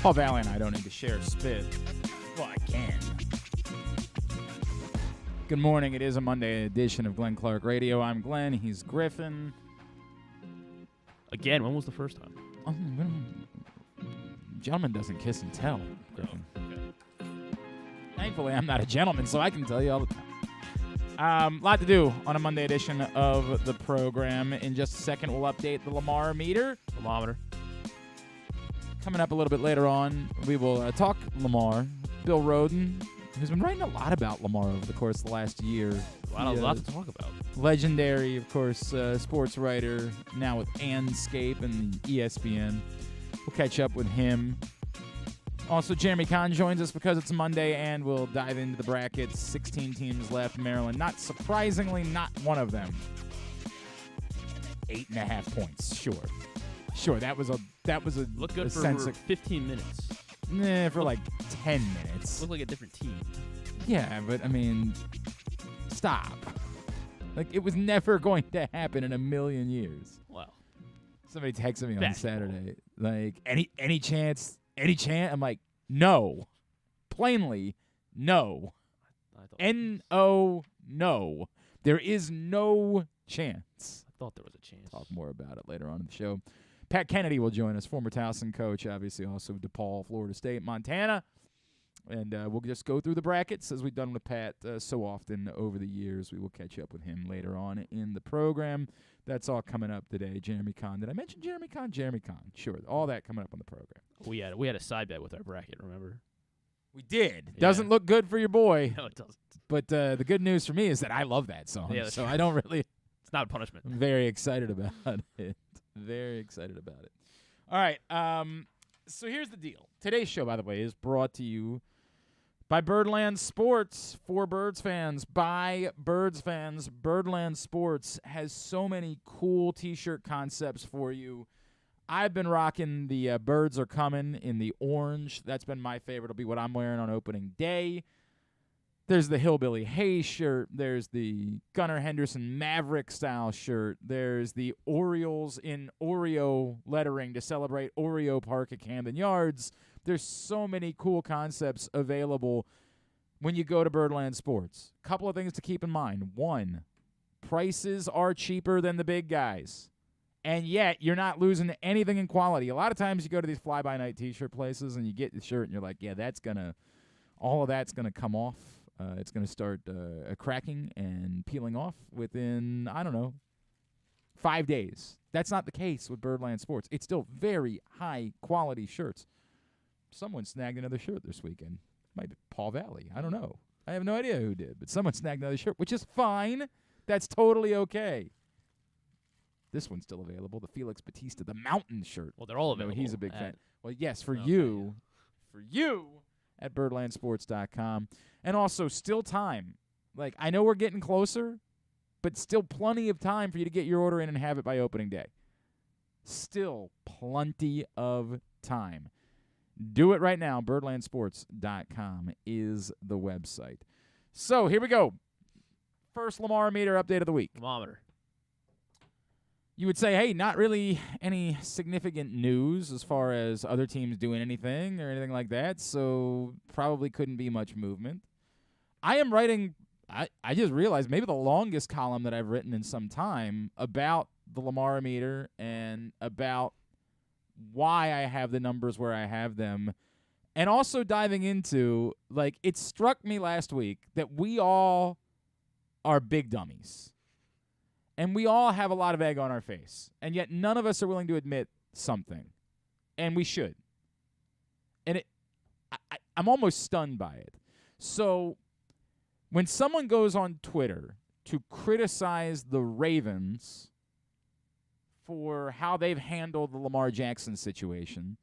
Paul Valley and I don't need to share spit. Well, I can. Good morning. It is a Monday edition of Glenn Clark Radio. I'm Glenn. He's Griffin. Again, when was the first time? Gentleman doesn't kiss and tell, Griffin. Oh, okay. Thankfully, I'm not a gentleman, so I can tell you all the time. Lot to do on a Monday edition of the program. In just a second, we'll update the Lamar-O-Meter. Thermometer. Coming up a little bit later on, we will talk Lamar. Bill Rhoden, who's been writing a lot about Lamar over the course of the last year. A lot to talk about. Legendary, of course, sports writer, now with Andscape and ESPN. We'll catch up with him. Also, Jeremy Conn joins us because it's Monday, and we'll dive into the brackets. 16 teams left. Maryland, not surprisingly, not one of them. 8.5 points. Sure. That was a Look good for sense of 15 minutes. for like 10 minutes. Look like a different team. Yeah, but I mean, stop. Like, it was never going to happen in a million years. Wow. Somebody texted me on Basketball. Saturday, like, any chance? I'm like, no. Plainly, no. N-O, no. There is no chance. I thought there was a chance. Talk more about it later on in the show. Pat Kennedy will join us, former Towson coach, obviously also DePaul, Florida State, Montana. And we'll just go through the brackets as we've done with Pat so often over the years. We will catch up with him later on in the program. That's all coming up today. Jeremy Conn. Did I mention Jeremy Conn? Jeremy Conn. Sure. All that coming up on the program. We had a side bet with our bracket, remember? We did. Yeah. Doesn't look good for your boy. No, it doesn't. But the good news for me is that I love that song. Yeah, that's so true. I don't really. It's not a punishment. I'm very excited about it. Very excited about it. All right. So here's the deal. Today's show, by the way, is brought to you by Birdland Sports. For Birds fans, by Birds fans. Birdland Sports has so many cool T-shirt concepts for you. I've been rocking the Birds Are Coming in the orange. That's been my favorite. It'll be what I'm wearing on opening day. There's the Hillbilly Hayes shirt. There's the Gunnar Henderson Maverick-style shirt. There's the Orioles in Oreo lettering to celebrate Oreo Park at Camden Yards. There's so many cool concepts available when you go to Birdland Sports. Couple of things to keep in mind. One, prices are cheaper than the big guys, and yet you're not losing anything in quality. A lot of times you go to these fly-by-night T-shirt places and you get the shirt and you're like, yeah, all of that's going to come off. It's going to start cracking and peeling off within, 5 days. That's not the case with Birdland Sports. It's still very high-quality shirts. Someone snagged another shirt this weekend. Might be Paul Valley. I don't know. I have no idea who did, but someone snagged another shirt, which is fine. That's totally okay. This one's still available, the Felix Batista, the Mountain shirt. Well, they're all No, available. he's a big fan. Well, yes, for Okay, you. For you. At birdlandsports.com. And also, still time. Like, I know we're getting closer, but still plenty of time for you to get your order in and have it by opening day. Still plenty of time. Do it right now. Birdlandsports.com is the website. So, here we go. First Lamar-O-Meter update of the week. Thermometer. You would say, hey, not really any significant news as far as other teams doing anything or anything like that, so probably couldn't be much movement. I am writing, I just realized, maybe the longest column that I've written in some time about the Lamar-O-Meter and about why I have the numbers where I have them, and also diving into, like, it struck me last week that we all are big dummies. And we all have a lot of egg on our face. And yet none of us are willing to admit something. And we should. And I'm almost stunned by it. So when someone goes on Twitter to criticize the Ravens for how they've handled the Lamar Jackson situation,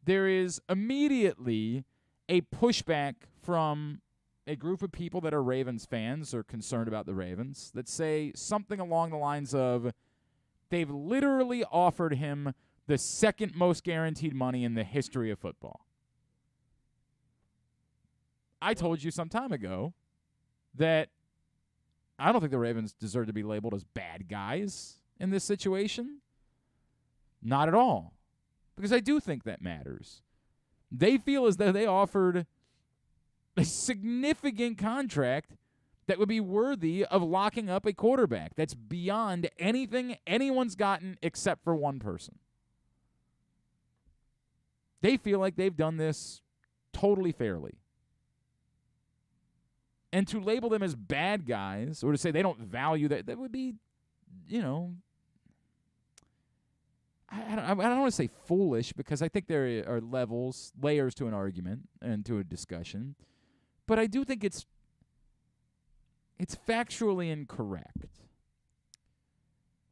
there is immediately a pushback from a group of people that are Ravens fans or concerned about the Ravens that say something along the lines of, they've literally offered him the second most guaranteed money in the history of football. I told you some time ago that I don't think the Ravens deserve to be labeled as bad guys in this situation. Not at all. Because I do think that matters. They feel as though they offered a significant contract that would be worthy of locking up a quarterback. That's beyond anything anyone's gotten except for one person. They feel like they've done this totally fairly. And to label them as bad guys or to say they don't value that would be, you know, I don't want to say foolish because I think there are layers to an argument and to a discussion. But I do think it's factually incorrect.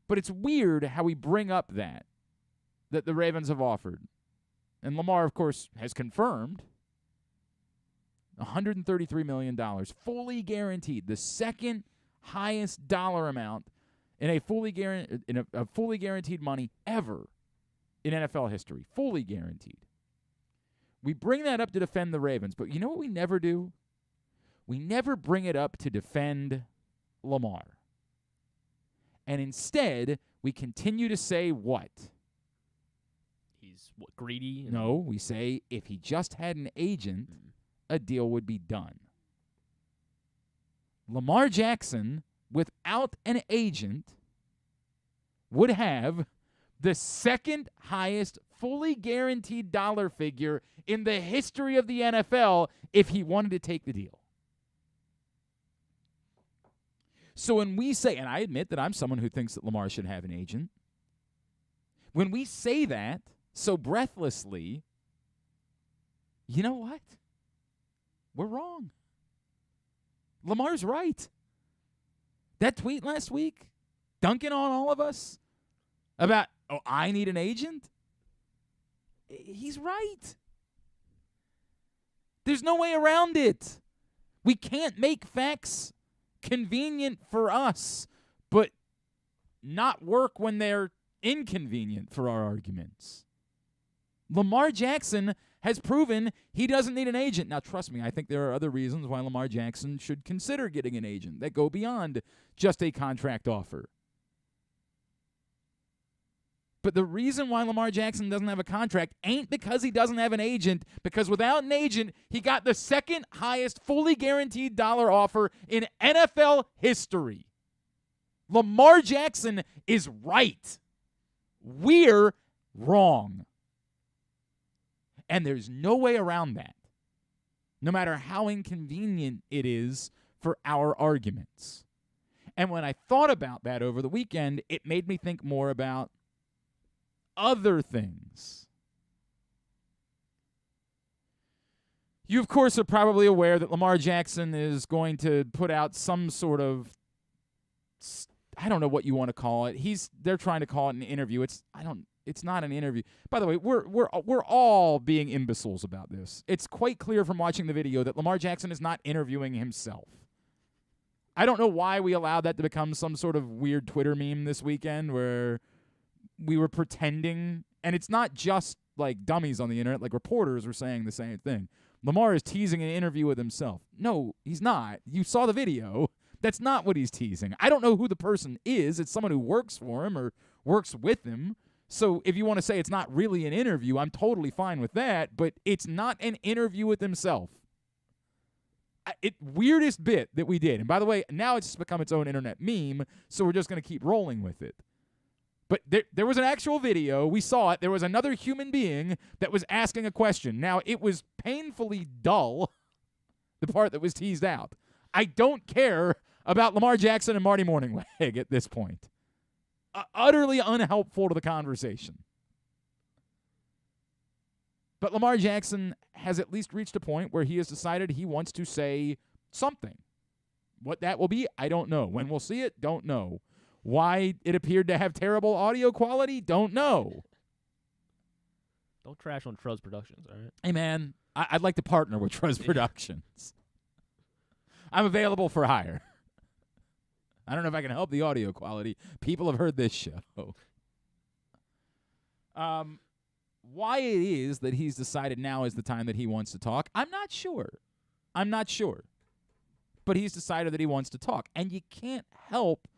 But it's weird how we bring up that the Ravens have offered. And Lamar, of course, has confirmed $133 million, fully guaranteed, the second highest dollar amount in a fully guaranteed money ever in NFL history, fully guaranteed. We bring that up to defend the Ravens, but you know what we never do? We never bring it up to defend Lamar. And instead, we continue to say what? He's greedy? No, we say if he just had an agent, a deal would be done. Lamar Jackson, without an agent, would have the second highest fully guaranteed dollar figure in the history of the NFL if he wanted to take the deal. So when we say, and I admit that I'm someone who thinks that Lamar should have an agent, when we say that so breathlessly, you know what? We're wrong. Lamar's right. That tweet last week, dunking on all of us about, I need an agent? He's right. There's no way around it. We can't make facts convenient for us, but not work when they're inconvenient for our arguments. Lamar Jackson has proven he doesn't need an agent. Now, trust me, I think there are other reasons why Lamar Jackson should consider getting an agent that go beyond just a contract offer. But the reason why Lamar Jackson doesn't have a contract ain't because he doesn't have an agent, because without an agent, he got the second highest fully guaranteed dollar offer in NFL history. Lamar Jackson is right. We're wrong. And there's no way around that, no matter how inconvenient it is for our arguments. And when I thought about that over the weekend, it made me think more about other things. You, of course, are probably aware that Lamar Jackson is going to put out some sort of, I don't know what you want to call it. They're trying to call it an interview. It's not an interview. By the way, we're all being imbeciles about this. It's quite clear from watching the video that Lamar Jackson is not interviewing himself. I don't know why we allowed that to become some sort of weird Twitter meme this weekend where we were pretending, and it's not just like dummies on the internet, like reporters were saying the same thing. Lamar is teasing an interview with himself. No, he's not. You saw the video. That's not what he's teasing. I don't know who the person is. It's someone who works for him or works with him. So if you want to say it's not really an interview, I'm totally fine with that, but it's not an interview with himself. Weirdest bit that we did. And by the way, now it's just become its own internet meme, so we're just going to keep rolling with it. But there was an actual video. We saw it. There was another human being that was asking a question. Now, it was painfully dull, the part that was teased out. I don't care about Lamar Jackson and Marty Morningweg at this point. Utterly unhelpful to the conversation. But Lamar Jackson has at least reached a point where he has decided he wants to say something. What that will be, I don't know. When we'll see it, don't know. Why it appeared to have terrible audio quality, don't know. Don't trash on Truz Productions, all right? Hey, man, I'd like to partner with Truz Productions. I'm available for hire. I don't know if I can help the audio quality. People have heard this show. Why it is that he's decided now is the time that he wants to talk, I'm not sure. But he's decided that he wants to talk. And you can't help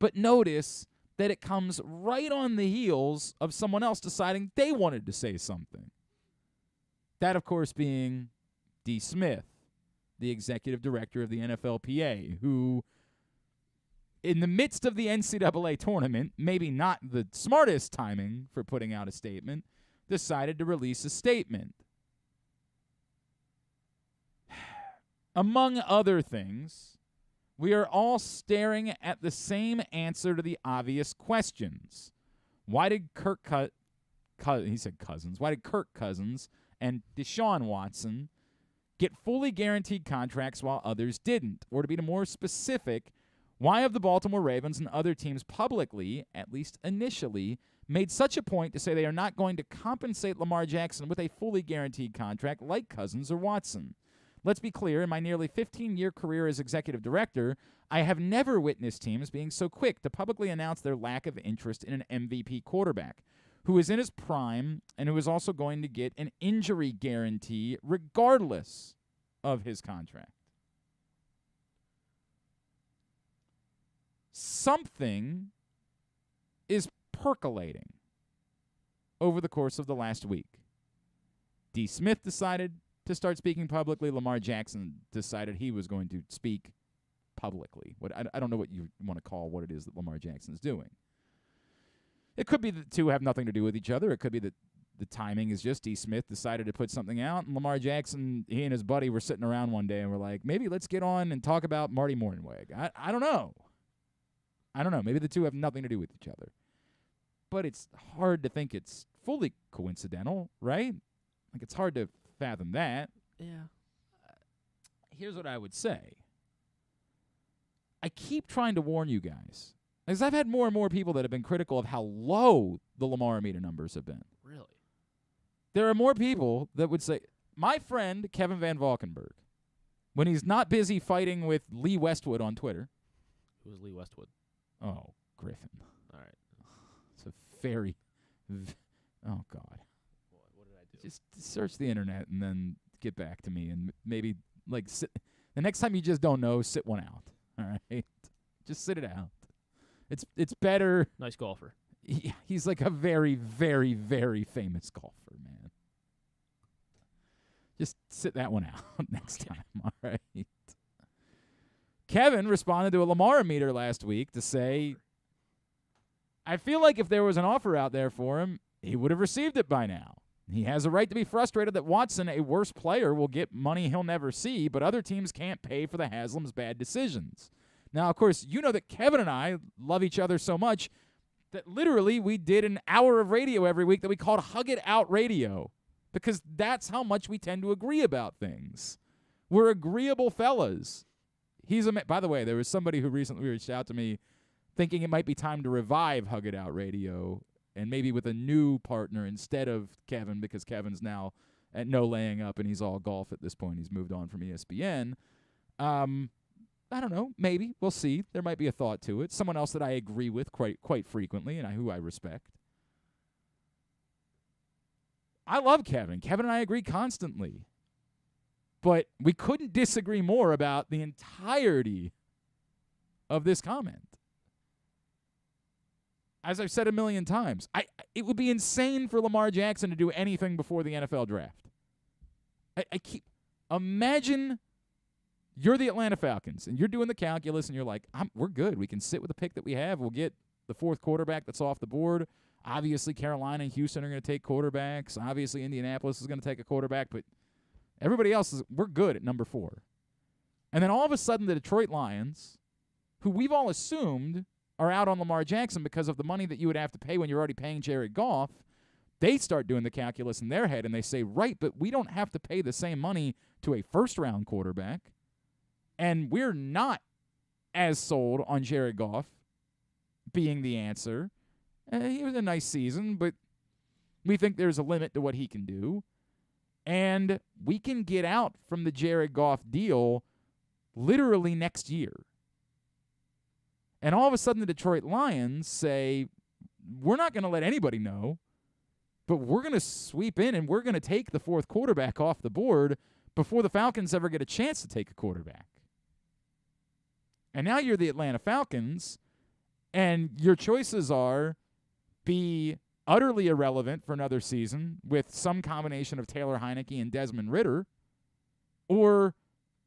but notice that it comes right on the heels of someone else deciding they wanted to say something. That, of course, being D. Smith, the executive director of the NFLPA, who, in the midst of the NCAA tournament, maybe not the smartest timing for putting out a statement, decided to release a statement. Among other things, we are all staring at the same answer to the obvious questions. Why did Kirk Cousins and Deshaun Watson get fully guaranteed contracts while others didn't? Or to be more specific, why have the Baltimore Ravens and other teams publicly, at least initially, made such a point to say they are not going to compensate Lamar Jackson with a fully guaranteed contract like Cousins or Watson? Let's be clear, in my nearly 15-year career as executive director, I have never witnessed teams being so quick to publicly announce their lack of interest in an MVP quarterback who is in his prime and who is also going to get an injury guarantee regardless of his contract. Something is percolating over the course of the last week. D. Smith decided to start speaking publicly. Lamar Jackson decided he was going to speak publicly. I don't know what you want to call what it is that Lamar Jackson is doing. It could be that the two have nothing to do with each other. It could be that the timing is just D. Smith decided to put something out, and Lamar Jackson, he and his buddy were sitting around one day and were like, maybe let's get on and talk about Marty Mornhinweg. I don't know. I don't know. Maybe the two have nothing to do with each other. But it's hard to think it's fully coincidental, right? Like, it's hard to fathom that. Yeah. Here's what I would say. I keep trying to warn you guys, because I've had more and more people that have been critical of how low the Lamar-O-Meter numbers have been. Really? There are more people that would say, my friend Kevin Van Valkenburg, when he's not busy fighting with Lee Westwood on Twitter. Who is Lee Westwood? Oh, Griffin. All right. It's a very, oh, God. What did I do? Just search the internet and then get back to me, and maybe, like, the next time you just don't know, sit one out. All right? Just sit it out. It's better. Nice golfer. He's like a very, very, very famous golfer, man. Just sit that one out next time, all right? Kevin responded to a Lamar-O-Meter last week to say, I feel like if there was an offer out there for him, he would have received it by now. He has a right to be frustrated that Watson, a worse player, will get money he'll never see, but other teams can't pay for the Haslam's bad decisions. Now, of course, you know that Kevin and I love each other so much that literally we did an hour of radio every week that we called Hug It Out Radio, because that's how much we tend to agree about things. We're agreeable fellas. By the way, there was somebody who recently reached out to me thinking it might be time to revive Hug It Out Radio, and maybe with a new partner instead of Kevin, because Kevin's now at no laying up and he's all golf at this point. He's moved on from ESPN. I don't know. Maybe. We'll see. There might be a thought to it. Someone else that I agree with quite frequently and who I respect. I love Kevin. Kevin and I agree constantly. But we couldn't disagree more about the entirety of this comment. As I've said a million times, it would be insane for Lamar Jackson to do anything before the NFL draft. Imagine you're the Atlanta Falcons, and you're doing the calculus, and you're like, we're good. We can sit with the pick that we have. We'll get the fourth quarterback that's off the board. Obviously, Carolina and Houston are going to take quarterbacks. Obviously, Indianapolis is going to take a quarterback, but everybody else we're good at number 4. And then all of a sudden, the Detroit Lions, who we've all assumed are out on Lamar Jackson because of the money that you would have to pay when you're already paying Jared Goff, they start doing the calculus in their head, and they say, right, but we don't have to pay the same money to a first-round quarterback, and we're not as sold on Jared Goff being the answer. He was a nice season, but we think there's a limit to what he can do. And we can get out from the Jared Goff deal literally next year. And all of a sudden the Detroit Lions say, we're not going to let anybody know, but we're going to sweep in and we're going to take the fourth quarterback off the board before the Falcons ever get a chance to take a quarterback. And now you're the Atlanta Falcons, and your choices are be utterly irrelevant for another season with some combination of Taylor Heineke and Desmond Ridder, or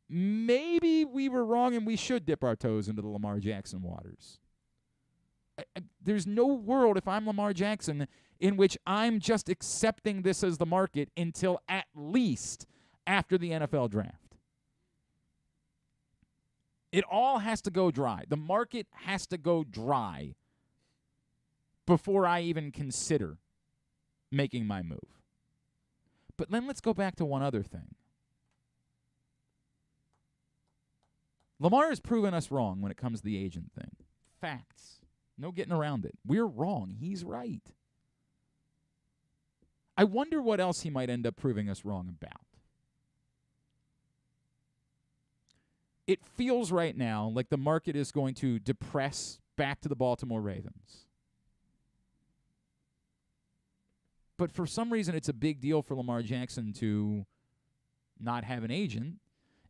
maybe we were wrong and we should dip our toes into the Lamar Jackson waters. There's no world, if I'm Lamar Jackson, in which I'm just accepting this as the market until at least after the NFL draft. It all has to go dry. The market has to go dry before I even consider making my move. But then let's go back to one other thing. Lamar has proven us wrong when it comes to the agent thing. Facts. No getting around it. We're wrong. He's right. I wonder what else he might end up proving us wrong about. It feels right now like the market is going to depress back to the Baltimore Ravens. But for some reason, it's a big deal for Lamar Jackson to not have an agent,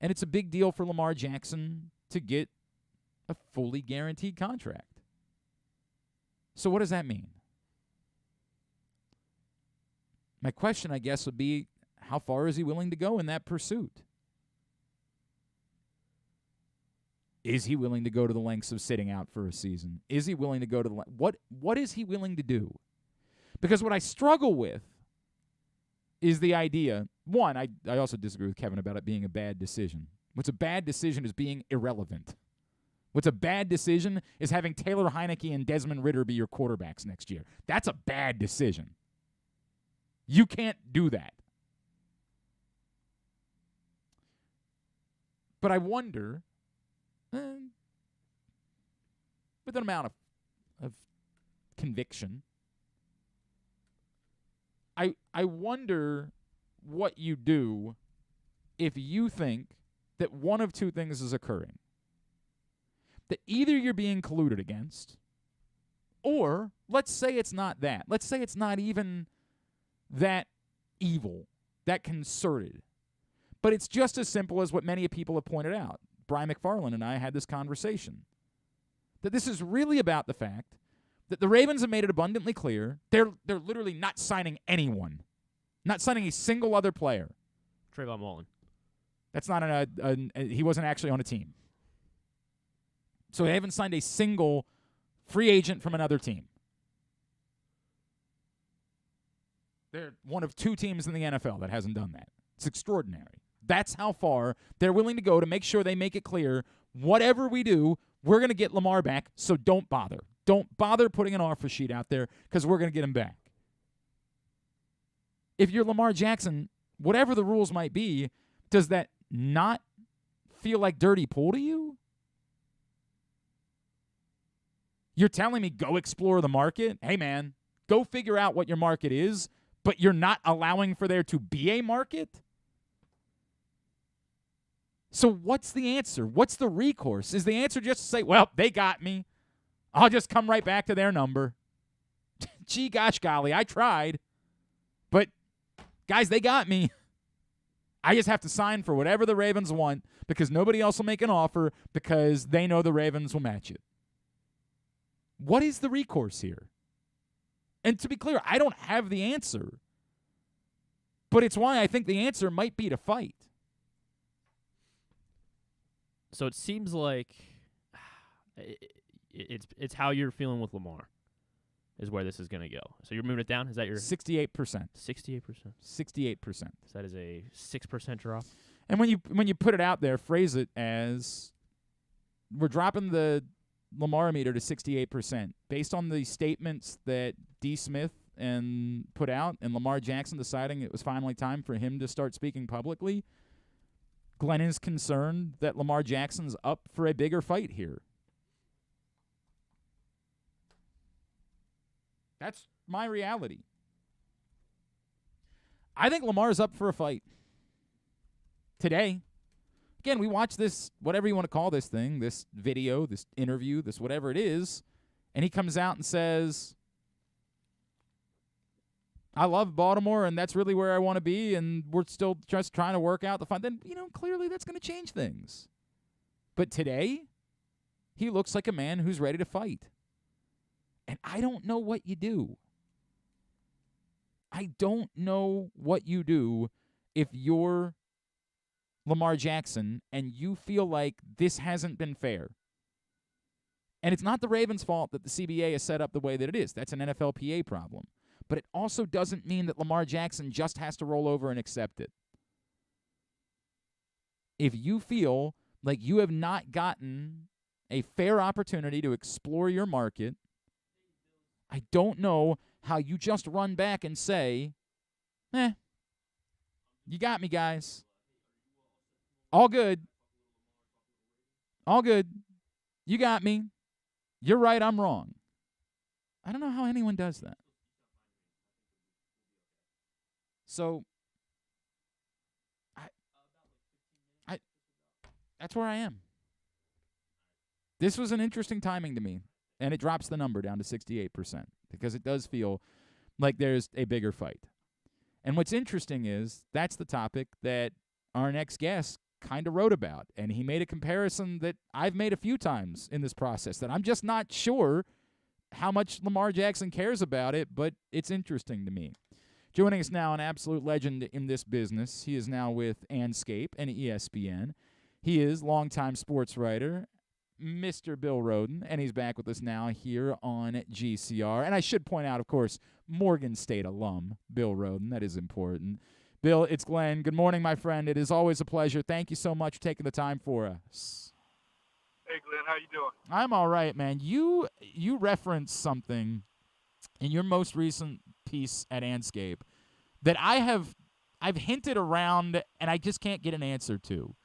and it's a big deal for Lamar Jackson to get a fully guaranteed contract. So what does that mean? My question, I guess, would be, how far is he willing to go in that pursuit? Is he willing to go to the lengths of sitting out for a season? Is he willing to go to the what is he willing to do? Because what I struggle with is the idea, one, I also disagree with Kevin about it being a bad decision. What's a bad decision is being irrelevant. What's a bad decision is having Taylor Heineke and Desmond Ridder be your quarterbacks next year. That's a bad decision. You can't do that. But I wonder, with an amount of conviction, I wonder what you do if you think that one of two things is occurring. That either you're being colluded against, or let's say it's not that. Let's say it's not even that evil, that concerted. But it's just as simple as what many people have pointed out. Brian McFarland and I had this conversation. That this is really about the fact that the Ravens have made it abundantly clear they're literally not signing anyone. Not signing a single other player. Trayvon Mullen. That's not he wasn't actually on a team. So they haven't signed a single free agent from another team. They're one of two teams in the NFL that hasn't done that. It's extraordinary. That's how far they're willing to go to make sure they make it clear, whatever we do, we're going to get Lamar back, so don't bother. Don't bother putting an offer sheet out there because we're going to get him back. If you're Lamar Jackson, whatever the rules might be, does that not feel like dirty pool to you? You're telling me go explore the market? Hey, man, go figure out what your market is, but you're not allowing for there to be a market? So what's the answer? What's the recourse? Is the answer just to say, well, they got me. I'll just come right back to their number. Gee, gosh, golly, I tried. But, guys, they got me. I just have to sign for whatever the Ravens want because nobody else will make an offer because they know the Ravens will match it. What is the recourse here? And to be clear, I don't have the answer. But it's why I think the answer might be to fight. So it seems like it's how you're feeling with Lamar is where this is going to go. So you're moving it down? Is that your 68%? 68%. 68%. So that is a 6% drop. And when you put it out there, phrase it as we're dropping the Lamar-O-Meter to 68% based on the statements that D. Smith and put out and Lamar Jackson deciding it was finally time for him to start speaking publicly. Glenn is concerned that Lamar Jackson's up for a bigger fight here. That's my reality. I think Lamar's up for a fight today. Again, we watch this, whatever you want to call this thing, this video, this interview, this whatever it is, and he comes out and says, I love Baltimore, and that's really where I want to be, and we're still just trying to work out the fun. Then, clearly that's going to change things. But today, he looks like a man who's ready to fight. And I don't know what you do. I don't know what you do if you're Lamar Jackson and you feel like this hasn't been fair. And it's not the Ravens' fault that the CBA is set up the way that it is. That's an NFLPA problem. But it also doesn't mean that Lamar Jackson just has to roll over and accept it. If you feel like you have not gotten a fair opportunity to explore your market, I don't know how you just run back and say, you got me, guys. All good. All good. You got me. You're right, I'm wrong. I don't know how anyone does that. So, I that's where I am. This was an interesting timing to me, and it drops the number down to 68% because it does feel like there's a bigger fight. And what's interesting is that's the topic that our next guest kind of wrote about, and he made a comparison that I've made a few times in this process that I'm just not sure how much Lamar Jackson cares about it, but it's interesting to me. Joining us now, an absolute legend in this business. He is now with Andscape and ESPN. He is longtime sports writer, Mr. Bill Rhoden, and he's back with us now here on GCR. And I should point out, of course, Morgan State alum, Bill Rhoden. That is important. Bill, it's Glenn. Good morning, my friend. It is always a pleasure. Thank you so much for taking the time for us. Hey, Glenn. How you doing? I'm all right, man. You referenced something in your most recent piece at Andscape that I've hinted around and I just can't get an answer to.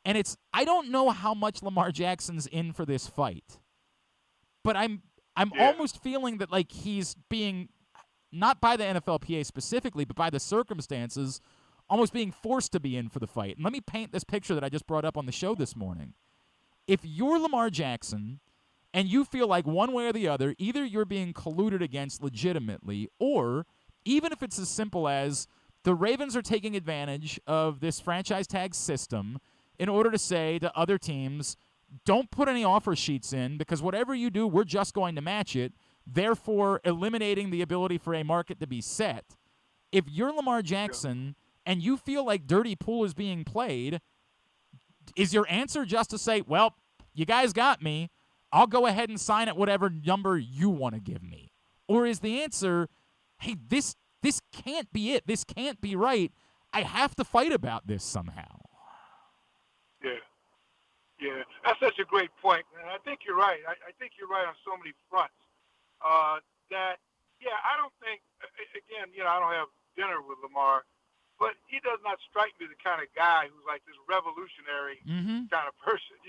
And I don't know how much Lamar Jackson's in for this fight. But I'm almost feeling that like he's being, not by the NFLPA specifically, but by the circumstances, almost being forced to be in for the fight. And let me paint this picture that I just brought up on the show this morning. If you're Lamar Jackson and you feel like one way or the other, either you're being colluded against legitimately, or even if it's as simple as the Ravens are taking advantage of this franchise tag system in order to say to other teams, don't put any offer sheets in because whatever you do, we're just going to match it, therefore eliminating the ability for a market to be set. If you're Lamar Jackson and you feel like dirty pool is being played, is your answer just to say, well, you guys got me, I'll go ahead and sign at whatever number you want to give me? Or is the answer, hey, this can't be it, this can't be right, I have to fight about this somehow? Yeah, that's such a great point, and I think you're right. I think you're right on so many fronts. I don't think, again, I don't have dinner with Lamar, but he does not strike me the kind of guy who's like this revolutionary kind of person,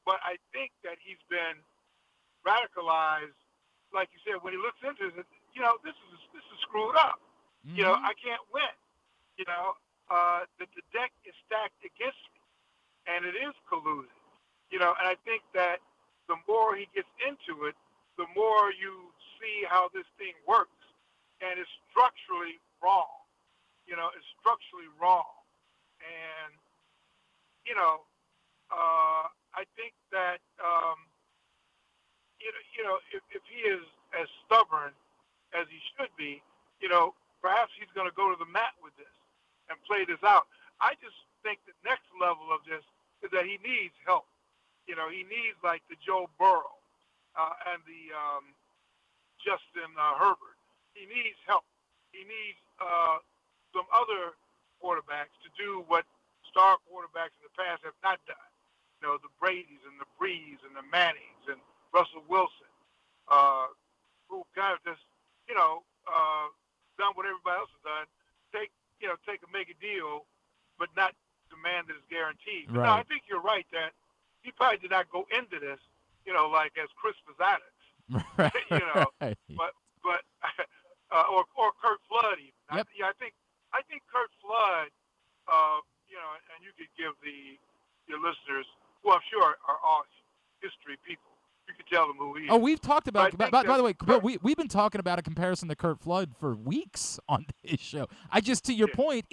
But I think that he's been radicalized, like you said, when he looks into it, this is screwed up. I can't win. The deck is stacked against me. And it is colluded, and I think that the more he gets into it, the more you see how this thing works, and it's structurally wrong, it's structurally wrong, and, I think that, if he is as stubborn as he should be, perhaps he's going to go to the mat with this and play this out. I just think the next level of this is that he needs help. He needs like the Joe Burrow and the Justin Herbert. He needs help. He needs some other quarterbacks to do what star quarterbacks in the past have not done. The Bradys and the Brees and the Mannings and Russell Wilson, who kind of just, done what everybody else has done. Take a mega deal, but not demand that it's guaranteed. Right. No, I think you're right that he probably did not go into this, like as Chris Fazaddix, right. but or Kurt Flood even. Yep. I think Kurt Flood, and you could give your listeners, who I'm sure are all history people, you could tell them who he is. Oh, we've talked about, by the way, Bill, we've been talking about a comparison to Kurt Flood for weeks on this show. To your point,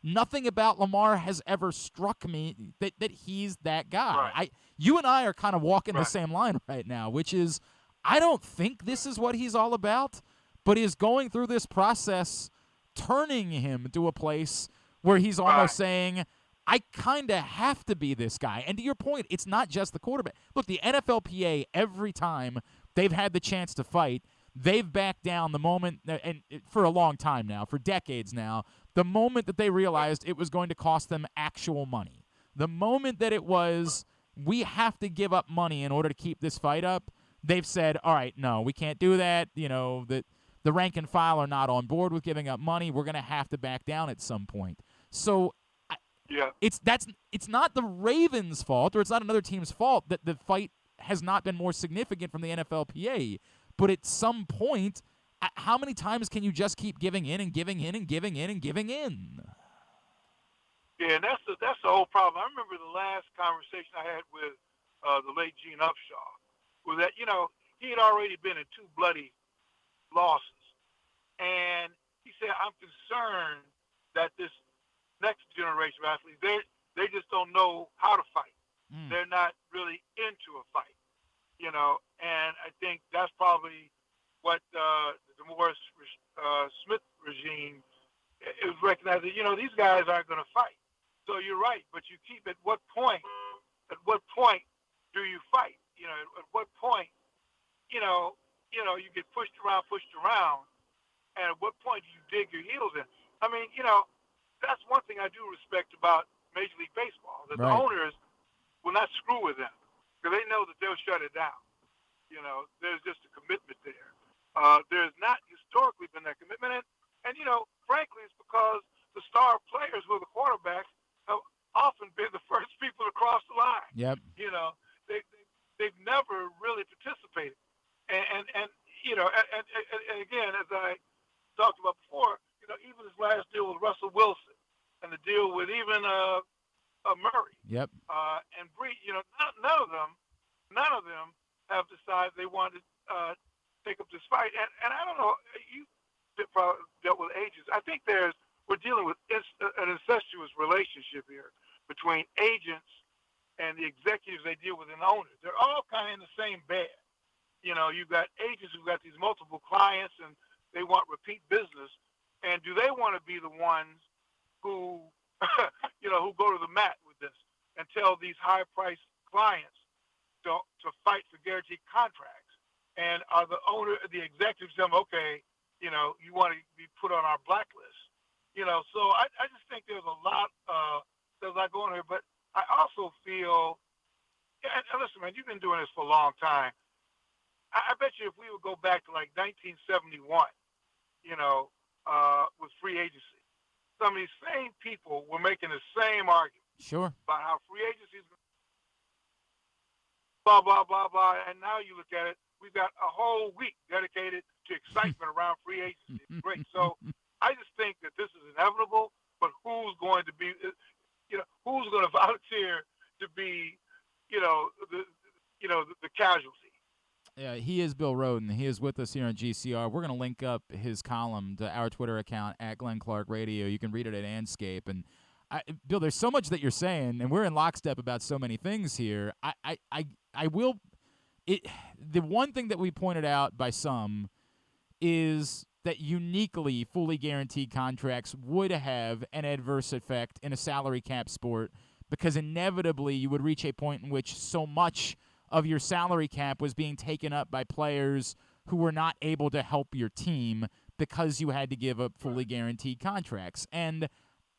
nothing about Lamar has ever struck me that he's that guy. Right. You and I are kind of walking the same line right now, which is I don't think this is what he's all about, but is going through this process turning him to a place where he's almost saying, I kind of have to be this guy. And to your point, it's not just the quarterback. Look, the NFLPA, every time they've had the chance to fight, they've backed down the moment, and for a long time now, for decades now, the moment that they realized it was going to cost them actual money. The moment that it was, we have to give up money in order to keep this fight up, they've said, all right, no, we can't do that. You know, the rank and file are not on board with giving up money. We're going to have to back down at some point. So it's not the Ravens' fault, or it's not another team's fault that the fight has not been more significant from the NFLPA. But at some point, how many times can you just keep giving in and giving in and giving in and giving in? Yeah, and that's the whole problem. I remember the last conversation I had with the late Gene Upshaw was that, you know, he had already been in 2 bloody losses. And he said, I'm concerned that this next generation of athletes, they just don't know how to fight. They're not really into a fight, you know. And I think that's probably what the Morris Smith regime is recognizing. You know, these guys aren't going to fight. So you're right, but you keep at what point do you fight? You know, at what point, you get pushed around, and at what point do you dig your heels in? I mean, you know, that's one thing I do respect about Major League Baseball, that the owners will not screw with them because they know that they'll shut it down. You know, there's just a commitment there. There's not historically been that commitment, and you know, frankly, it's because the star players who are the quarterbacks have often been the first people to cross the line. Yep. You know, they've never really participated, and you know, and again, as I talked about before, you know, even his last deal with Russell Wilson and the deal with even Murray. Yep. And Bree, you know, none of them have decided they want to take up this fight. And I don't know, you probably dealt with agents. I think we're dealing with an incestuous relationship here between agents and the executives they deal with and owners. They're all kind of in the same bed. You know, you've got agents who've got these multiple clients and they want repeat business. And do they want to be the ones who, you know, who go to the mat with this and tell these high-priced clients to fight for guaranteed contracts? And are the executives saying, okay, you know, you want to be put on our blacklist? You know, so I just think there's a lot going here. But I also feel, and listen, man, you've been doing this for a long time. I bet you if we would go back to like 1971, you know, with free agency, some of these same people were making the same argument. Sure. About how free agency is blah, blah, blah, blah. And now you look at it, we've got a whole week dedicated to excitement around free agency. Great. So I just think that this is inevitable, but who's going to be, you know, who's going to volunteer to be, the casualty? Yeah, he is Bill Rhoden. He is with us here on GCR. We're going to link up his column to our Twitter account at Glenn Clark Radio. You can read it at Andscape. And Bill, there's so much that you're saying, and we're in lockstep about so many things here. The one thing that we pointed out by some is that uniquely fully guaranteed contracts would have an adverse effect in a salary cap sport, because inevitably you would reach a point in which so much of your salary cap was being taken up by players who were not able to help your team because you had to give up fully guaranteed contracts. And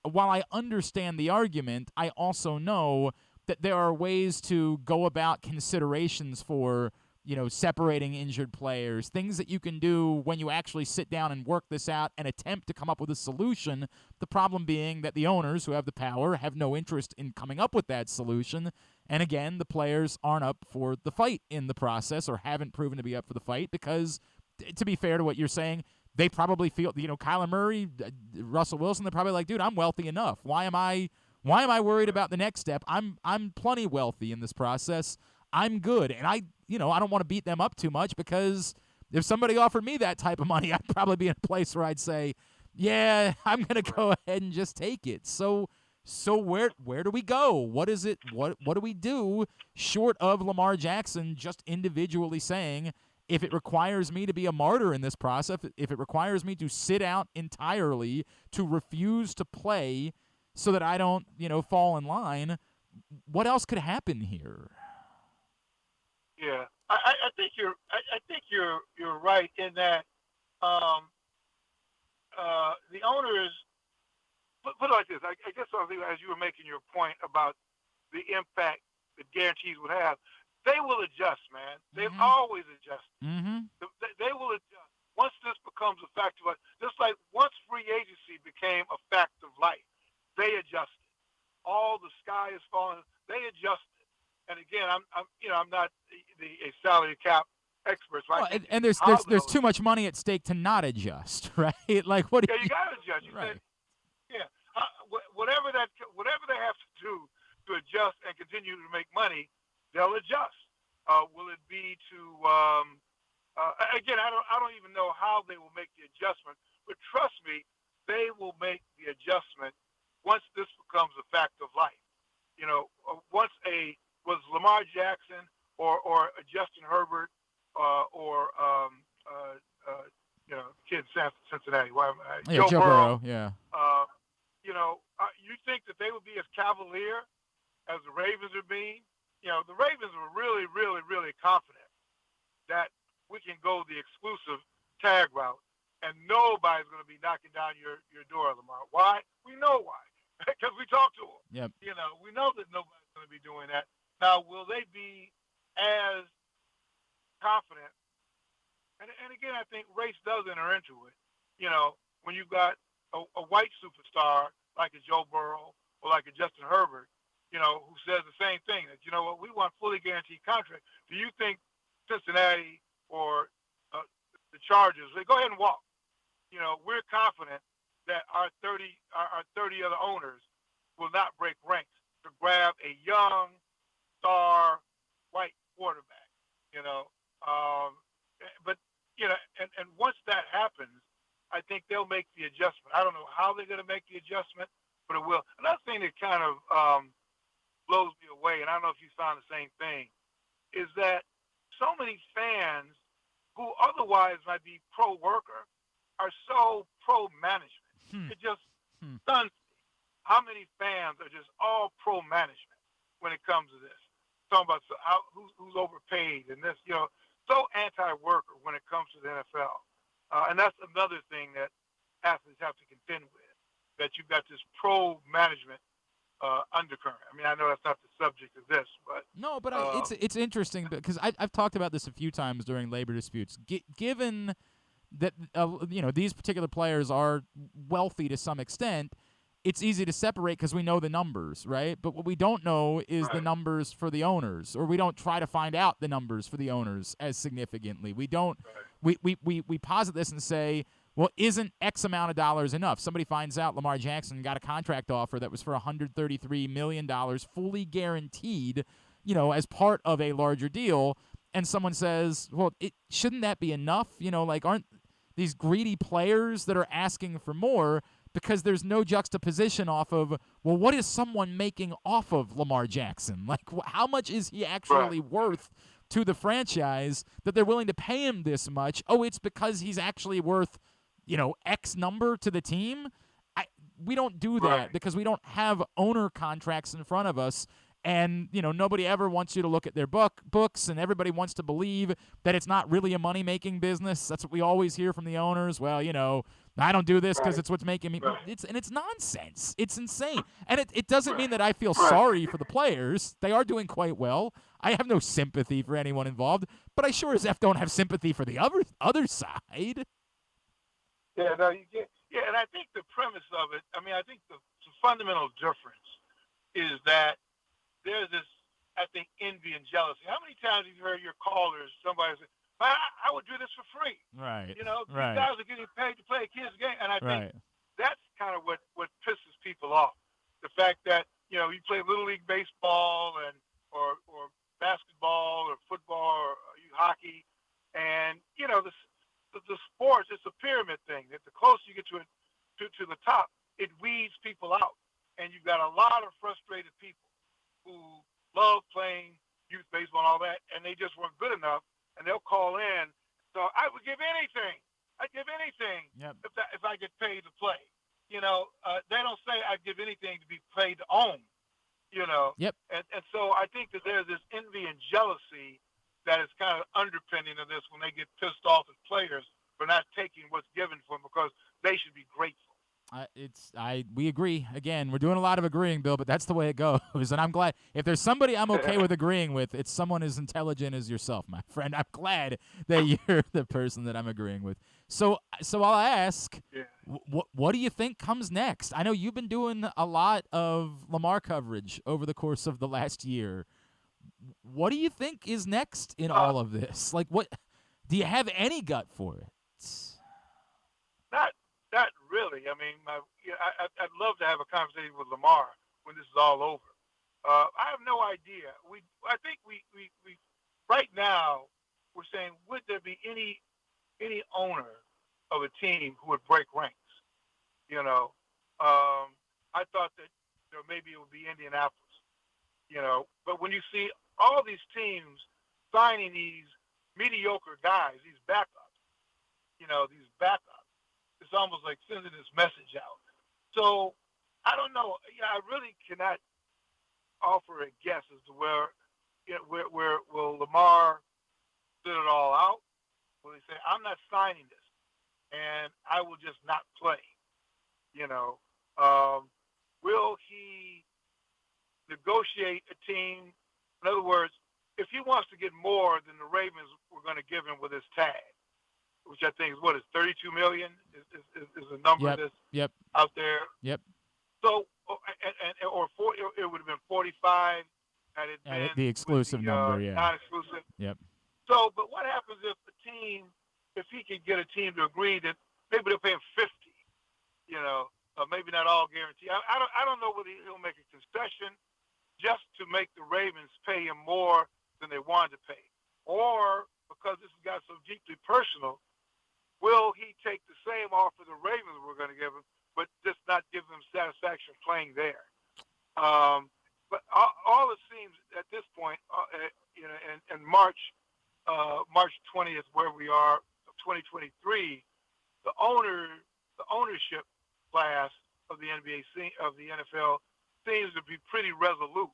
while I understand the argument, I also know that there are ways to go about considerations for, you know, separating injured players, things that you can do when you actually sit down and work this out and attempt to come up with a solution. The problem being that the owners who have the power have no interest in coming up with that solution. And again, the players aren't up for the fight in the process, or haven't proven to be up for the fight, because, to be fair to what you're saying, they probably feel, you know, Kyler Murray, Russell Wilson, they're probably like, dude, I'm wealthy enough. Why am I worried about the next step? I'm plenty wealthy in this process. I'm good. And I don't want to beat them up too much, because if somebody offered me that type of money, I'd probably be in a place where I'd say, yeah, I'm going to go ahead and just take it. So where do we go? What is it? What do we do short of Lamar Jackson just individually saying, if it requires me to be a martyr in this process, if it requires me to sit out entirely, to refuse to play so that I don't, fall in line, what else could happen here? Yeah, I think you're right in that the owners put it like this. I guess I was thinking as you were making your point about the impact the guarantees would have. They will adjust, man. They've always adjusted. Mm-hmm. They will adjust once this becomes a fact of life. Just like once free agency became a fact of life, they adjusted. All the sky is falling. They adjusted. And again, I'm not a salary cap expert. So well, and there's too much money at stake to not adjust, right? Like what? Yeah, you got to adjust. Right. Whatever they have to do to adjust and continue to make money, they'll adjust. Will it be to again? I don't even know how they will make the adjustment, but trust me, they will make the adjustment once this becomes a fact of life. Once was Lamar Jackson or a Justin Herbert or kid in Cincinnati, Joe Burrow, yeah. You think that they would be as cavalier as the Ravens are being? The Ravens were really, really, really confident that we can go the exclusive tag route, and nobody's going to be knocking down your door, Lamar. Why? We know why, because we talked to them. Yep. We know that nobody's going to be doing that. Now, will they be as confident? And again, I think race does enter into it. When you've got a white superstar like a Joe Burrow or like a Justin Herbert, who says the same thing, that, we want fully guaranteed contract. Do you think Cincinnati or the Chargers, they go ahead and walk? We're confident that our 30 other owners will not break ranks to grab a young star white quarterback, but, and once that happens, I think they'll make the adjustment. I don't know how they're going to make the adjustment, but it will. Another thing that kind of blows me away, and I don't know if you found the same thing, is that so many fans who otherwise might be pro-worker are so pro-management. It just stuns me how many fans are just all pro-management when it comes to this. Talking about who's overpaid and this, so anti-worker when it comes to the NFL. And that's another thing that athletes have to contend with, that you've got this pro-management undercurrent. I mean, I know that's not the subject of this, but no, but it's interesting because I've talked about this a few times during labor disputes. Given that these particular players are wealthy to some extent, it's easy to separate because we know the numbers, right? But what we don't know is the numbers for the owners, or we don't try to find out the numbers for the owners as significantly. We don't. We posit this and say, well, isn't X amount of dollars enough? Somebody finds out Lamar Jackson got a contract offer that was for $133 million, fully guaranteed, as part of a larger deal, and someone says, well, shouldn't that be enough? Aren't these greedy players that are asking for more? Because there's no juxtaposition off of, well, what is someone making off of Lamar Jackson? Like, how much is he actually worth to the franchise that they're willing to pay him this much? Oh, it's because he's actually worth, X number to the team? We don't do that because we don't have owner contracts in front of us. And, nobody ever wants you to look at their books, and everybody wants to believe that it's not really a money-making business. That's what we always hear from the owners. Well, I don't do this because it's what's making me. It's nonsense. It's insane. And it doesn't mean that I feel sorry for the players. They are doing quite well. I have no sympathy for anyone involved, but I sure as F don't have sympathy for the other side. Yeah, no, you get. Yeah, and I think the premise of it, I think the fundamental difference is that there's this, I think, envy and jealousy. How many times have you heard your callers, somebody say, I would do this for free. Right. You guys are getting paid to play a kid's game. And I think that's kind of what pisses people off. The fact that, you play Little League baseball or basketball or football or hockey. And, the sports, it's a pyramid thing. That the closer you get to the top, it weeds people out. And you've got a lot of frustrated people who love playing youth baseball and all that, and they just weren't good enough, and they'll call in So I would give anything. I'd give anything if I get paid to play. They don't say I'd give anything to be paid to own. Yep. And so I think that there's this envy and jealousy that is kind of underpinning of this when they get pissed off at players for not taking what's given for them because they should be grateful. We agree. Again, we're doing a lot of agreeing, Bill, but that's the way it goes. And I'm glad if there's somebody I'm okay with agreeing with, it's someone as intelligent as yourself, my friend. I'm glad that you're the person that I'm agreeing with. So I'll ask, what do you think comes next? I know you've been doing a lot of Lamar coverage over the course of the last year. What do you think is next in all of this? Like, what do you have any gut for it? Not really. I mean, I'd love to have a conversation with Lamar when this is all over. I have no idea. I think we right now we're saying, would there be any owner of a team who would break ranks? I thought that maybe it would be Indianapolis. But when you see all these teams signing these mediocre guys, these backups, it's almost like sending this message out. So I don't know. I really cannot offer a guess as to where will Lamar sit it all out? Will he say, I'm not signing this, and I will just not play? Will he negotiate a team? In other words, if he wants to get more than the Ravens were going to give him with his tag, which I think is what is $32 million is a number that's out there. Yep. So, it would have been 45 had it been the exclusive number, non-exclusive. Yep. So, but what happens if if he can get a team to agree that maybe they'll pay him 50, maybe not all guaranteed. I don't know whether he'll make a concession just to make the Ravens pay him more than they wanted to pay, or because this has got so deeply personal, will he take the same offer the Ravens were going to give him, but just not give them satisfaction playing there? But all it seems at this point, in March 20th, where we are, 2023, the ownership class of the NFL seems to be pretty resolute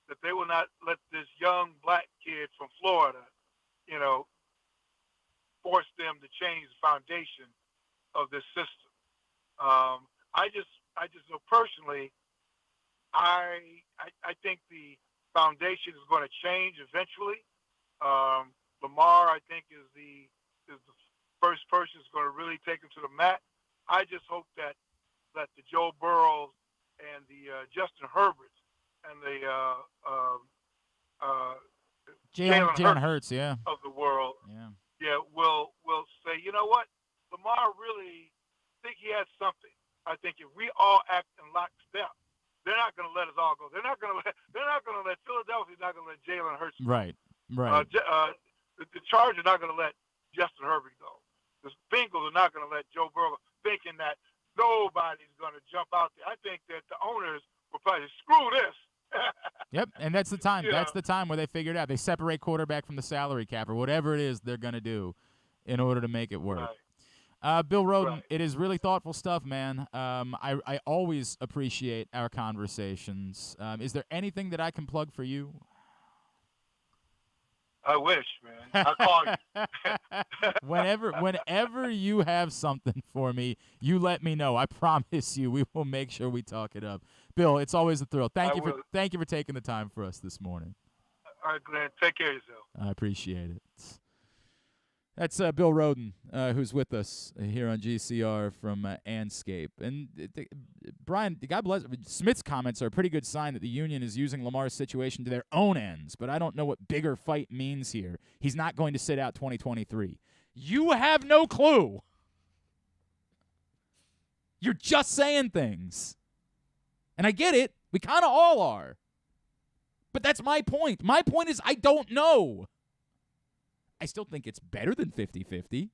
that they will not let this young black kid from Florida, force them to change the foundation of this system. I just know personally, I think the foundation is going to change eventually. Lamar, I think, is the first person who's going to really take him to the mat. I just hope that the Joe Burrows and the Justin Herberts and the Jalen Hurts, of the world, will say, you know what, Lamar really think he has something. I think if we all act in lockstep, they're not going to let us all go. They're not going to let Philadelphia's not going to let Jalen Hurts go. Right. The Chargers are not going to let Justin Herbert go. The Bengals are not going to let Joe Burrow, thinking that nobody's going to jump out there. I think that the owners will probably screw this. Yep, and that's the time. That's the time where they figure it out. They separate quarterback from the salary cap or whatever it is they're going to do in order to make it work. Right. Bill Rhoden, it is really thoughtful stuff, man. I always appreciate our conversations. Is there anything that I can plug for you? I wish, man. I'll call you. Whenever you have something for me, you let me know. I promise you, we will make sure we talk it up. Bill, it's always a thrill. Thank you for taking the time for us this morning. All right, Glenn. Take care of yourself. I appreciate it. That's Bill Rhoden, who's with us here on GCR from Andscape. And Brian, God bless. Smith's comments are a pretty good sign that the union is using Lamar's situation to their own ends. But I don't know what bigger fight means here. He's not going to sit out 2023. You have no clue. You're just saying things. And I get it. We kind of all are. But that's my point. My point is I don't know. I still think it's better than 50-50.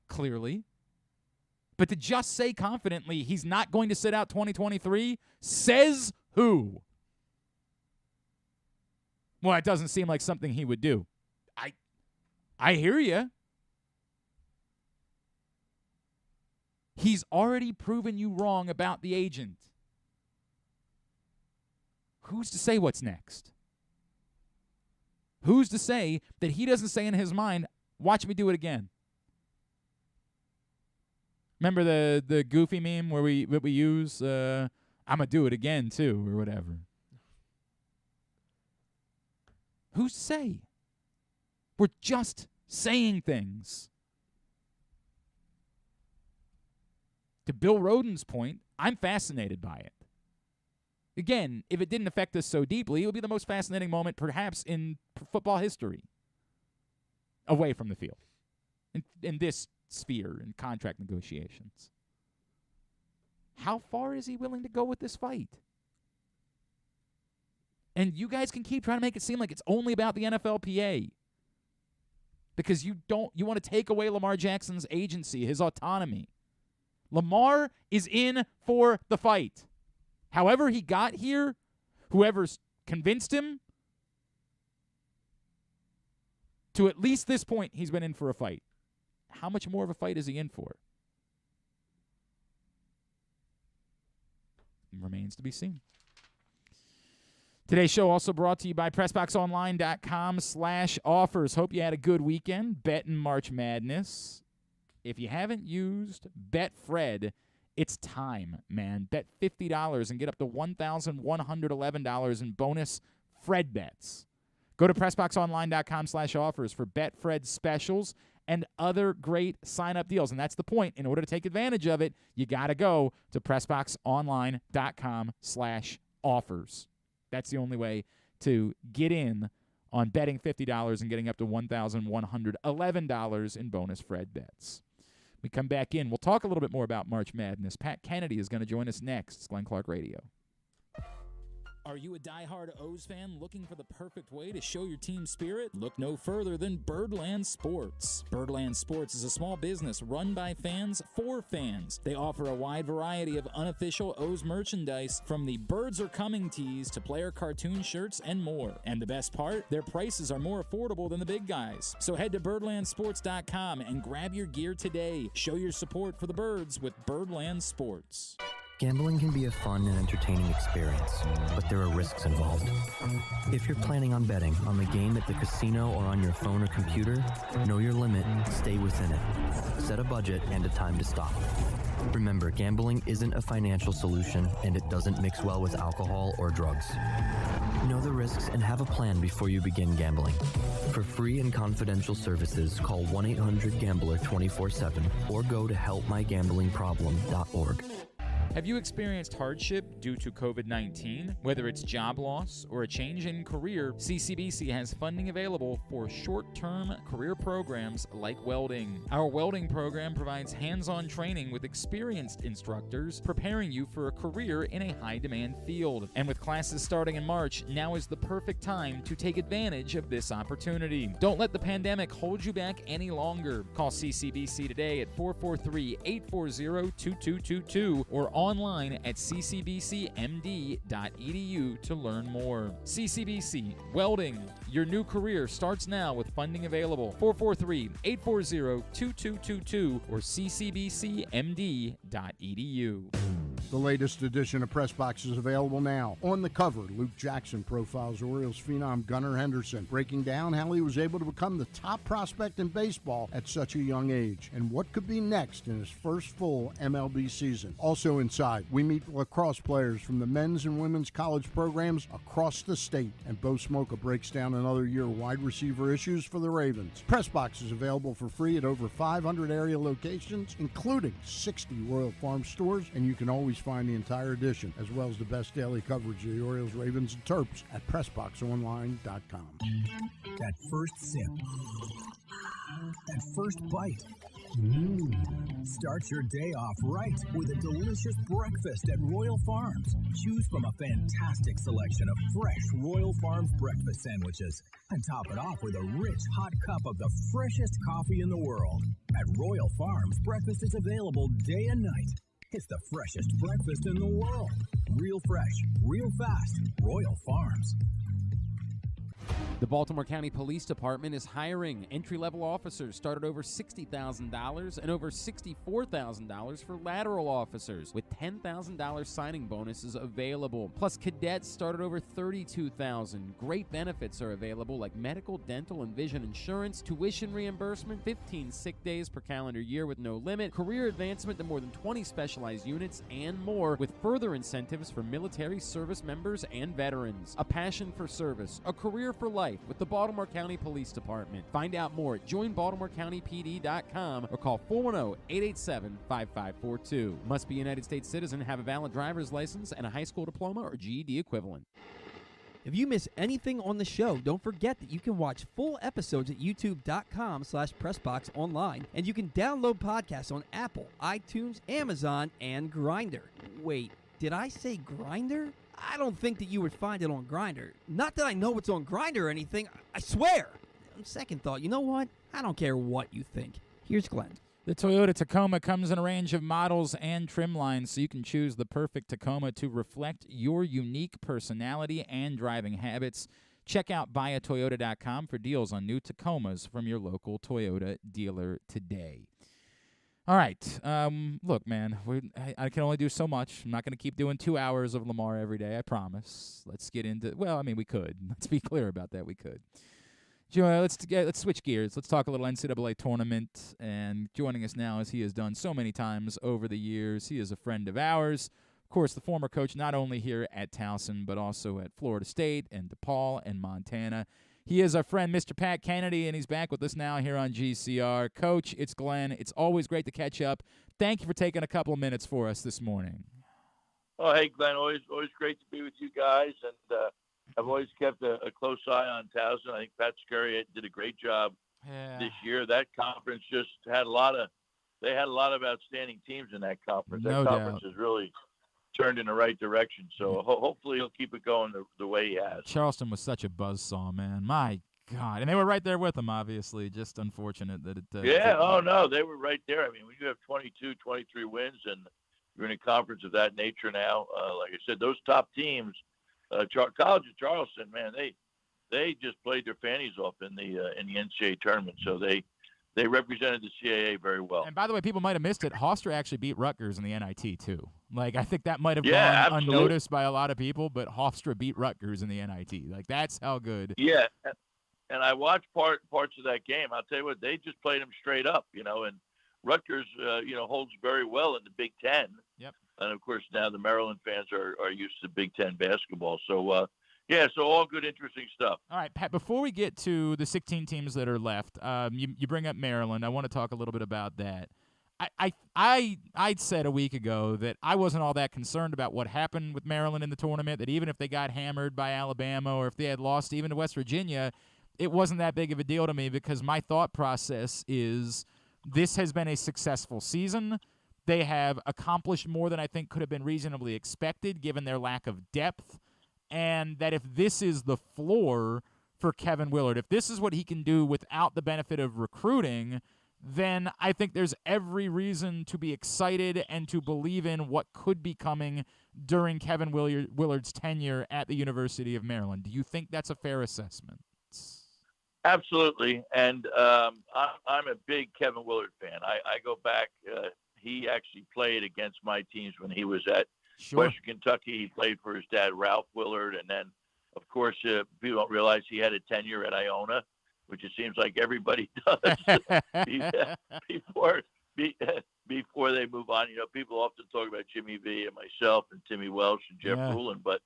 Clearly. But to just say confidently he's not going to sit out 2023, says who? Well, it doesn't seem like something he would do. I hear you. He's already proven you wrong about the agent. Who's to say what's next? Who's to say that he doesn't say in his mind, watch me do it again? Remember the goofy meme where we use, I'm going to do it again too, or whatever. Who's to say? We're just saying things. To Bill Rhoden's point, I'm fascinated by it. Again, if it didn't affect us so deeply, it would be the most fascinating moment perhaps in football history. Away from the field. In this sphere, in contract negotiations. How far is he willing to go with this fight? And you guys can keep trying to make it seem like it's only about the NFLPA. Because you want to take away Lamar Jackson's agency, his autonomy. Lamar is in for the fight. However he got here, whoever's convinced him, to at least this point, he's been in for a fight. How much more of a fight is he in for? Remains to be seen. Today's show also brought to you by PressBoxOnline.com/offers. Hope you had a good weekend betting March Madness. If you haven't used Betfred, it's time, man. Bet $50 and get up to $1,111 in bonus Fred bets. Go to PressBoxOnline.com/offers for Betfred specials and other great sign-up deals. And that's the point. In order to take advantage of it, you got to go to PressBoxOnline.com/offers. That's the only way to get in on betting $50 and getting up to $1,111 in bonus Fred bets. We come back in. We'll talk a little bit more about March Madness. Pat Kennedy is going to join us next. It's Glenn Clark Radio. Are you a diehard O's fan looking for the perfect way to show your team spirit? Look no further than Birdland Sports. Birdland Sports is a small business run by fans for fans. They offer a wide variety of unofficial O's merchandise, from the Birds Are Coming tees to player cartoon shirts and more. And the best part? Their prices are more affordable than the big guys. So head to birdlandsports.com and grab your gear today. Show your support for the Birds with Birdland Sports. Gambling can be a fun and entertaining experience, but there are risks involved. If you're planning on betting on the game at the casino or on your phone or computer, know your limit, stay within it. Set a budget and a time to stop. Remember, gambling isn't a financial solution, and it doesn't mix well with alcohol or drugs. Know the risks and have a plan before you begin gambling. For free and confidential services, call 1-800-GAMBLER 24/7 or go to helpmygamblingproblem.org. Have you experienced hardship due to COVID-19? Whether it's job loss or a change in career, CCBC has funding available for short-term career programs like welding. Our welding program provides hands-on training with experienced instructors, preparing you for a career in a high-demand field. And with classes starting in March, now is the perfect time to take advantage of this opportunity. Don't let the pandemic hold you back any longer. Call CCBC today at 443-840-2222 or online at ccbcmd.edu to learn more. CCBC Welding. Your new career starts now with funding available. 443-840-2222 or ccbcmd.edu. The latest edition of Press Box is available now. On the cover, Luke Jackson profiles Orioles phenom Gunnar Henderson, breaking down how he was able to become the top prospect in baseball at such a young age and what could be next in his first full MLB season. Also inside, we meet lacrosse players from the men's and women's college programs across the state, and Bo Smoka breaks down another year of wide receiver issues for the Ravens. Press Box is available for free at over 500 area locations, including 60 Royal Farm stores, and you can always find the entire edition, as well as the best daily coverage of the Orioles, Ravens, and Terps at PressBoxOnline.com. That first sip. That first bite. Start your day off right with a delicious breakfast at Royal Farms. Choose from a fantastic selection of fresh Royal Farms breakfast sandwiches and top it off with a rich hot cup of the freshest coffee in the world. At Royal Farms, breakfast is available day and night. It's the freshest breakfast in the world. Real fresh, real fast. Royal Farms. The Baltimore County Police Department is hiring. Entry-level officers start at over $60,000 and over $64,000 for lateral officers, with $10,000 signing bonuses available. Plus, cadets start at over $32,000. Great benefits are available like medical, dental, and vision insurance, tuition reimbursement, 15 sick days per calendar year with no limit, career advancement to more than 20 specialized units, and more, with further incentives for military service members and veterans. A passion for service, a career for life with the Baltimore County Police Department. Find out more at joinbaltimorecountypd.com or call 410-887-5542. Must be a United States citizen, have a valid driver's license, and a high school diploma or GED equivalent. If you miss anything on the show, don't forget that you can watch full episodes at youtube.com/pressboxonline, and you can download podcasts on Apple, iTunes, Amazon, and Grindr. Wait, did I say Grindr? I don't think that you would find it on Grindr. Not that I know it's on Grindr or anything, I swear. On second thought, you know what? I don't care what you think. Here's Glenn. The Toyota Tacoma comes in a range of models and trim lines, so you can choose the perfect Tacoma to reflect your unique personality and driving habits. Check out buyatoyota.com for deals on new Tacomas from your local Toyota dealer today. All right. Look, man, I can only do so much. I'm not going to keep doing 2 hours of Lamar every day, I promise. Let's get into – well, I mean, we could. Let's be clear about that. We could. Let's switch gears. Let's talk a little NCAA tournament. And joining us now, as he has done so many times over the years, he is a friend of ours. Of course, the former coach not only here at Towson, but also at Florida State and DePaul and Montana. He is our friend, Mr. Pat Kennedy, and he's back with us now here on GCR. Coach, it's Glenn. It's always great to catch up. Thank you for taking a couple of minutes for us this morning. Oh, hey, Glenn. Always great to be with you guys. And I've always kept a close eye on Towson. I think Pat Scurry did a great job this year. That conference just had a lot of outstanding teams in that conference. No that conference doubt. has really turned in the right direction. So hopefully he'll keep it going the way he has. Charleston was such a buzzsaw, man. My God. And they were right there with him, obviously. Just unfortunate that it no, they were right there. I mean, when you have 22, 23 wins and you're in a conference of that nature now, like I said, those top teams, College of Charleston, man, they just played their fannies off in the NCAA tournament. So they represented the CAA very well. And by the way, people might have missed it. Hofstra actually beat Rutgers in the NIT too. Like, I think that might have gone unnoticed by a lot of people, but Hofstra beat Rutgers in the NIT. Like, that's how good. Yeah, and I watched parts of that game. I'll tell you what, they just played them straight up, and Rutgers, holds very well in the Big Ten. Yep. And of course now the Maryland fans are used to Big Ten basketball. So so all good, interesting stuff. All right, Pat, before we get to the 16 teams that are left, you bring up Maryland. I want to talk a little bit about that. I'd said a week ago that I wasn't all that concerned about what happened with Maryland in the tournament, that even if they got hammered by Alabama or if they had lost even to West Virginia, it wasn't that big of a deal to me because my thought process is this has been a successful season. They have accomplished more than I think could have been reasonably expected given their lack of depth, and that if this is the floor for Kevin Willard, if this is what he can do without the benefit of recruiting, then I think there's every reason to be excited and to believe in what could be coming during Kevin Willard's tenure at the University of Maryland. Do you think that's a fair assessment? Absolutely, and I'm a big Kevin Willard fan. I go back. He actually played against my teams when he was at Western Kentucky. He played for his dad, Ralph Willard, and then, of course, people don't realize he had a tenure at Iona, which it seems like everybody does before they move on. People often talk about Jimmy V and myself and Timmy Welsh and Jeff Rulin, but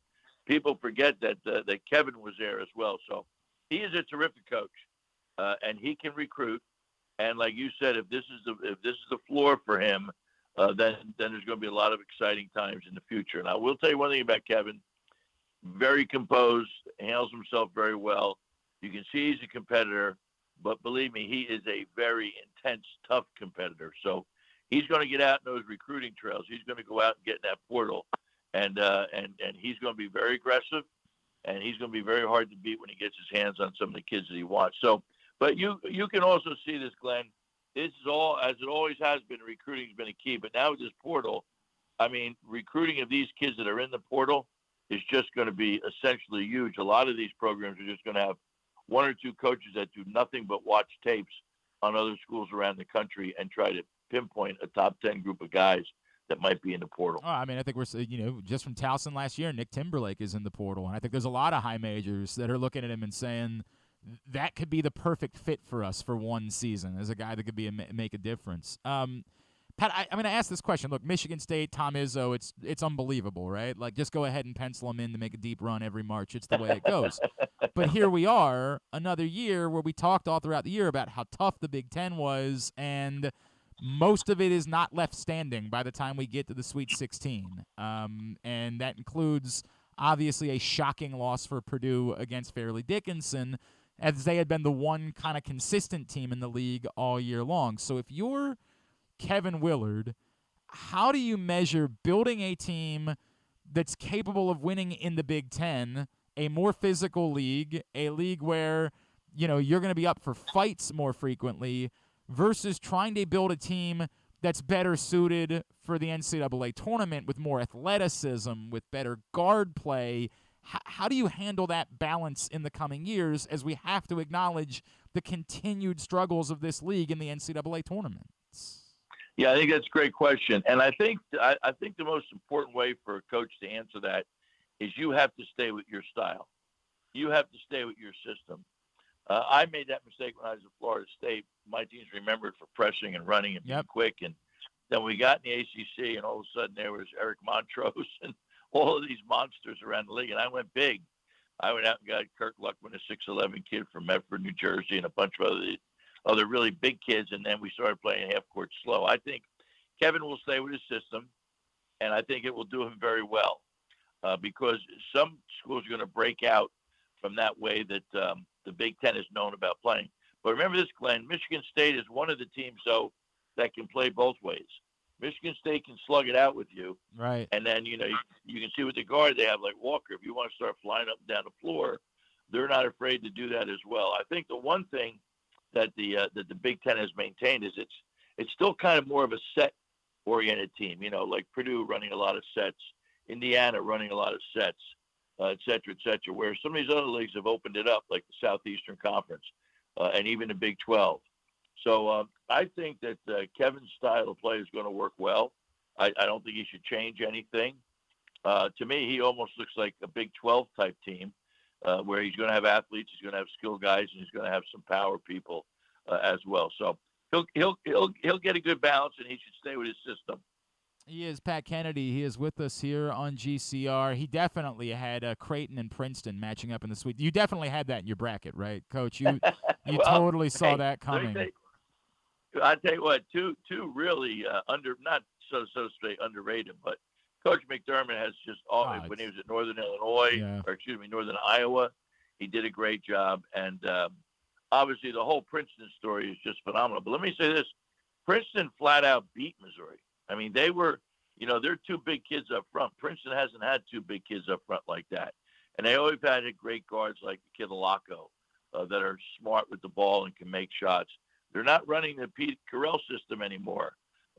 people forget that Kevin was there as well. So he is a terrific coach, and he can recruit. And like you said, if this is the floor for him, then there's going to be a lot of exciting times in the future. And I will tell you one thing about Kevin: very composed, handles himself very well. You can see he's a competitor, but believe me, he is a very intense, tough competitor. So he's going to get out in those recruiting trails. He's going to go out and get in that portal, and he's going to be very aggressive, and he's going to be very hard to beat when he gets his hands on some of the kids that he wants. So. But you can also see this, Glenn. This is all, as it always has been, recruiting has been a key. But now with this portal, I mean, recruiting of these kids that are in the portal is just going to be essentially huge. A lot of these programs are just going to have one or two coaches that do nothing but watch tapes on other schools around the country and try to pinpoint a top 10 group of guys that might be in the portal. Oh, I mean, I think we're, just from Towson last year, Nick Timberlake is in the portal. And I think there's a lot of high majors that are looking at him and saying that could be the perfect fit for us for one season as a guy that could make a difference. Pat, I'm going to ask this question. Look, Michigan State, Tom Izzo, it's unbelievable, right? Like, just go ahead and pencil them in to make a deep run every March. It's the way it goes. But here we are, another year where we talked all throughout the year about how tough the Big Ten was, and most of it is not left standing by the time we get to the Sweet 16. And that includes, obviously, a shocking loss for Purdue against Fairleigh Dickinson, as they had been the one kind of consistent team in the league all year long. So if you're Kevin Willard, how do you measure building a team that's capable of winning in the Big Ten, a more physical league, a league where, you're going to be up for fights more frequently, versus trying to build a team that's better suited for the NCAA tournament with more athleticism, with better guard play? How do you handle that balance in the coming years, as we have to acknowledge the continued struggles of this league in the NCAA tournament? Yeah, I think that's a great question. And I think the most important way for a coach to answer that is you have to stay with your style. You have to stay with your system. I made that mistake when I was at Florida State. My team's remembered for pressing and running and being quick. And then we got in the ACC, and all of a sudden there was Eric Montrose and all of these monsters around the league. And I went big. I went out and got Kirk Luckman, a 6'11" kid from Medford, New Jersey, and a bunch of other really big kids, and then we started playing half-court slow. I think Kevin will stay with his system, and I think it will do him very well because some schools are going to break out from that way that the Big Ten is known about playing. But remember this, Glenn, Michigan State is one of the teams, though, that can play both ways. Michigan State can slug it out with you. Right. And then, you can see with the guard they have, like Walker. If you want to start flying up and down the floor, they're not afraid to do that as well. I think the one thing that the Big Ten has maintained is it's still kind of more of a set-oriented team, like Purdue running a lot of sets, Indiana running a lot of sets, et cetera, where some of these other leagues have opened it up, like the Southeastern Conference and even the Big 12. So I think that Kevin's style of play is going to work well. I don't think he should change anything. To me, he almost looks like a Big 12 type team. Where he's going to have athletes, he's going to have skilled guys, and he's going to have some power people as well. So he'll get a good balance, and he should stay with his system. He is Pat Kennedy. He is with us here on GCR. He definitely had Creighton and Princeton matching up in the Sweet. You definitely had that in your bracket, right, Coach? You well, totally saw that coming. I tell you what, two really not so straight underrated, but Coach McDermott has just when he was at Northern Illinois, Northern Iowa, he did a great job. And obviously the whole Princeton story is just phenomenal. But let me say this, Princeton flat out beat Missouri. I mean, they were, they're two big kids up front. Princeton hasn't had two big kids up front like that. And they always had great guards like the kid Alaco that are smart with the ball and can make shots. They're not running the Pete Carell system anymore.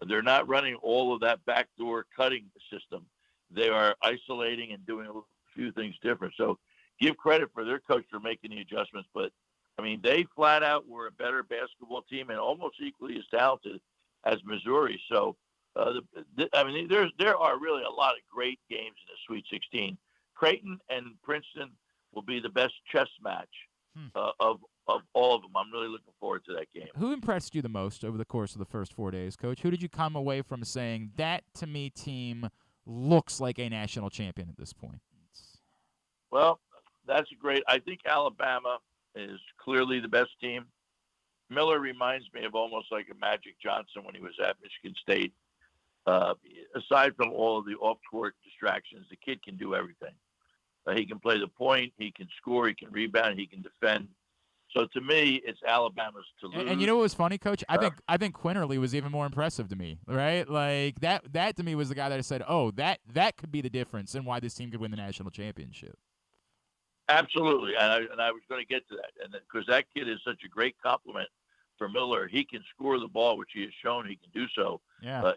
They're not running all of that backdoor cutting system. They are isolating and doing a few things different. So give credit for their coach for making the adjustments. But, I mean, they flat out were a better basketball team and almost equally as talented as Missouri. So, there are really a lot of great games in the Sweet 16. Creighton and Princeton will be the best chess match of all of them. I'm really looking forward to that game. Who impressed you the most over the course of the first 4 days, Coach? Who did you come away from saying, that, to me, team looks like a national champion at this point? Well, that's great. I think Alabama is clearly the best team. Miller reminds me of almost like a Magic Johnson when he was at Michigan State. Aside from all of the off-court distractions, the kid can do everything. He can play the point, he can score, he can rebound, he can defend. So to me, it's Alabama's to lose. And you know what was funny, Coach? I think Quinterly was even more impressive to me, right? Like that to me was the guy that I said, oh, that could be the difference in why this team could win the national championship. Absolutely, and I was going to get to that, and because that kid is such a great compliment for Miller. He can score the ball, which he has shown he can do so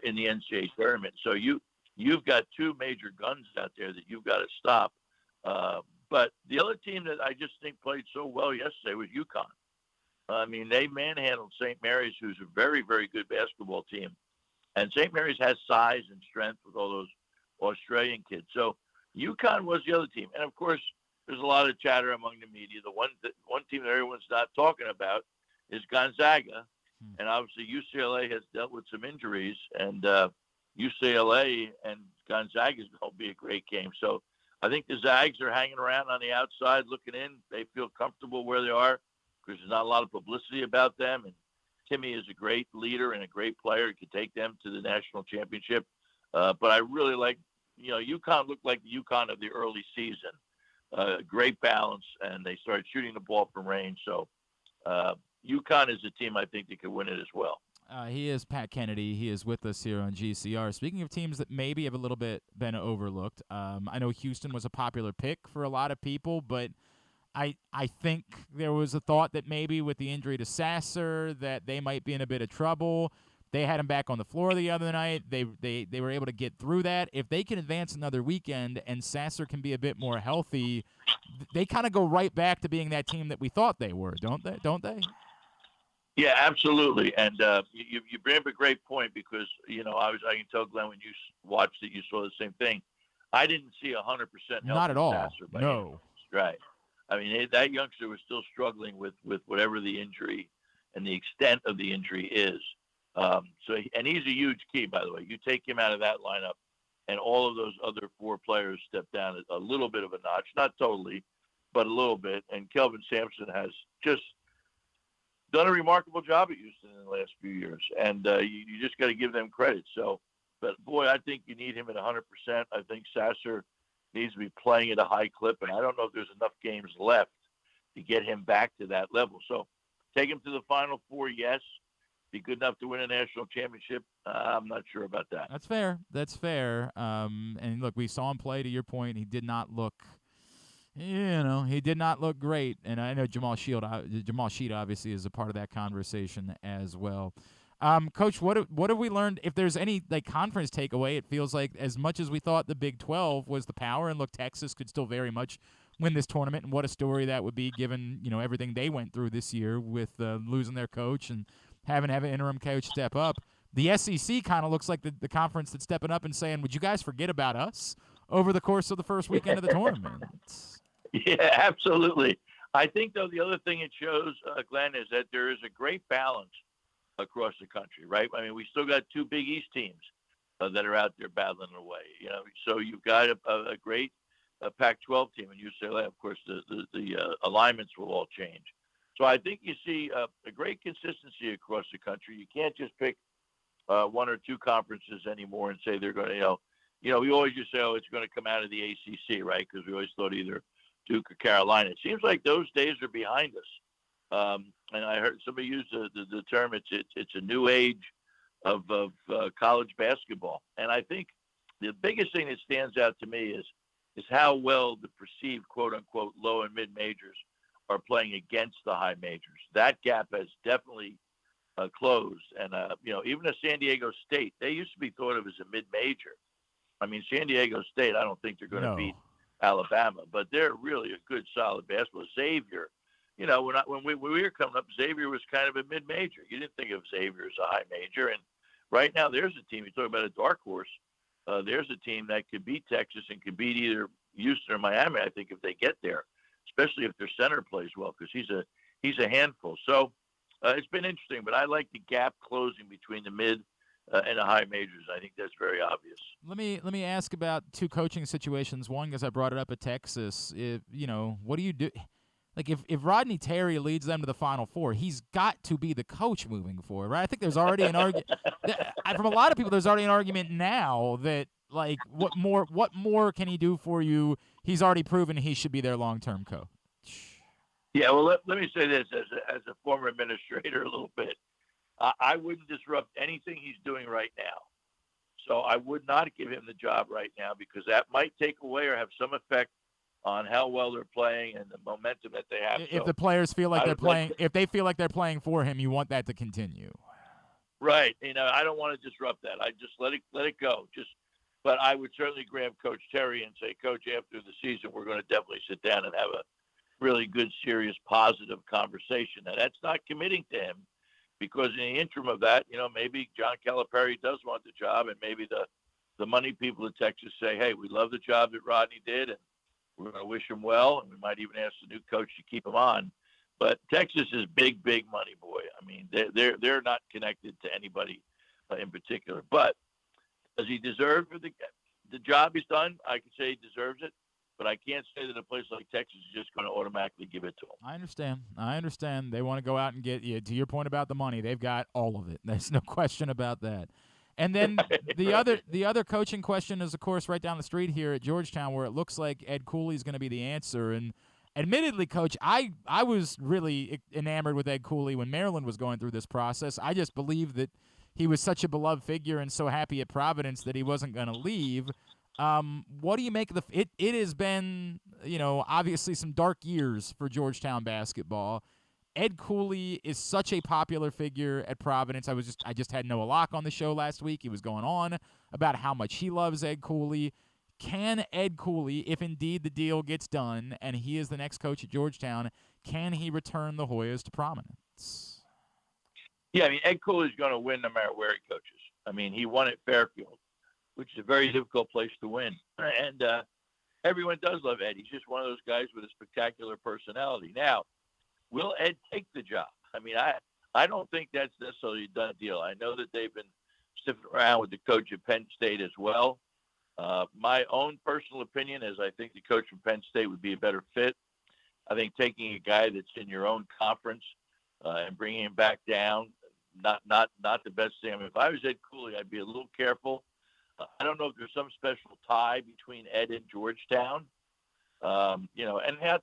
in the NCAA tournament. So you've got two major guns out there that you've got to stop. But the other team that I just think played so well yesterday was UConn. I mean, they manhandled St. Mary's, who's a very, very good basketball team. And St. Mary's has size and strength with all those Australian kids. So UConn was the other team. And, of course, there's a lot of chatter among the media. The one team that everyone's not talking about is Gonzaga. And obviously UCLA has dealt with some injuries. And UCLA and Gonzaga is going to be a great game. So I think the Zags are hanging around on the outside looking in. They feel comfortable where they are because there's not a lot of publicity about them. And Timmy is a great leader and a great player. He could take them to the national championship. But I really like, UConn looked like the UConn of the early season. Great balance, and they started shooting the ball from range. So UConn is a team I think that could win it as well. He is Pat Kennedy. He is with us here on GCR. Speaking of teams that maybe have a little bit been overlooked, I know Houston was a popular pick for a lot of people, but I think there was a thought that maybe with the injury to Sasser that they might be in a bit of trouble. They had him back on the floor the other night. They were able to get through that. If they can advance another weekend and Sasser can be a bit more healthy, they kind of go right back to being that team that we thought they were, don't they? Yeah, absolutely. And you bring up a great point because, I can tell, Glenn, when you watched it, you saw the same thing. I didn't see 100% healthy Not at all. Sasser by No. any means. Right. I mean, that youngster was still struggling with whatever the injury and the extent of the injury is. And he's a huge key, by the way. You take him out of that lineup, and all of those other four players step down a little bit of a notch, not totally, but a little bit. And Kelvin Sampson has just done a remarkable job at Houston in the last few years, and you just got to give them credit. So, but boy, I think you need him at 100%. I think Sasser needs to be playing at a high clip, and I don't know if there's enough games left to get him back to that level. So, take him to the Final Four, yes. Be good enough to win a national championship? I'm not sure about that. That's fair. And look, we saw him play. To your point, he did not look, he did not look great. And I know Jamal Sheed obviously is a part of that conversation as well. Coach, what have we learned? If there's any conference takeaway, it feels like as much as we thought the Big 12 was the power, and look, Texas could still very much win this tournament, and what a story that would be given everything they went through this year with losing their coach and having to have an interim coach step up. The SEC kind of looks like the conference that's stepping up and saying, would you guys forget about us over the course of the first weekend of the tournament? Yeah, absolutely. I think, though, the other thing it shows, Glenn, is that there is a great balance across the country, right? I mean, we still got two Big East teams that are out there battling away. So you've got a great Pac-12 team in UCLA. Of course, the alignments will all change. So I think you see a great consistency across the country. You can't just pick one or two conferences anymore and say they're going to, we always just say, it's going to come out of the ACC, right? Because we always thought either Duke or Carolina. It seems like those days are behind us. And I heard somebody use the term, it's a new age of college basketball. And I think the biggest thing that stands out to me is how well the perceived quote unquote low and mid majors are playing against the high majors. That gap has definitely closed. And, even a San Diego State, they used to be thought of as a mid-major. I mean, San Diego State, I don't think they're going to beat Alabama, but they're really a good, solid basketball. Xavier, when we were coming up, Xavier was kind of a mid-major. You didn't think of Xavier as a high major. And right now there's a team, you talk about a dark horse, there's a team that could beat Texas and could beat either Houston or Miami, I think, if they get there, especially if their center plays well, because he's a handful. So it's been interesting, but I like the gap closing between the mid and the high majors. I think that's very obvious. Let me ask about two coaching situations. One, because I brought it up at Texas. What do you do? Like if Rodney Terry leads them to the Final Four, he's got to be the coach moving forward, right? I think there's already an argument from a lot of people. There's already an argument now that what more can he do for you? He's already proven he should be their long-term coach. Yeah, well, let me say this as a former administrator a little bit. I wouldn't disrupt anything he's doing right now. So I would not give him the job right now because that might take away or have some effect on how well they're playing and the momentum that they have. If the players feel like they're playing, if they feel like they're playing for him, you want that to continue. Right. I don't want to disrupt that. I just let it go. But I would certainly grab Coach Terry and say, Coach, after the season, we're going to definitely sit down and have a really good, serious, positive conversation. Now, that's not committing to him, because in the interim of that, maybe John Calipari does want the job, and maybe the money people in Texas say, hey, we love the job that Rodney did, and we're going to wish him well, and we might even ask the new coach to keep him on. But Texas is big, big money, boy. I mean, they're not connected to anybody in particular. But does he deserve the job he's done? I can say he deserves it, but I can't say that a place like Texas is just going to automatically give it to him. I understand. They want to go out and get, to your point about the money, they've got all of it. There's no question about that. And then the other coaching question is, of course, right down the street here at Georgetown, where it looks like Ed Cooley is going to be the answer. And admittedly, Coach, I was really enamored with Ed Cooley when Maryland was going through this process. I just believed that he was such a beloved figure and so happy at Providence that he wasn't going to leave. What do you make of it has been, obviously some dark years for Georgetown basketball. Ed Cooley is such a popular figure at Providence. I just had Noah Locke on the show last week. He was going on about how much he loves Ed Cooley. Can Ed Cooley, if indeed the deal gets done and he is the next coach at Georgetown, can he return the Hoyas to prominence? Yeah, I mean, Ed Cooley's going to win no matter where he coaches. I mean, he won at Fairfield, which is a very difficult place to win. And everyone does love Ed. He's just one of those guys with a spectacular personality. Now, will Ed take the job? I mean, I don't think that's necessarily a done deal. I know that they've been sniffing around with the coach at Penn State as well. My own personal opinion is I think the coach from Penn State would be a better fit. I think taking a guy that's in your own conference and bringing him back down, not the best thing. I mean, if I was Ed Cooley, I'd be a little careful. I don't know if there's some special tie between Ed and Georgetown. And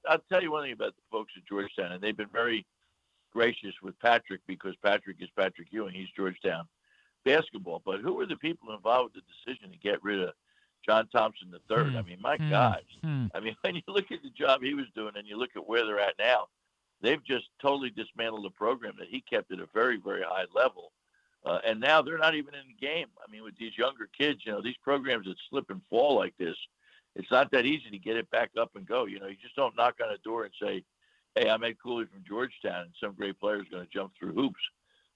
I'll tell you one thing about the folks at Georgetown, and they've been very gracious with Patrick, because Patrick is Patrick Ewing. He's Georgetown basketball. But who were the people involved with the decision to get rid of John Thompson III? I mean, my God. I mean, when you look at the job he was doing and you look at where they're at now, they've just totally dismantled the program that he kept at a very, very high level. And now they're not even in the game. I mean, with these younger kids, these programs that slip and fall like this, it's not that easy to get it back up and go. You just don't knock on a door and say, hey, I'm Ed Cooley from Georgetown, and some great player is going to jump through hoops.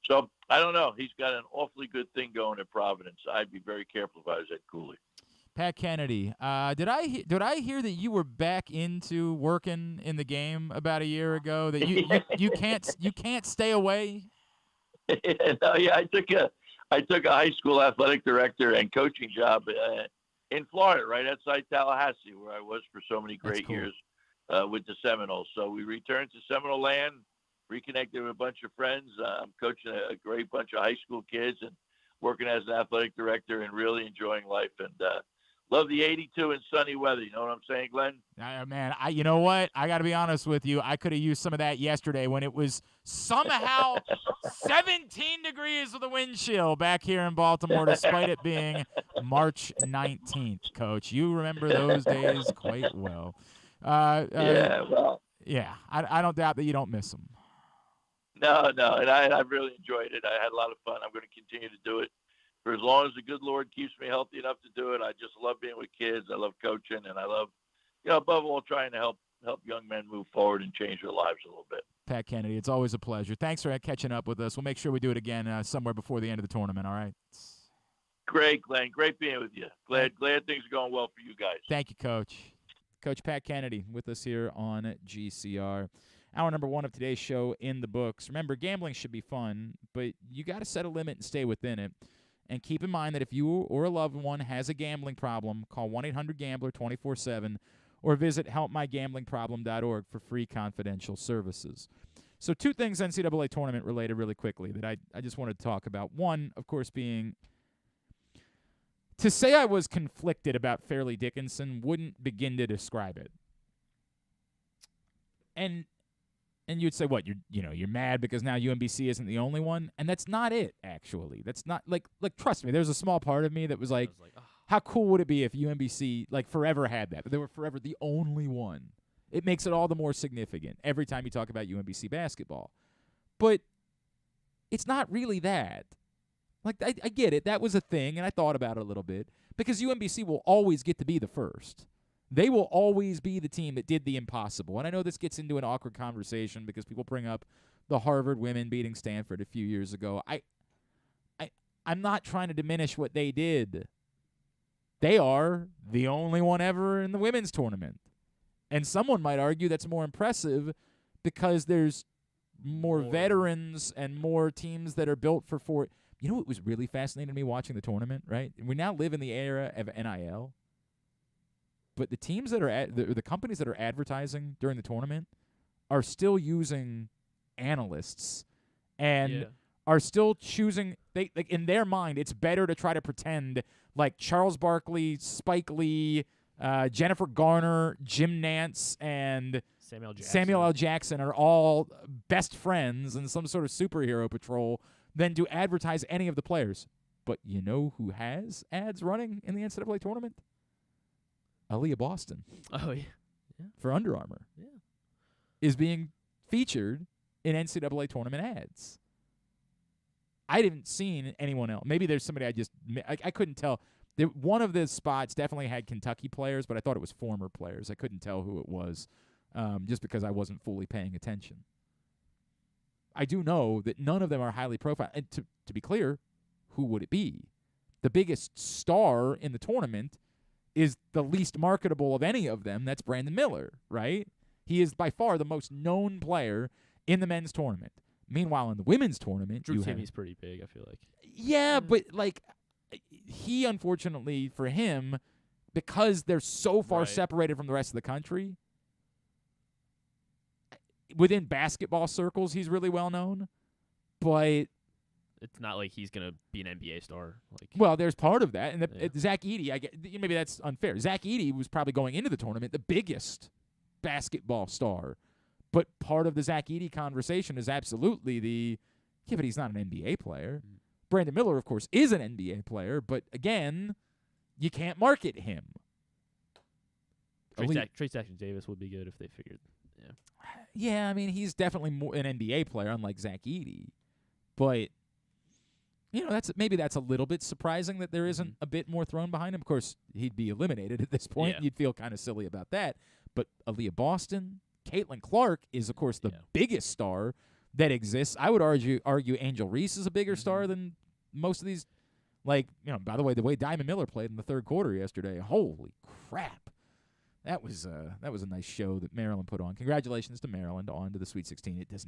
So I don't know. He's got an awfully good thing going at Providence. I'd be very careful if I was Ed Cooley. Pat Kennedy, did I hear that you were back into working in the game about a year ago? That you can't stay away? I took a high school athletic director and coaching job in Florida, right outside Tallahassee, where I was for so many great years with the Seminoles. So we returned to Seminole land, reconnected with a bunch of friends. I'm coaching a great bunch of high school kids and working as an athletic director and really enjoying life. And love the 82 and sunny weather. You know what I'm saying, Glenn? Man, you know what? I got to be honest with you. I could have used some of that yesterday when it was somehow 17 degrees with a wind chill back here in Baltimore, despite it being March 19th, Coach. You remember those days quite well. Yeah, I don't doubt that you don't miss them. No, and I really enjoyed it. I had a lot of fun. I'm going to continue to do it for as long as the good Lord keeps me healthy enough to do it. I just love being with kids. I love coaching, and I love, above all, trying to help young men move forward and change their lives a little bit. Pat Kennedy, it's always a pleasure. Thanks for catching up with us. We'll make sure we do it again somewhere before the end of the tournament, all right? Great, Glenn. Great being with you. Glad things are going well for you guys. Thank you, Coach. Coach Pat Kennedy with us here on GCR. Hour number 1 of today's show in the books. Remember, gambling should be fun, but you got to set a limit and stay within it. And keep in mind that if you or a loved one has a gambling problem, call 1-800-GAMBLER 24/7 or visit helpmygamblingproblem.org for free confidential services. So 2 things NCAA tournament related really quickly that I just wanted to talk about. One, of course, being to say I was conflicted about Fairleigh Dickinson wouldn't begin to describe it. And you'd say, what, you're mad because now UMBC isn't the only one? And that's not it, actually. That's not, like trust me, there's a small part of me that was like how cool would it be if UMBC, forever had that? But they were forever the only one. It makes it all the more significant every time you talk about UMBC basketball. But it's not really that. Like, I get it. That was a thing, and I thought about it a little bit. Because UMBC will always get to be the first. They will always be the team that did the impossible. And I know this gets into an awkward conversation because people bring up the Harvard women beating Stanford a few years ago. I'm not trying to diminish what they did. They are the only one ever in the women's tournament. And someone might argue that's more impressive because there's more veterans and more teams that are built for four. You know what was really fascinating to me watching the tournament, right? We now live in the era of NIL. But the teams that are the companies that are advertising during the tournament are still using analysts and are still choosing they like in their mind it's better to try to pretend like Charles Barkley, Spike Lee, Jennifer Garner, Jim Nantz, and Samuel L. Jackson are all best friends in some sort of superhero patrol than to advertise any of the players. But you know who has ads running in the NCAA tournament? Aaliyah Boston. Oh, yeah. For Under Armour. Yeah. Is being featured in NCAA tournament ads. I didn't see anyone else. Maybe there's somebody I couldn't tell. One of the spots definitely had Kentucky players, but I thought it was former players. I couldn't tell who it was just because I wasn't fully paying attention. I do know that none of them are highly profiled. And to be clear, who would it be? The biggest star in the tournament is the least marketable of any of them. That's Brandon Miller, right? He is by far the most known player in the men's tournament. Meanwhile, in the women's tournament, Drew Timmy's pretty big, I feel like. Yeah, but like he, unfortunately for him, because they're so far separated from the rest of the country, within basketball circles, he's really well known, but it's not like he's gonna be an NBA star. Well, there's part of that, and Zach Edey. I get maybe that's unfair. Zach Edey was probably going into the tournament the biggest basketball star, but part of the Zach Edey conversation is absolutely but he's not an NBA player. Brandon Miller, of course, is an NBA player, but again, you can't market him. Trace Jackson Davis would be good if they figured. Yeah, I mean, he's definitely more an NBA player, unlike Zach Edey. But, you know, maybe that's a little bit surprising that there isn't a bit more thrown behind him. Of course, he'd be eliminated at this point. Yeah. You'd feel kind of silly about that. But Aaliyah Boston, Caitlin Clark is, of course, the biggest star that exists. I would argue Angel Reese is a bigger star than most of these. Like, you know, by the way Diamond Miller played in the third quarter yesterday, holy crap. That was a nice show that Maryland put on. Congratulations to Maryland on to the Sweet 16. It does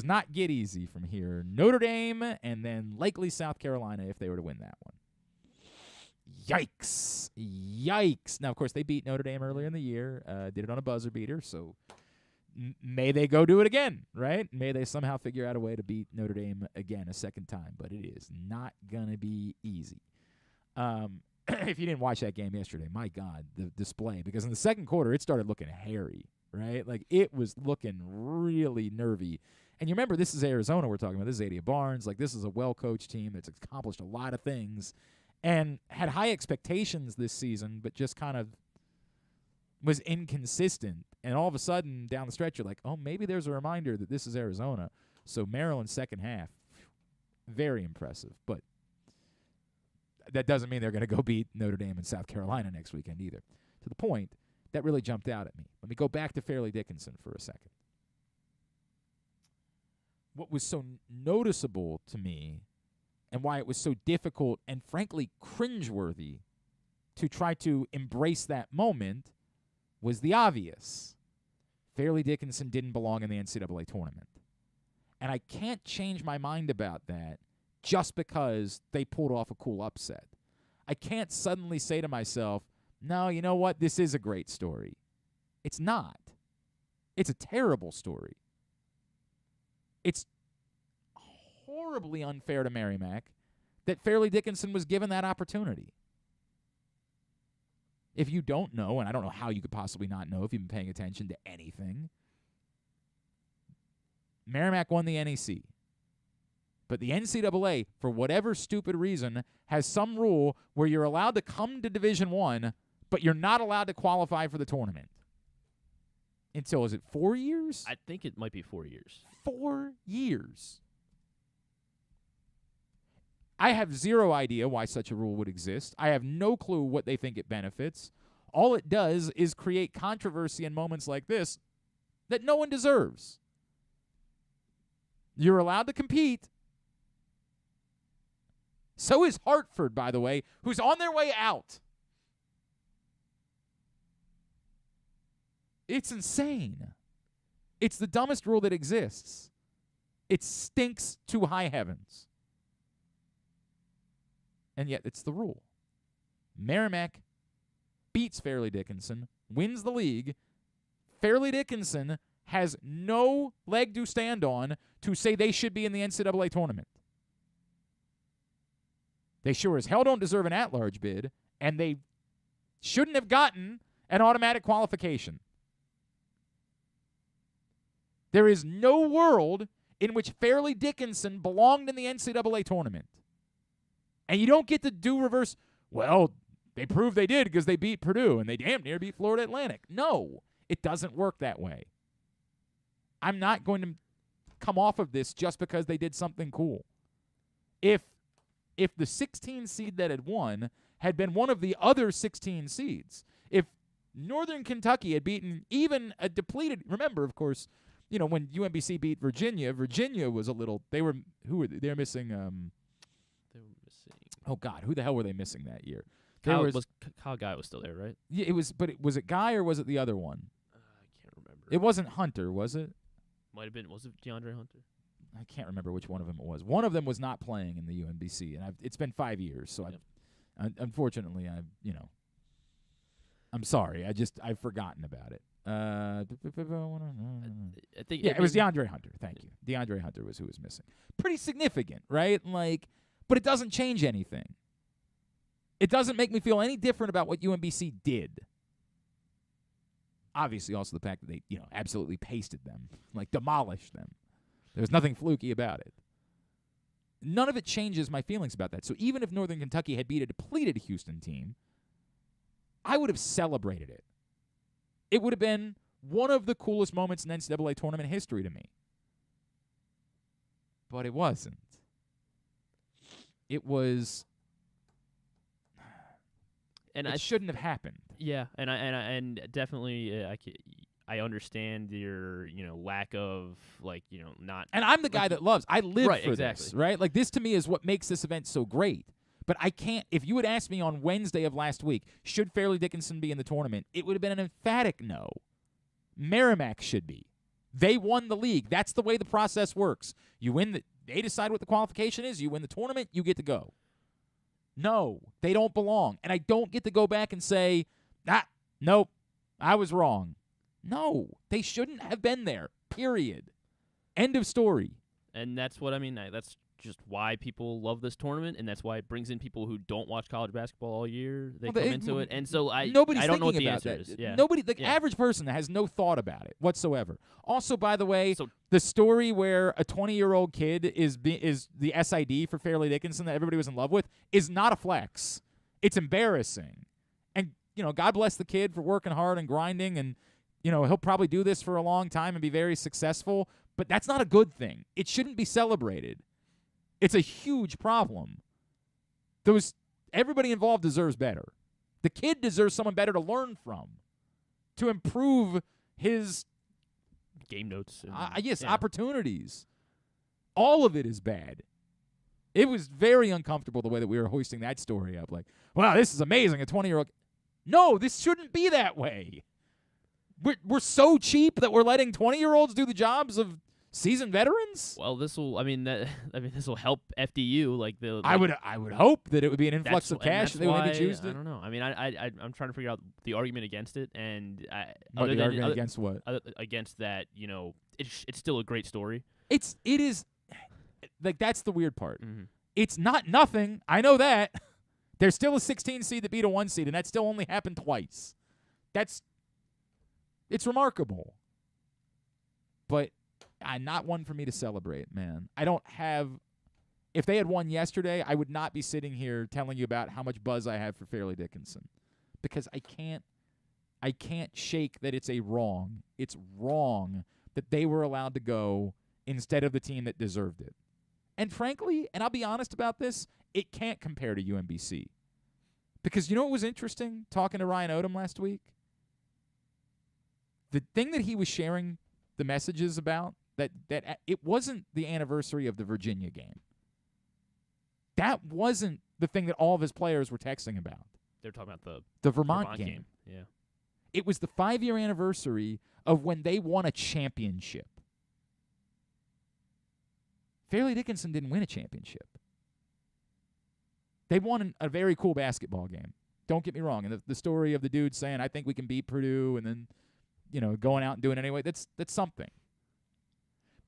not get easy from here. Notre Dame and then likely South Carolina if they were to win that one. Yikes. Now, of course, they beat Notre Dame earlier in the year. Did it on a buzzer beater, so may they go do it again, right? May they somehow figure out a way to beat Notre Dame again a second time, but it is not going to be easy. If you didn't watch that game yesterday, my God, the display. Because in the second quarter, it started looking hairy, right? Like, it was looking really nervy. And you remember, this is Arizona we're talking about. This is Adia Barnes. Like, this is a well-coached team that's accomplished a lot of things and had high expectations this season, but just kind of was inconsistent. And all of a sudden, down the stretch, you're like, oh, maybe there's a reminder that this is Arizona. So Maryland's second half, very impressive. But that doesn't mean they're going to go beat Notre Dame and South Carolina next weekend either. To the point, that really jumped out at me. Let me go back to Fairleigh Dickinson for a second. What was so noticeable to me and why it was so difficult and frankly cringeworthy to try to embrace that moment was the obvious. Fairleigh Dickinson didn't belong in the NCAA tournament. And I can't change my mind about that just because they pulled off a cool upset. I can't suddenly say to myself, no, you know what? This is a great story. It's not. It's a terrible story. It's horribly unfair to Merrimack that Fairleigh Dickinson was given that opportunity. If you don't know, and I don't know how you could possibly not know if you've been paying attention to anything, Merrimack won the NEC. But the NCAA, for whatever stupid reason, has some rule where you're allowed to come to Division I, but you're not allowed to qualify for the tournament. Until, is it 4 years? I think it might be 4 years. 4 years. I have zero idea why such a rule would exist. I have no clue what they think it benefits. All it does is create controversy in moments like this that no one deserves. You're allowed to compete. So is Hartford, by the way, who's on their way out. It's insane. It's the dumbest rule that exists. It stinks to high heavens. And yet it's the rule. Merrimack beats Fairleigh Dickinson, wins the league. Fairleigh Dickinson has no leg to stand on to say they should be in the NCAA tournament. They sure as hell don't deserve an at-large bid, and they shouldn't have gotten an automatic qualification. There is no world in which Fairleigh Dickinson belonged in the NCAA tournament. And you don't get to do reverse, well, they proved they did because they beat Purdue, and they damn near beat Florida Atlantic. No, it doesn't work that way. I'm not going to come off of this just because they did something cool. If the 16 seed that had won had been one of the other 16 seeds, if Northern Kentucky had beaten even a depleted, remember, of course, you know, when UMBC beat Virginia, Virginia was a little, they were missing, oh God, who the hell were they missing that year? Kyle Guy was still there, right? Yeah, was it Guy or was it the other one? I can't remember. It wasn't Hunter, was it? Might have been. Was it DeAndre Hunter? I can't remember which one of them it was. One of them was not playing in the UMBC, and it's been 5 years, so unfortunately, I'm sorry. I've forgotten about it. I think it was DeAndre Hunter. Thank you. DeAndre Hunter was who was missing. Pretty significant, right? But it doesn't change anything. It doesn't make me feel any different about what UMBC did. Obviously, also the fact that they, absolutely pasted them, demolished them. There's nothing fluky about it. None of it changes my feelings about that. So even if Northern Kentucky had beat a depleted Houston team, I would have celebrated it. It would have been one of the coolest moments in NCAA tournament history to me. But it wasn't. It was... And it shouldn't have happened. Yeah, and definitely I understand your lack of not. And I'm the guy that loves. I live for exactly. this, right? This to me is what makes this event so great. But I can't. If you had asked me on Wednesday of last week, should Fairleigh Dickinson be in the tournament, it would have been an emphatic no. Merrimack should be. They won the league. That's the way the process works. You win they decide what the qualification is. You win the tournament. You get to go. No, they don't belong. And I don't get to go back and say, nope, I was wrong. No, they shouldn't have been there, period. End of story. And that's what I mean. That's just why people love this tournament, and that's why it brings in people who don't watch college basketball all year. They come into it. And so I don't know what the answer is. Yeah. Nobody, average person has no thought about it whatsoever. Also, by the way, the story where a 20-year-old kid is the SID for Fairleigh Dickinson that everybody was in love with is not a flex. It's embarrassing. And, God bless the kid for working hard and grinding, and, he'll probably do this for a long time and be very successful, but that's not a good thing. It shouldn't be celebrated. It's a huge problem. Everybody involved deserves better. The kid deserves someone better to learn from, to improve his game notes. Opportunities. All of it is bad. It was very uncomfortable the way that we were hoisting that story up. Wow, this is amazing. A 20-year-old. No, this shouldn't be that way. We're so cheap that we're letting 20-year-olds do the jobs of seasoned veterans? Well, this will help FDU. I would hope that it would be an influx of cash if they would maybe choose to. I don't know. I mean, I'm trying to figure out the argument against it, and against what? Against that, it's still a great story. It is that's the weird part. Mm-hmm. It's not nothing. I know that. There's still a 16 seed that beat a 1 seed, and that still only happened twice. It's remarkable. But not one for me to celebrate, man. I don't have – if they had won yesterday, I would not be sitting here telling you about how much buzz I have for Fairleigh Dickinson, because I can't shake that it's a wrong. It's wrong that they were allowed to go instead of the team that deserved it. And frankly, and I'll be honest about this, it can't compare to UMBC. Because you know what was interesting talking to Ryan Odom last week? The thing that he was sharing the messages about, that it wasn't the anniversary of the Virginia game. That wasn't the thing that all of his players were texting about. They're talking about the Vermont game. Yeah. It was the 5-year anniversary of when they won a championship. Fairleigh Dickinson didn't win a championship. They won a very cool basketball game. Don't get me wrong. And the story of the dude saying, I think we can beat Purdue, and then, going out and doing it anyway, that's something.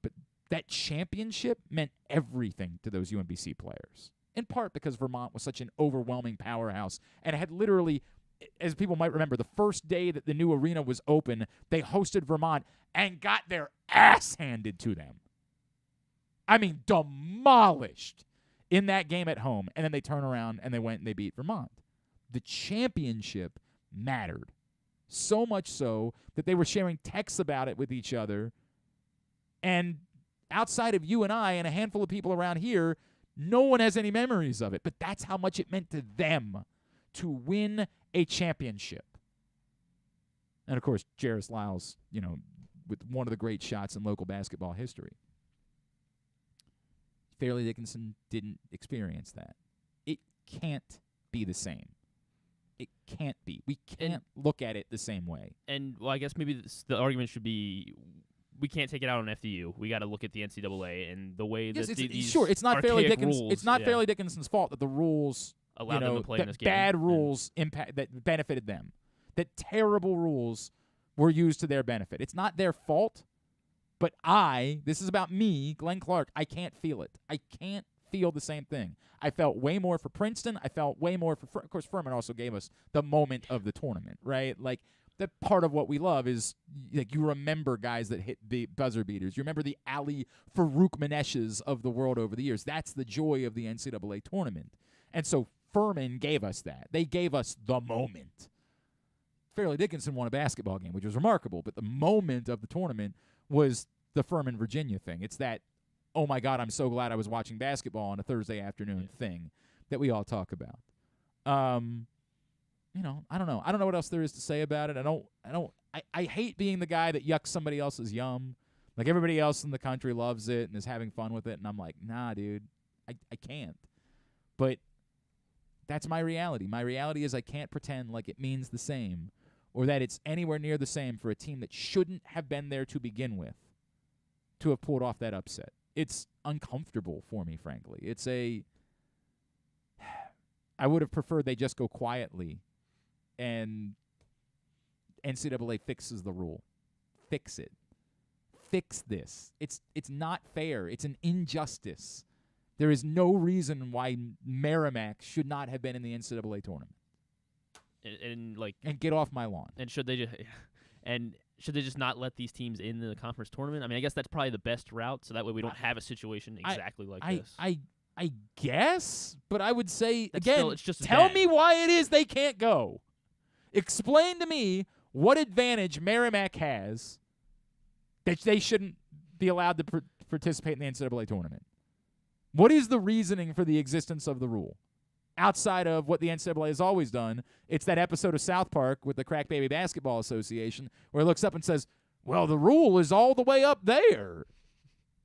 But that championship meant everything to those UMBC players, in part because Vermont was such an overwhelming powerhouse and had literally, as people might remember, the first day that the new arena was open, they hosted Vermont and got their ass handed to them. I mean, demolished in that game at home. And then they turn around and they went and they beat Vermont. The championship mattered. So much so that they were sharing texts about it with each other. And outside of you and I and a handful of people around here, no one has any memories of it. But that's how much it meant to them to win a championship. And, of course, Jarris Lyles, with one of the great shots in local basketball history. Fairleigh Dickinson didn't experience that. It can't be the same. It can't be. We can't look at it the same way. And, well, I guess maybe the argument should be we can't take it out on FDU. We got to look at the NCAA and the way that these sure, it's not Fairleigh Dickinson. Rules, it's not Fairleigh Dickinson's fault that the rules allowed them to play in this game. Bad rules that benefited them. That terrible rules were used to their benefit. It's not their fault. But this is about me, Glenn Clark, I can't feel it. I can't feel the same thing. I felt way more for Princeton. I felt way more for, of course, Furman also gave us the moment of the tournament, right? Like, that part of what we love is, like, you remember guys that hit the buzzer beaters. You remember the Ali Farouk Maneshes of the world over the years. That's the joy of the NCAA tournament. And so Furman gave us that. They gave us the moment. Fairleigh Dickinson won a basketball game, which was remarkable, but the moment of the tournament was the Furman, Virginia thing. It's that, oh, my God, I'm so glad I was watching basketball on a Thursday afternoon thing that we all talk about. I don't know. I don't know what else there is to say about it. I hate being the guy that yucks somebody else's yum. Like, everybody else in the country loves it and is having fun with it, and I'm like, nah, dude, I can't. But that's my reality. My reality is I can't pretend like it means the same or that it's anywhere near the same for a team that shouldn't have been there to begin with to have pulled off that upset. It's uncomfortable for me, frankly. I would have preferred they just go quietly and NCAA fixes the rule. Fix it. Fix this. It's not fair. It's an injustice. There is no reason why Merrimack should not have been in the NCAA tournament. And get off my lawn. And should they just not let these teams in the conference tournament? I mean, I guess that's probably the best route, so that way we don't have a situation exactly like this. I guess, but I would say, that's again, still, it's just tell me why it is they can't go. Explain to me what advantage Merrimack has that they shouldn't be allowed to participate in the NCAA tournament. What is the reasoning for the existence of the rule? Outside of what the NCAA has always done, it's that episode of South Park with the Crack Baby Basketball Association where it looks up and says, well, the rule is all the way up there.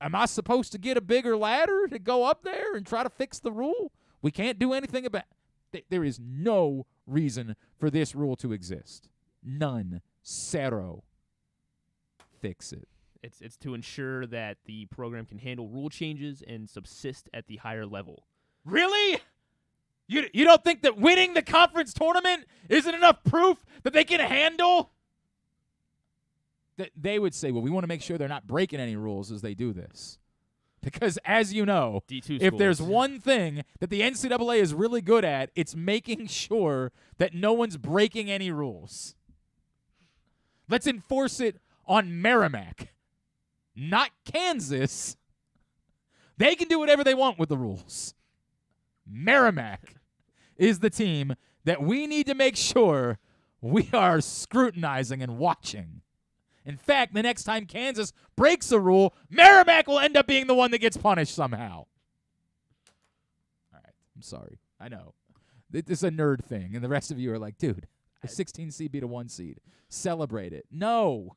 Am I supposed to get a bigger ladder to go up there and try to fix the rule? We can't do anything about it. There is no reason for this rule to exist. None. Zero. Fix it. It's to ensure that the program can handle rule changes and subsist at the higher level. Really? You don't think that winning the conference tournament isn't enough proof that they can handle? That they would say, well, we want to make sure they're not breaking any rules as they do this. Because, as you know, if there's one thing that the NCAA is really good at, it's making sure that no one's breaking any rules. Let's enforce it on Merrimack, not Kansas. They can do whatever they want with the rules. Merrimack is the team that we need to make sure we are scrutinizing and watching. In fact, the next time Kansas breaks a rule, Merrimack will end up being the one that gets punished somehow. All right. sorry. I know. This is a nerd thing, and the rest of you are like, dude, a 16 seed beat a 1 seed. Celebrate it. No.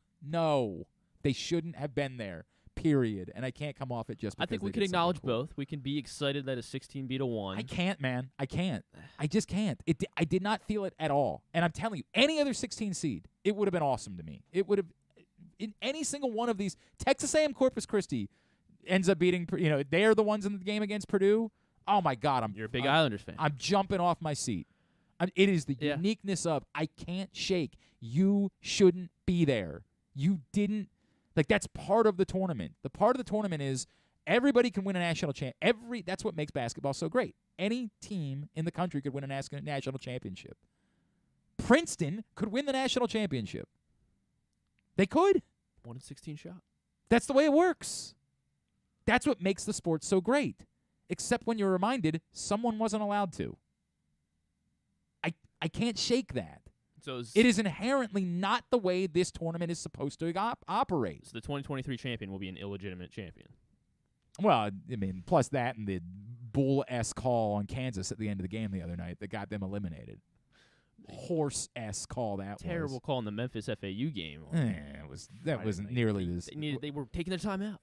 They shouldn't have been there, period. And I can't come off it just because I think we they can did something acknowledge cool. both. We can be excited that a 16 beat a 1. I can't, man. I can't. I just can't. I did not feel it at all. And I'm telling you, any other 16 seed, it would have been awesome to me. It would have, in any single one of these, Texas A&M Corpus Christi ends up beating, they are the ones in the game against Purdue. Oh, my God. You're a big Islanders fan. I'm jumping off my seat. It is the uniqueness of I can't shake. You shouldn't be there. You didn't. That's part of the tournament. The part of the tournament is everybody can win a national championship. That's what makes basketball so great. Any team in the country could win a national championship. Princeton could win the national championship. They could. 1 in 16 shot. That's the way it works. That's what makes the sport so great. Except when you're reminded someone wasn't allowed to. I can't shake that. So it is inherently not the way this tournament is supposed to operate. So the 2023 champion will be an illegitimate champion. Well, plus that and the bull-esque call on Kansas at the end of the game the other night that got them eliminated. Horse-esque call that Terrible was. call in the Memphis FAU game. That wasn't nearly this. They were taking their time out.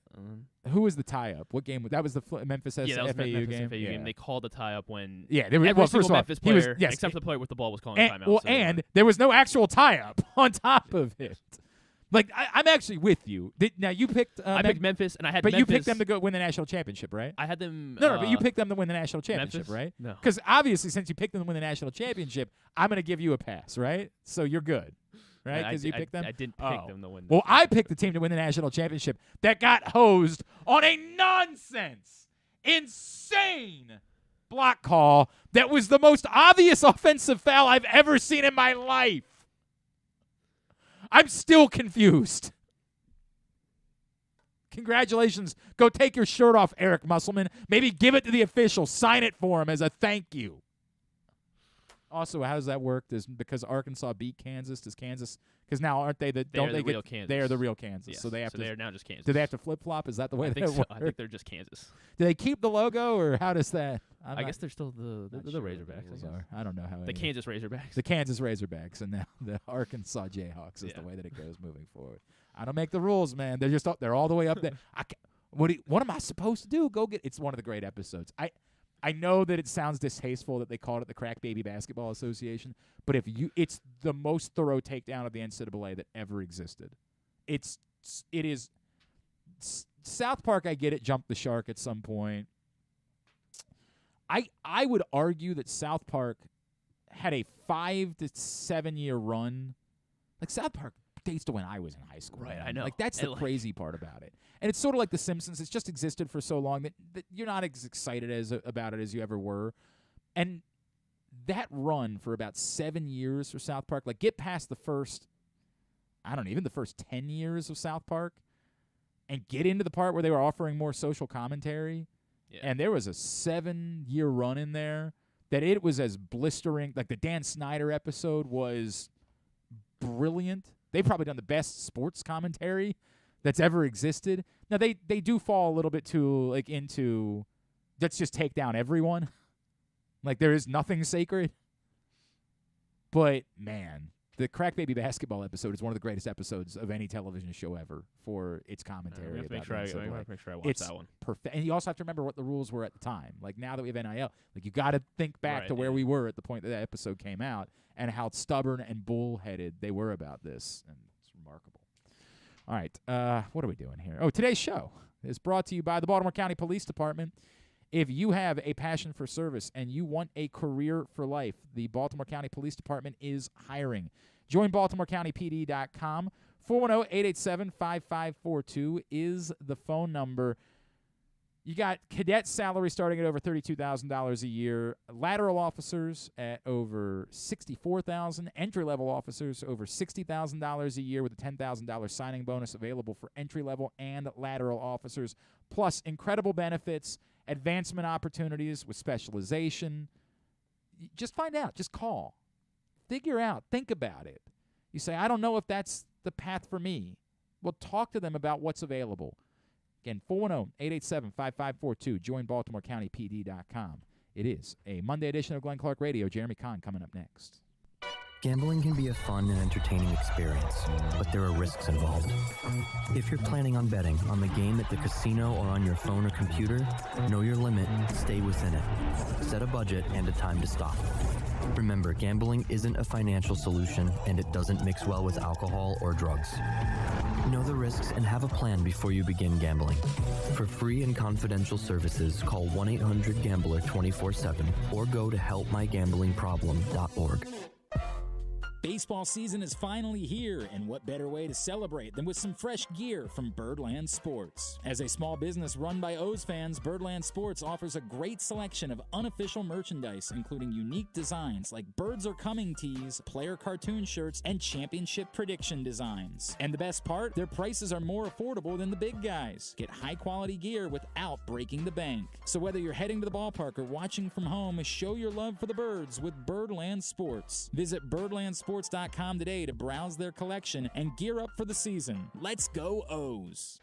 Who was the tie-up? What game? That was the Memphis FAU game? Game. They called the tie-up when every single Memphis player, except the player with the ball, was calling timeout. Well, and there was no actual tie-up on top of it. I'm actually with you. Now, you picked I picked Memphis, and I had But Memphis. you picked them to go win the national championship, right? I had them. No, but you picked them to win the national championship, Memphis? right? No. Because obviously, since you picked them to win the national championship, I'm going to give you a pass, right? So you're good, right? Because you picked them? I didn't pick them to win. Well, I picked the team to win the national championship that got hosed on a nonsense, insane block call that was the most obvious offensive foul I've ever seen in my life. I'm still confused. Congratulations. Go take your shirt off, Eric Musselman. Maybe give it to the official. Sign it for him as a thank you. Also, how does that work? Because Arkansas beat Kansas, does Kansas? Because now aren't they the? Don't they get? Real Kansas. They are the real Kansas. Yes. So they have to. They are now just Kansas. Do they have to flip flop? Is that the way that works? I think they're just Kansas. Do they keep the logo, or how does that? I guess they're still the Razorbacks. I don't know how. The Kansas Razorbacks. The Kansas Razorbacks, and now the Arkansas Jayhawks is the way that it goes moving forward. I don't make the rules, man. They're just they're all the way up there. What am I supposed to do? Go get. It's one of the great episodes. I know that it sounds distasteful that they called it the Crack Baby Basketball Association, but it's the most thorough takedown of the NCAA that ever existed. It is South Park. I get it. Jumped the shark at some point. I would argue that South Park had a 5 to 7 year run. South Park dates to when I was in high school. Right, man. I know. That's the crazy part about it. And it's sort of like The Simpsons. It's just existed for so long that you're not as excited about it as you ever were. And that run for about 7 years for South Park, get past the first, even the first 10 years of South Park and get into the part where they were offering more social commentary. Yeah. And there was a 7-year run in there that it was as blistering. The Dan Snyder episode was brilliant. They've probably done the best sports commentary that's ever existed. Now, they do fall a little bit too, into let's just take down everyone. There is nothing sacred. But, man, the Crack Baby Basketball episode is one of the greatest episodes of any television show ever for its commentary. I have to make sure I watch that one. Perfect. And you also have to remember what the rules were at the time. Now that we have NIL, you got to think back to where we were at the point that episode came out and how stubborn and bullheaded they were about this. And it's remarkable. All right. What are we doing here? Oh, today's show is brought to you by the Baltimore County Police Department. If you have a passion for service and you want a career for life, the Baltimore County Police Department is hiring. Join BaltimoreCountyPD.com. 410-887-5542 is the phone number. You got cadet salary starting at over $32,000 a year, lateral officers at over $64,000, entry-level officers over $60,000 a year with a $10,000 signing bonus available for entry-level and lateral officers, plus incredible benefits, advancement opportunities with specialization. Just find out. Just call. Figure out. Think about it. You say, I don't know if that's the path for me. Well, talk to them about what's available. Again, 410-887-5542. Join BaltimoreCountyPD.com. It is a Monday edition of Glenn Clark Radio. Jeremy Conn coming up next. Gambling can be a fun and entertaining experience, but there are risks involved. If you're planning on betting on the game at the casino or on your phone or computer, know your limit, stay within it. Set a budget and a time to stop. Remember, gambling isn't a financial solution, and it doesn't mix well with alcohol or drugs. Know the risks and have a plan before you begin gambling. For free and confidential services, call 1-800-GAMBLER 24/7 or go to helpmygamblingproblem.org. Baseball season is finally here, and what better way to celebrate than with some fresh gear from Birdland Sports. As a small business run by O's fans, Birdland Sports offers a great selection of unofficial merchandise, including unique designs like Birds Are Coming tees, player cartoon shirts, and championship prediction designs. And the best part, their prices are more affordable than the big guys. Get high-quality gear without breaking the bank. So whether you're heading to the ballpark or watching from home, show your love for the birds with Birdland Sports. Visit birdlandsports.com today to browse their collection and gear up for the season. Let's go O's!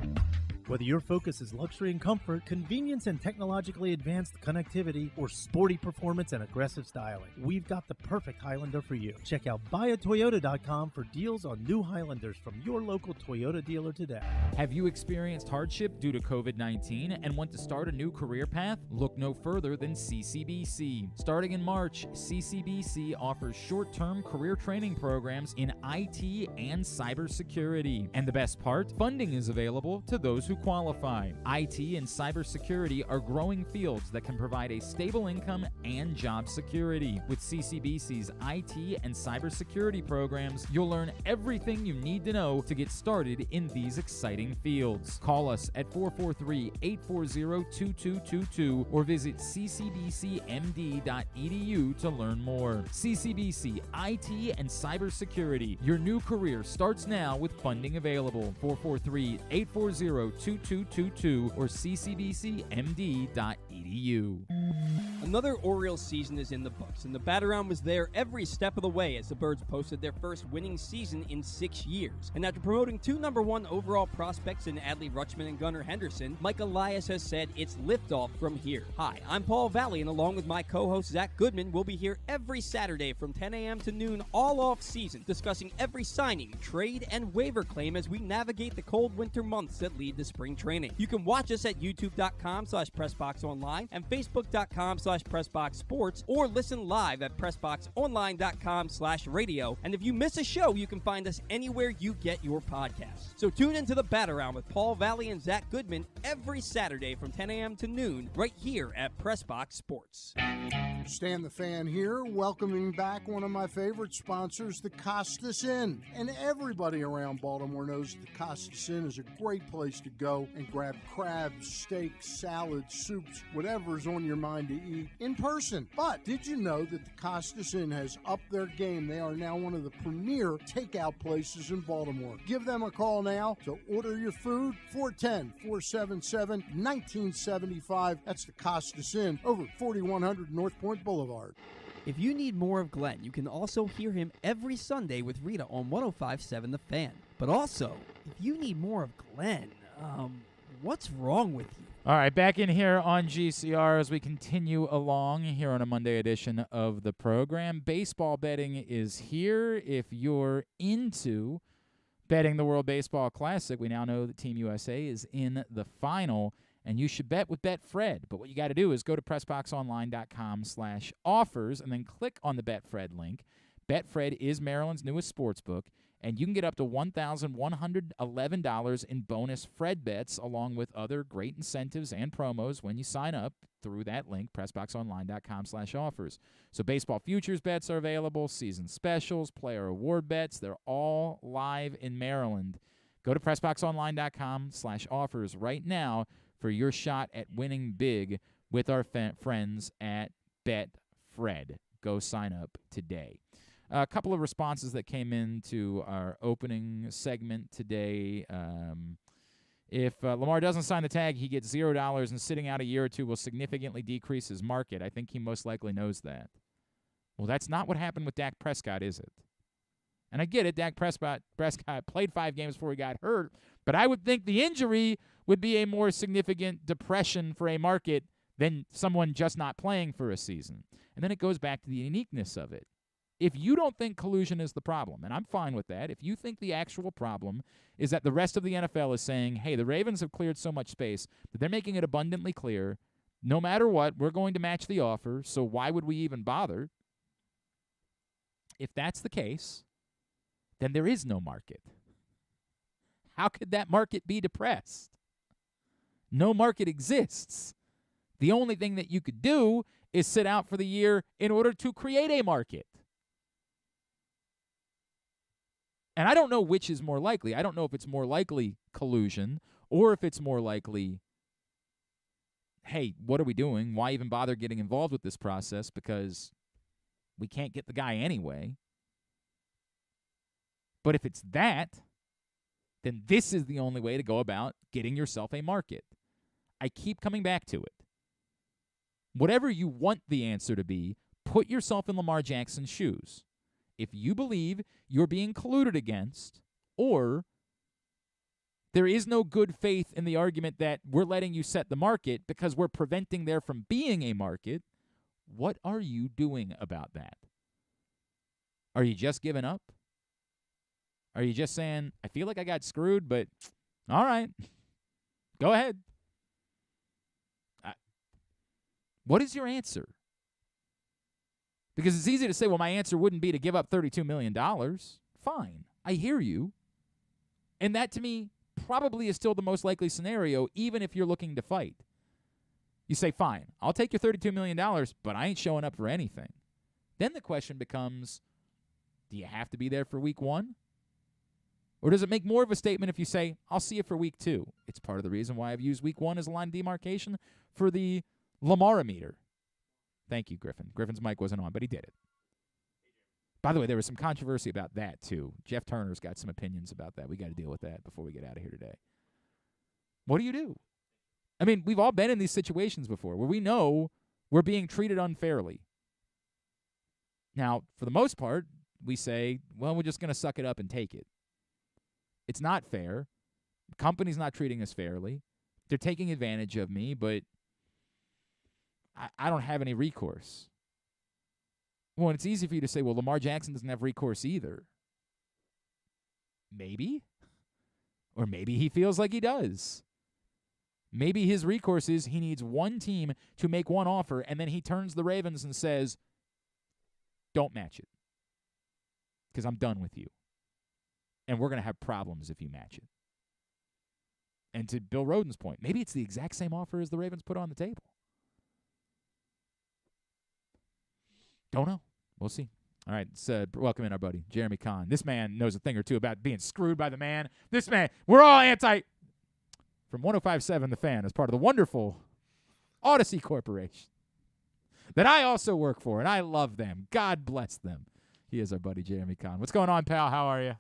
Whether your focus is luxury and comfort, convenience and technologically advanced connectivity, or sporty performance and aggressive styling, we've got the perfect Highlander for you. Check out buyatoyota.com for deals on new Highlanders from your local Toyota dealer today. Have you experienced hardship due to COVID-19 and want to start a new career path? Look no further than CCBC. Starting in March, CCBC offers short-term career training programs in IT and cybersecurity. And the best part, funding is available to those who qualify. IT and cybersecurity are growing fields that can provide a stable income and job security. With CCBC's IT and cybersecurity programs, you'll learn everything you need to know to get started in these exciting fields. Call us at 443-840-2222 or visit ccbcmd.edu to learn more. CCBC IT and cybersecurity. Your new career starts now with funding available. 443-840-2222 or ccbcmd.edu. Another Orioles season is in the books, and the Bat-Around was there every step of the way as the Birds posted their first winning season in 6 years. And after promoting 2 #1 overall prospects in Adley Rutschman and Gunnar Henderson, Mike Elias has said it's liftoff from here. Hi, I'm Paul Valley, and along with my co-host Zach Goodman, we'll be here every Saturday from 10 a.m. to noon all off season, discussing every signing, trade, and waiver claim as we navigate the cold winter months that lead to spring training. You can watch us at youtube.com/PressBoxOnline and Facebook.com/PressBoxSports, or listen live at PressBoxOnline.com/radio. And if you miss a show, you can find us anywhere you get your podcasts. So tune into the Bat-Around with Paul Valley and Zach Goodman every Saturday from 10 a.m. to noon right here at PressBox Sports. Stan the Fan here, welcoming back one of my favorite sponsors, the Costas Inn. And everybody around Baltimore knows the Costas Inn is a great place to go and grab crabs, steaks, salads, soups, whatever's on your mind to eat in person. But did you know that the Costas Inn has upped their game? They are now one of the premier takeout places in Baltimore. Give them a call now to order your food, 410-477-1975. That's the Costas Inn, over 4100 North Point Boulevard. If you need more of Glenn, you can also hear him every Sunday with Rita on 105.7 The Fan. But also, if you need more of Glenn, what's wrong with you? All right, back in here on GCR as we continue along here on a Monday edition of the program. Baseball betting is here. If you're into betting the World Baseball Classic, we now know that Team USA is in the final, and you should bet with Betfred. But what you got to do is go to PressBoxOnline.com/offers and then click on the Betfred link. Betfred is Maryland's newest sports book, and you can get up to $1,111 in bonus Fred bets, along with other great incentives and promos when you sign up through that link, PressBoxOnline.com/offers. So baseball futures bets are available, season specials, player award bets. They're all live in Maryland. Go to PressBoxOnline.com/offers right now for your shot at winning big with our friends at Betfred. Go sign up today. A couple of responses that came into our opening segment today. If Lamar doesn't sign the tag, he gets $0, and sitting out a year or two will significantly decrease his market. I think he most likely knows that. Well, that's not what happened with Dak Prescott, is it? And I get it, Dak Prescott played 5 games before he got hurt, but I would think the injury would be a more significant depression for a market than someone just not playing for a season. And then it goes back to the uniqueness of it. If you don't think collusion is the problem, and I'm fine with that, if you think the actual problem is that the rest of the NFL is saying, hey, the Ravens have cleared so much space that they're making it abundantly clear, no matter what, we're going to match the offer, so why would we even bother? If that's the case, then there is no market. How could that market be depressed? No market exists. The only thing that you could do is sit out for the year in order to create a market. And I don't know which is more likely. I don't know if it's more likely collusion or if it's more likely, hey, what are we doing? Why even bother getting involved with this process? Because we can't get the guy anyway. But if it's that, then this is the only way to go about getting yourself a market. I keep coming back to it. Whatever you want the answer to be, put yourself in Lamar Jackson's shoes. If you believe you're being colluded against, or there is no good faith in the argument that we're letting you set the market because we're preventing there from being a market, what are you doing about that? Are you just giving up? Are you just saying, I feel like I got screwed, but all right, go ahead. What is your answer? Because it's easy to say, well, my answer wouldn't be to give up $32 million. Fine. I hear you. And that, to me, probably is still the most likely scenario, even if you're looking to fight. You say, fine, I'll take your $32 million, but I ain't showing up for anything. Then the question becomes, do you have to be there for week 1? Or does it make more of a statement if you say, I'll see you for week 2? It's part of the reason why I've used week 1 as a line of demarcation for the Lamar-O-Meter. Thank you, Griffin. Griffin's mic wasn't on, but he did it. By the way, there was some controversy about that, too. Jeff Turner's got some opinions about that. We got to deal with that before we get out of here today. What do you do? I mean, we've all been in these situations before where we know we're being treated unfairly. Now, for the most part, we say, well, we're just going to suck it up and take it. It's not fair. The company's not treating us fairly. They're taking advantage of me, but I don't have any recourse. Well, it's easy for you to say, well, Lamar Jackson doesn't have recourse either. Maybe. Or maybe he feels like he does. Maybe his recourse is he needs one team to make one offer, and then he turns the Ravens and says, don't match it. Because I'm done with you. And we're going to have problems if you match it. And to Bill Rhoden's point, maybe it's the exact same offer as the Ravens put on the table. Don't know. We'll see. All right, let's welcome in our buddy, Jeremy Conn. This man knows a thing or two about being screwed by the man. This man, we're all anti. From 105.7 The Fan, as part of the wonderful Odyssey Corporation that I also work for, and I love them. God bless them. He is our buddy, Jeremy Conn. What's going on, pal? How are you?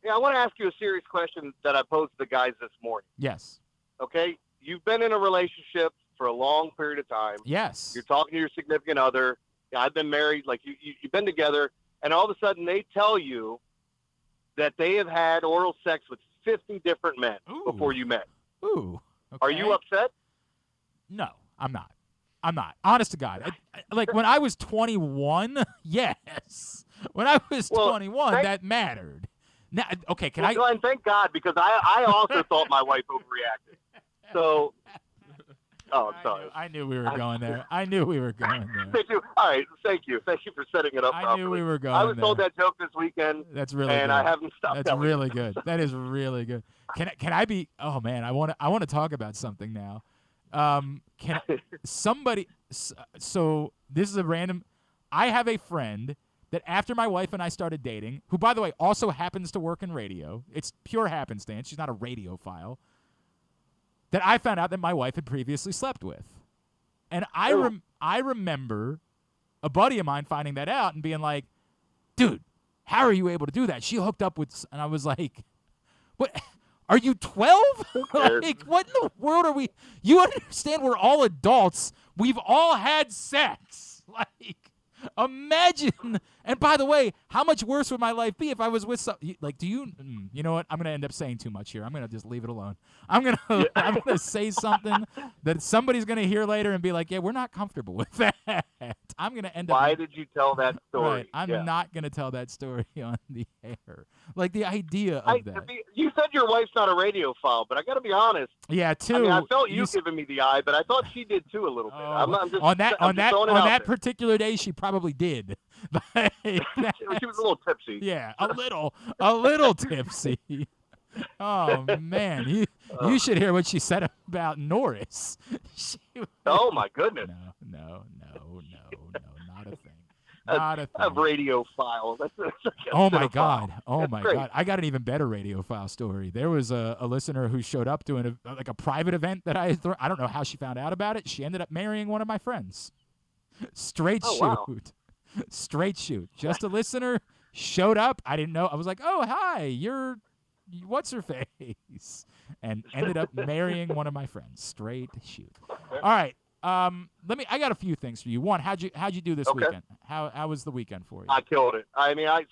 Yeah, I want to ask you a serious question that I posed to the guys this morning. Yes. Okay? You've been in a relationship for a long period of time. Yes. You're talking to your significant other. Yeah, I've been married. Like, you've been together, and all of a sudden they tell you that they have had oral sex with 50 different men before you met. Ooh. Okay. Are you upset? No, I'm not. Honest to God. Like, when I was 21, yes. When I was 21, that mattered. Now, okay, can I? Glenn, thank God, because I also thought my wife overreacted. So, I'm sorry. I knew we were going there. I knew we were going there. Thank you. All right, thank you. Thank you for setting it up properly. I knew we were going there. I was told that joke this weekend. That's really good. And I haven't stopped. That's really good. That is really good. Can I be? Oh man, I want to talk about something now. Can somebody? So this is a random. I have a friend that after my wife and I started dating, who, by the way, also happens to work in radio. It's pure happenstance. She's not a radiophile. That I found out that my wife had previously slept with. And I remember a buddy of mine finding that out and being like, dude, how are you able to do that? She hooked up with, and I was like, what? Are you 12? Like, what in the world are we? You understand we're all adults. We've all had sex. Like, imagine. And by the way, how much worse would my life be if I was with do you know what? I'm going to end up saying too much here. I'm going to just leave it alone. I'm going to say something that somebody's going to hear later and be like, yeah, we're not comfortable with that. I'm going to end up. Why did you tell that story? Right, I'm not going to tell that story on the air. Like the idea of that. You said your wife's not a radiophile, but I got to be honest. Yeah, too. I mean, I felt you giving me the eye, but I thought she did too a little bit. I'm just, on that there. particular day, she probably did. She was a little tipsy. Yeah, a little tipsy. Oh man, you should hear what she said about Norris. Oh my goodness. No, not a thing. Not a thing. A radio file. Oh my God. God. I got an even better radio file story. There was a listener who showed up doing a private event that I don't know how she found out about it. She ended up marrying one of my friends. Straight shoot. Wow. Straight shoot. Just a listener showed up. I didn't know. I was like, oh, hi, you're what's her face? And ended up marrying one of my friends. Straight shoot. All right. I got a few things for you. One, how'd you do this weekend? How was the weekend for you? I killed it. I mean, I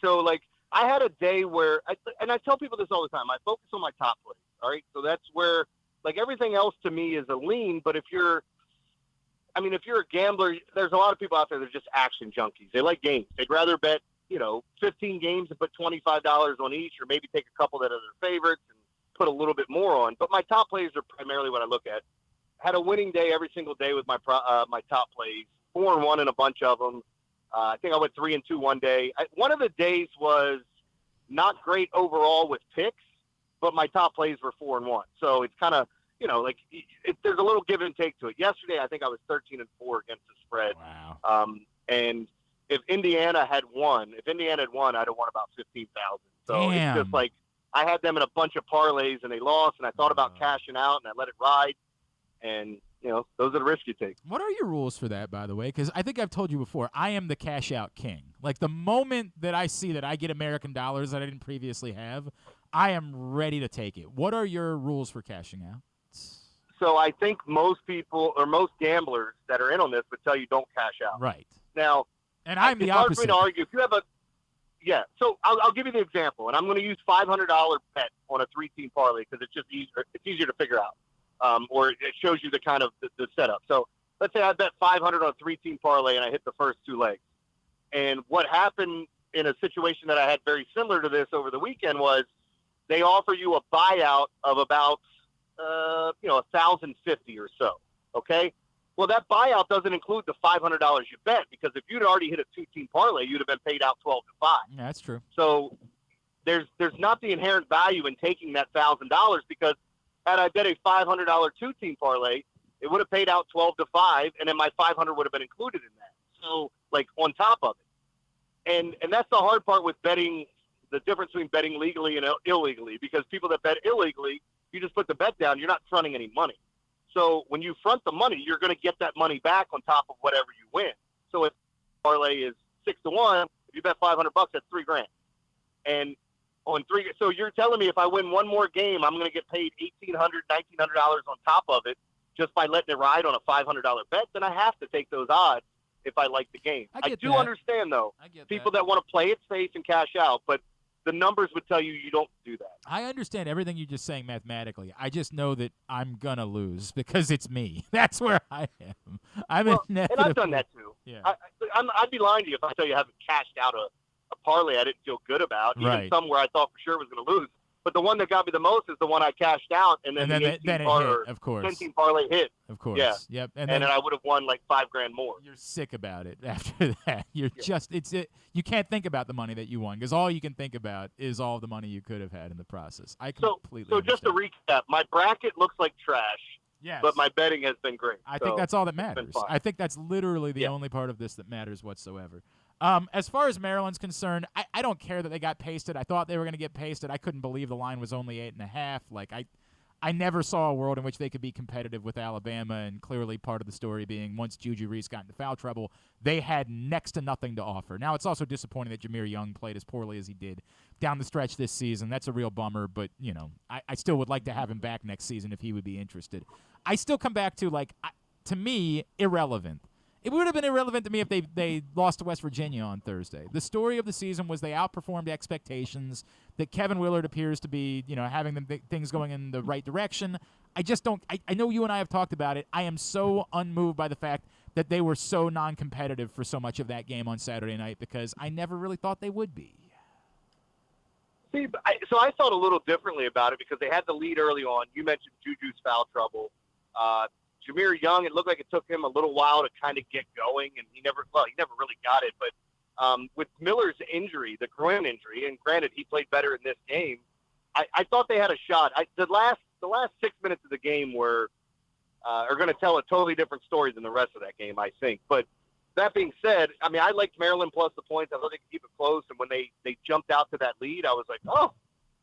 had a day where, and I tell people this all the time, I focus on my top plays. All right. So that's where, like, everything else to me is a lean. But if you're a gambler, there's a lot of people out there that are just action junkies. They like games. They'd rather bet, 15 games and put $25 on each, or maybe take a couple that are their favorites and put a little bit more on. But my top plays are primarily what I look at. Had a winning day every single day with my my top plays, 4-1 in a bunch of them. I think I went 3-2 one day. One of the days was not great overall with picks, but my top plays were 4-1. So it's kind of, there's a little give and take to it. Yesterday, I think I was 13-4 against the spread. Wow. And if Indiana had won, I'd have won about $15,000. So It's just like I had them in a bunch of parlays and they lost, and I thought about cashing out and I let it ride. And, those are the risks you take. What are your rules for that, by the way? Because I think I've told you before, I am the cash out king. Like, the moment that I see that I get American dollars that I didn't previously have, I am ready to take it. What are your rules for cashing out? So I think most people or most gamblers that are in on this would tell you don't cash out. Right. Now, and I'm the opposite. It's hard opposite. for me to argue. If you have so I'll give you the example, and I'm going to use $500 bet on a 3-team parlay because it's just easier. It's easier to figure out. Or it shows you the kind of the setup. So let's say I bet 500 on a 3-team parlay and I hit the first 2 legs. And what happened in a situation that I had very similar to this over the weekend was they offer you a buyout of about, $1,050 or so. Okay. Well, that buyout doesn't include the $500 you bet, because if you'd already hit a 2-team parlay, you'd have been paid out 12-5. Yeah, that's true. So there's not the inherent value in taking that $1,000, because had I bet a $500 2-team parlay, it would have paid out 12-5, and then my $500 would have been included in that. So, like, on top of it. And that's the hard part with betting, the difference between betting legally and illegally, because people that bet illegally, you just put the bet down, you're not fronting any money. So when you front the money, you're going to get that money back on top of whatever you win. So if parlay is 6-1, if you bet $500, that's $3,000. And on so you're telling me if I win one more game, I'm going to get paid $1,800, $1,900 on top of it just by letting it ride on a $500 bet? Then I have to take those odds if I like the game. I do understand, though, people that want to play it safe and cash out, but the numbers would tell you you don't do that. I understand everything you're just saying mathematically. I just know that I'm going to lose because it's me. That's where I am. And I've done that, too. Yeah. I'd be lying to you if I tell you I haven't cashed out a parlay I didn't feel good about, even some where I thought for sure was going to lose. But the one that got me the most is the one I cashed out, and then, then it hit, of course. 10-team parlay hit. Of course. Yeah. Yep. And then I would have won like $5,000 more. You're sick about it after that. You're you can't think about the money that you won, because all you can think about is all the money you could have had in the process. I completely So just to recap, my bracket looks like trash. Yes. But my betting has been great. I think that's all that matters. I think that's literally the only part of this that matters whatsoever. As far as Maryland's concerned, I don't care that they got pasted. I thought they were going to get pasted. I couldn't believe the line was only 8.5. Like, I never saw a world in which they could be competitive with Alabama, and clearly part of the story being once Juju Reese got into foul trouble, they had next to nothing to offer. Now, it's also disappointing that Jameer Young played as poorly as he did down the stretch this season. That's a real bummer, but, I still would like to have him back next season if he would be interested. I still come back to, to me, irrelevant. It would have been irrelevant to me if they lost to West Virginia on Thursday. The story of the season was they outperformed expectations, that Kevin Willard appears to be, having things going in the right direction. I just don't – I know you and I have talked about it. I am so unmoved by the fact that they were so non-competitive for so much of that game on Saturday night because I never really thought they would be. See, so I thought a little differently about it because they had the lead early on. You mentioned Juju's foul trouble. Jameer Young, it looked like it took him a little while to kind of get going, and he never really got it. But with Miller's injury, the groin injury, and granted he played better in this game, I thought they had a shot. The last 6 minutes of the game are going to tell a totally different story than the rest of that game, I think. But that being said, I mean, I liked Maryland plus the points. I thought they could keep it close. And when they jumped out to that lead, I was like, oh,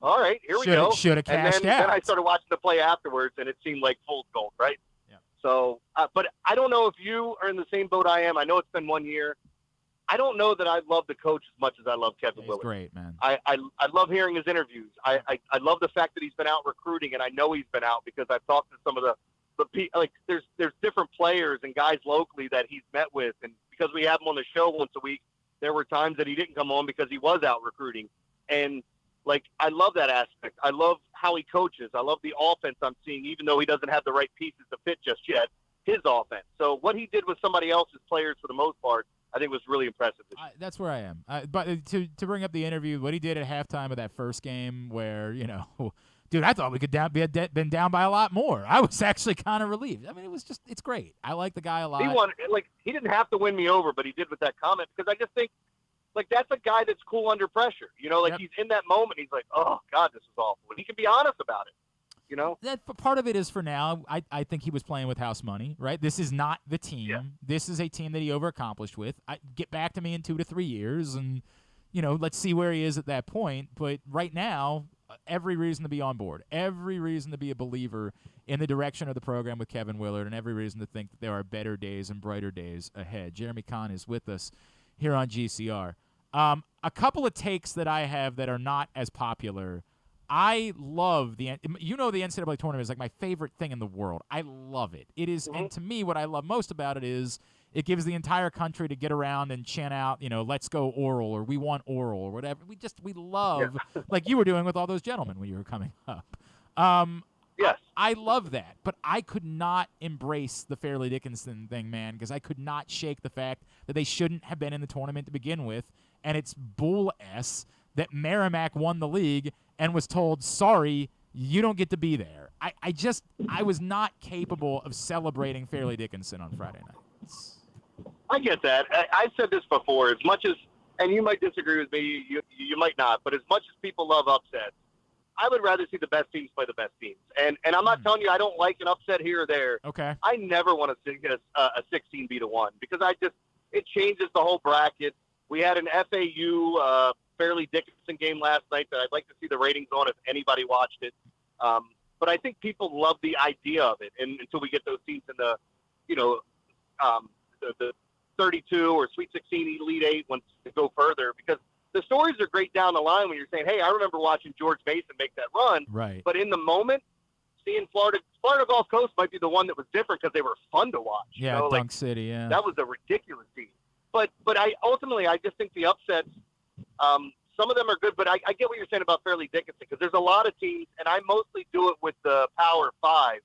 all right, here we go. Should have cashed out. Then I started watching the play afterwards, and it seemed like fool's gold, right? Yeah. So, but I don't know if you are in the same boat I am. I know it's been 1 year. I don't know that I love the coach as much as I love Kevin Willard. He's great, man. I love hearing his interviews. I love the fact that he's been out recruiting, and I know he's been out because I've talked to some of the there's different players and guys locally that he's met with, and because we have him on the show once a week, there were times that he didn't come on because he was out recruiting. And I love that aspect. I love how he coaches. I love the offense I'm seeing, even though he doesn't have the right pieces to fit just yet, his offense. So what he did with somebody else's players for the most part, I think was really impressive. That's where I am. But to bring up the interview, what he did at halftime of that first game where, dude, I thought we could been down by a lot more. I was actually kind of relieved. I mean, it's great. I like the guy a lot. He didn't have to win me over, but he did with that comment because I just think, that's a guy that's cool under pressure. Yep. He's in that moment. He's like, oh, God, this is awful. And he can be honest about it, That part of it is for now. I think he was playing with house money, right? This is not the team. Yeah. This is a team that he overaccomplished with. Get back to me in 2 to 3 years, and, let's see where he is at that point. But right now, every reason to be on board, every reason to be a believer in the direction of the program with Kevin Willard, and every reason to think that there are better days and brighter days ahead. Jeremy Conn is with us here on GCR. A couple of takes that I have that are not as popular. I love the NCAA tournament is like my favorite thing in the world. I love it. It is, and to me, what I love most about it is it gives the entire country to get around and chant out, let's go oral, or we want oral, or whatever. We love, like you were doing with all those gentlemen when you were coming up. Yes. I love that, but I could not embrace the Fairleigh Dickinson thing, man, because I could not shake the fact that they shouldn't have been in the tournament to begin with, and it's bull-s that Merrimack won the league and was told, sorry, you don't get to be there. I was not capable of celebrating Fairleigh Dickinson on Friday night. I get that. I've said this before. As much as, and you might disagree with me, you might not, but as much as people love upsets, I would rather see the best teams play the best teams. And I'm not telling you I don't like an upset here or there. Okay. I never want to see a 16 beat a 1 because it changes the whole bracket. We had an FAU Fairleigh Dickinson game last night that I'd like to see the ratings on if anybody watched it. But I think people love the idea of it, and until we get those teams in the, the 32 or Sweet 16 Elite 8 once to go further, because the stories are great down the line when you're saying, hey, I remember watching George Mason make that run. Right. But in the moment, seeing Florida Gulf Coast might be the one that was different because they were fun to watch. Yeah, Dunk City, yeah. That was a ridiculous team. But I just think the upsets, some of them are good, but I get what you're saying about Fairleigh Dickinson because there's a lot of teams, and I mostly do it with the Power 5.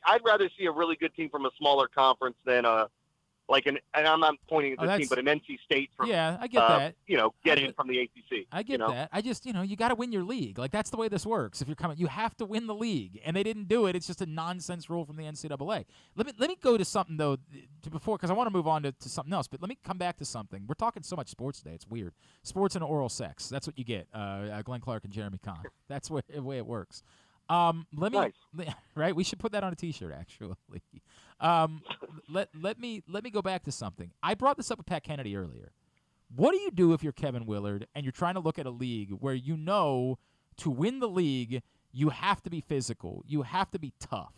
I'd rather see a really good team from a smaller conference than and I'm not pointing at the team, but an NC State from, I get that. Getting from the ACC. I get that. I just, you got to win your league. That's the way this works. If you're coming, you have to win the league, and they didn't do it. It's just a nonsense rule from the NCAA. Let me go to something though because I want to move on to something else. But let me come back to something. We're talking so much sports today. It's weird. Sports and oral sex. That's what you get. Glenn Clark and Jeremy Conn. That's the way it works. Nice. Right? We should put that on a T-shirt, actually. Let me go back to something. I brought this up with Pat Kennedy earlier. What do you do if you're Kevin Willard and you're trying to look at a league where to win the league, you have to be physical, you have to be tough,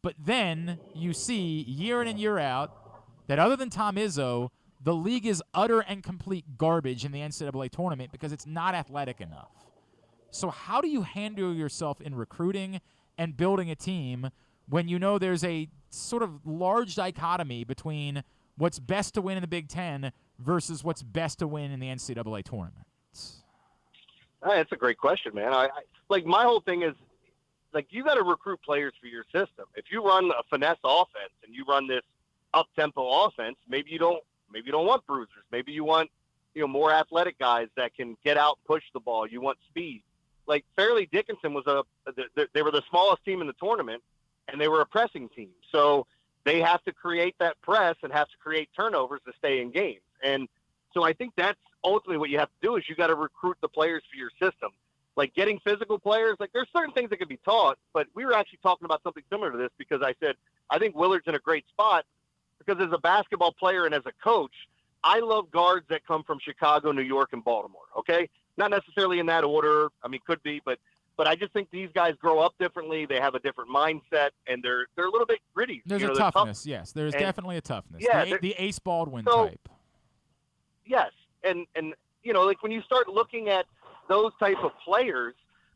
but then you see year in and year out that other than Tom Izzo, the league is utter and complete garbage in the NCAA tournament because it's not athletic enough. So how do you handle yourself in recruiting and building a team when there's a sort of large dichotomy between what's best to win in the Big Ten versus what's best to win in the NCAA tournament? That's a great question, man. I like, my whole thing is, like, you got to recruit players for your system. If you run a finesse offense and you run this up-tempo offense, maybe you don't want bruisers. Maybe you want, more athletic guys that can get out and push the ball. You want speed. Like, Fairleigh Dickinson was they were the smallest team in the tournament, and they were a pressing team. So they have to create that press and have to create turnovers to stay in games. And so I think that's ultimately what you have to do, is you got to recruit the players for your system. Like, getting physical players, like, there's certain things that can be taught, but we were actually talking about something similar to this, because I said, I think Willard's in a great spot because as a basketball player and as a coach, I love guards that come from Chicago, New York, and Baltimore, okay? Not necessarily in that order. I mean, could be, but I just think these guys grow up differently. They have a different mindset, and they're a little bit gritty. There's a toughness, yes. There's definitely a toughness. Yeah, the Ace Baldwin type. Yes, and like, when you start looking at those type of players,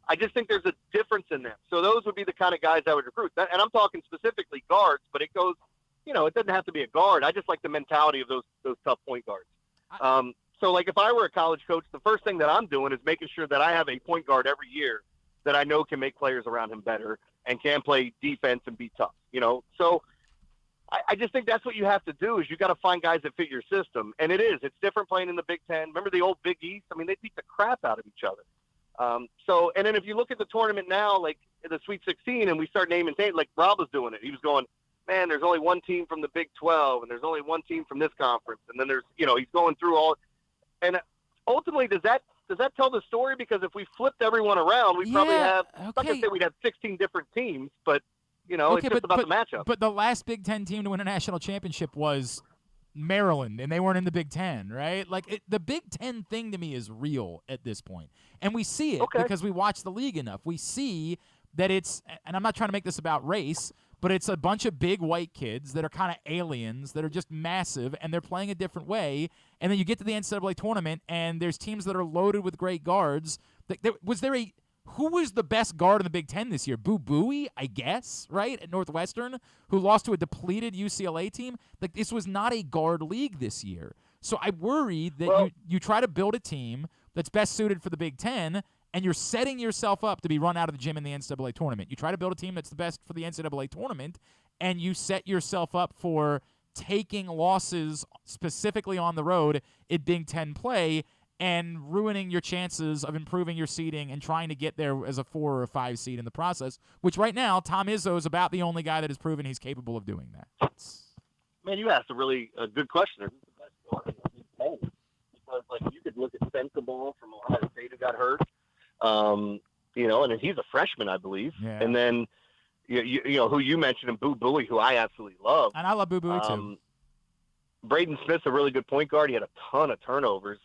I just think there's a difference in them. So those would be the kind of guys I would recruit. And I'm talking specifically guards, but it goes, it doesn't have to be a guard. I just like the mentality of those tough point guards. So, like, if I were a college coach, the first thing that I'm doing is making sure that I have a point guard every year that I know can make players around him better and can play defense and be tough, So I just think that's what you have to do, is you got to find guys that fit your system. And it's different playing in the Big Ten. Remember the old Big East? I mean, they beat the crap out of each other. And then if you look at the tournament now, like the Sweet 16, and we start naming things, like Rob was doing it. He was going, man, there's only one team from the Big 12, and there's only one team from this conference. And then there's, he's going through all. And ultimately, does that tell the story? Because if we flipped everyone around, we probably have, not to say we'd have 16 different teams, but, it's just about the matchup. But the last Big Ten team to win a national championship was Maryland, and they weren't in the Big Ten, right? Like, the Big Ten thing to me is real at this point. And we see it because we watch the league enough. We see that it's, and I'm not trying to make this about race, but it's a bunch of big white kids that are kind of aliens, that are just massive, and they're playing a different way. And then you get to the NCAA tournament, and there's teams that are loaded with great guards. Who was the best guard in the Big Ten this year? Boo Buie, I guess, right, at Northwestern, who lost to a depleted UCLA team. Like, this was not a guard league this year. So I worry that you try to build a team that's best suited for the Big Ten, and you're setting yourself up to be run out of the gym in the NCAA tournament. You try to build a team that's the best for the NCAA tournament, and you set yourself up for taking losses specifically on the road in Big Ten play and ruining your chances of improving your seeding and trying to get there as a 4 or a 5 seed in the process, which right now Tom Izzo is about the only guy that has proven he's capable of doing that. Man, you asked a really good question. Who's the best guard in the Big Ten? Because, like, you could look at Sensabaugh from Ohio State, who got hurt. And then he's a freshman, I believe. Yeah. And then, who you mentioned, and Boo Buie, who I absolutely love. And I love Boo Buie, too. Braden Smith's a really good point guard. He had a ton of turnovers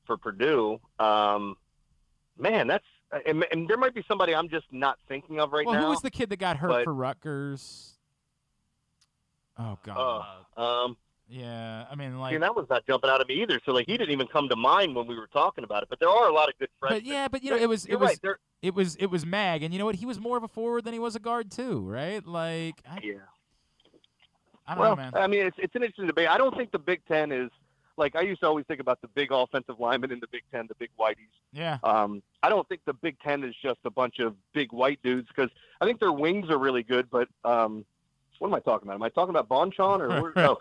for Purdue. Man, that's and there might be somebody I'm just not thinking of right now. Well, who was the kid that got hurt for Rutgers? Oh, God. Yeah, I mean, like... that one's not jumping out at me either, so, like, he didn't even come to mind when we were talking about it, but there are a lot of good freshmen. But it was Mag, and you know what? He was more of a forward than he was a guard, too, right? Like... I don't know, man. I mean, it's an interesting debate. I don't think the Big Ten is... Like, I used to always think about the big offensive linemen in the Big Ten, the big whiteys. Yeah. I don't think the Big Ten is just a bunch of big white dudes, because I think their wings are really good, but... what am I talking about? Am I talking about Bonchon or no?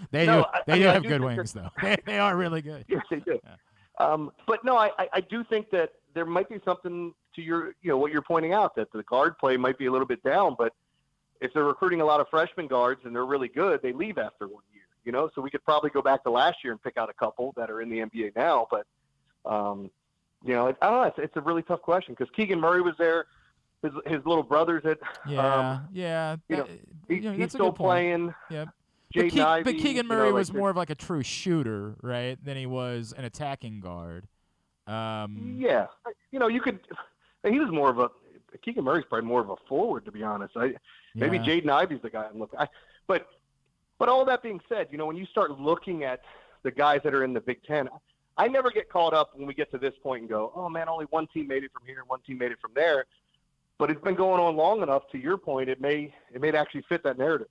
They do have good wings, though. They are really good. Yes, they do. Yeah. But no, I do think that there might be something to your, what you're pointing out, that the guard play might be a little bit down. But if they're recruiting a lot of freshman guards and they're really good, they leave after 1 year. So we could probably go back to last year and pick out a couple that are in the NBA now. But I don't know. It's a really tough question, because Keegan Murray was there. His little brother's at he's still playing. Yeah, but Keegan Murray was more of like a true shooter, right, than he was an attacking guard. You could. He was more of a Keegan Murray's probably more of a forward, to be honest. Maybe Jaden Ivey's the guy I'm looking. But all that being said, when you start looking at the guys that are in the Big Ten, I never get caught up when we get to this point and go, oh man, only one team made it from here, one team made it from there. But it's been going on long enough, to your point, it may actually fit that narrative.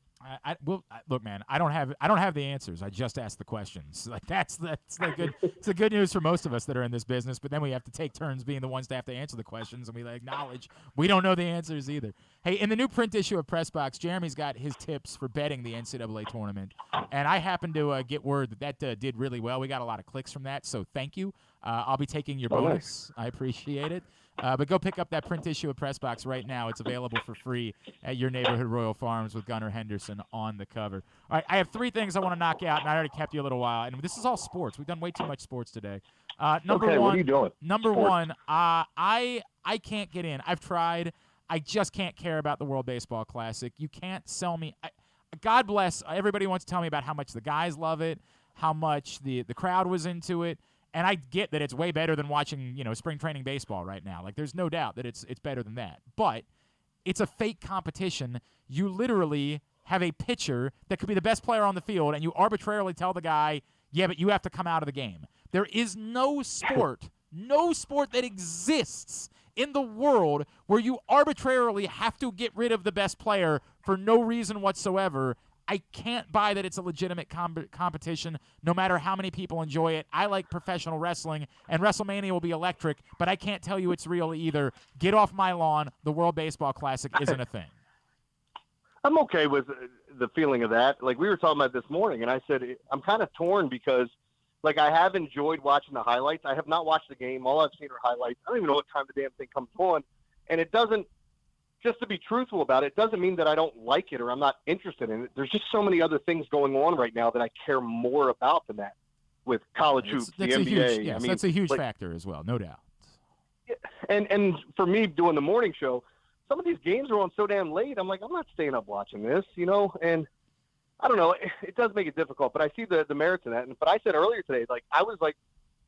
Look, man. I don't have the answers. I just ask the questions. Like that's the good. It's the good news for most of us that are in this business. But then we have to take turns being the ones to have to answer the questions, and we acknowledge we don't know the answers either. Hey, in the new print issue of Press Box, Jeremy's got his tips for betting the NCAA tournament, and I happen to get word that did really well. We got a lot of clicks from that, so thank you. I'll be taking your bonus. I appreciate it. But go pick up that print issue of Press Box right now. It's available for free at your neighborhood Royal Farms with Gunnar Henderson on the cover. All right, I have 3 things I want to knock out, and I already kept you a little while. And this is all sports. We've done way too much sports today. Number one, what are you doing? Number one, I can't get in. I've tried. I just can't care about the World Baseball Classic. You can't sell me. God bless. Everybody wants to tell me about how much the guys love it, how much the crowd was into it. And I get that it's way better than watching, spring training baseball right now. Like, there's no doubt that it's better than that. But it's a fake competition. You literally have a pitcher that could be the best player on the field, and you arbitrarily tell the guy, yeah, but you have to come out of the game. There is no sport that exists in the world where you arbitrarily have to get rid of the best player for no reason whatsoever. I can't buy that it's a legitimate competition, no matter how many people enjoy it. I like professional wrestling, and WrestleMania will be electric, but I can't tell you it's real either. Get off my lawn. The World Baseball Classic isn't a thing. I'm okay with the feeling of that. Like, we were talking about this morning, and I said I'm kind of torn because, like, I have enjoyed watching the highlights. I have not watched the game. All I've seen are highlights. I don't even know what time the damn thing comes on, and it doesn't. Just to be truthful about it, doesn't mean that I don't like it or I'm not interested in it. There's just so many other things going on right now that I care more about than that with college hoops, the NBA. That's a huge factor as well, no doubt. And for me doing the morning show, some of these games are on so damn late. I'm like, I'm not staying up watching this, and I don't know. It does make it difficult, but I see the merits in that. But I said earlier today, I was like,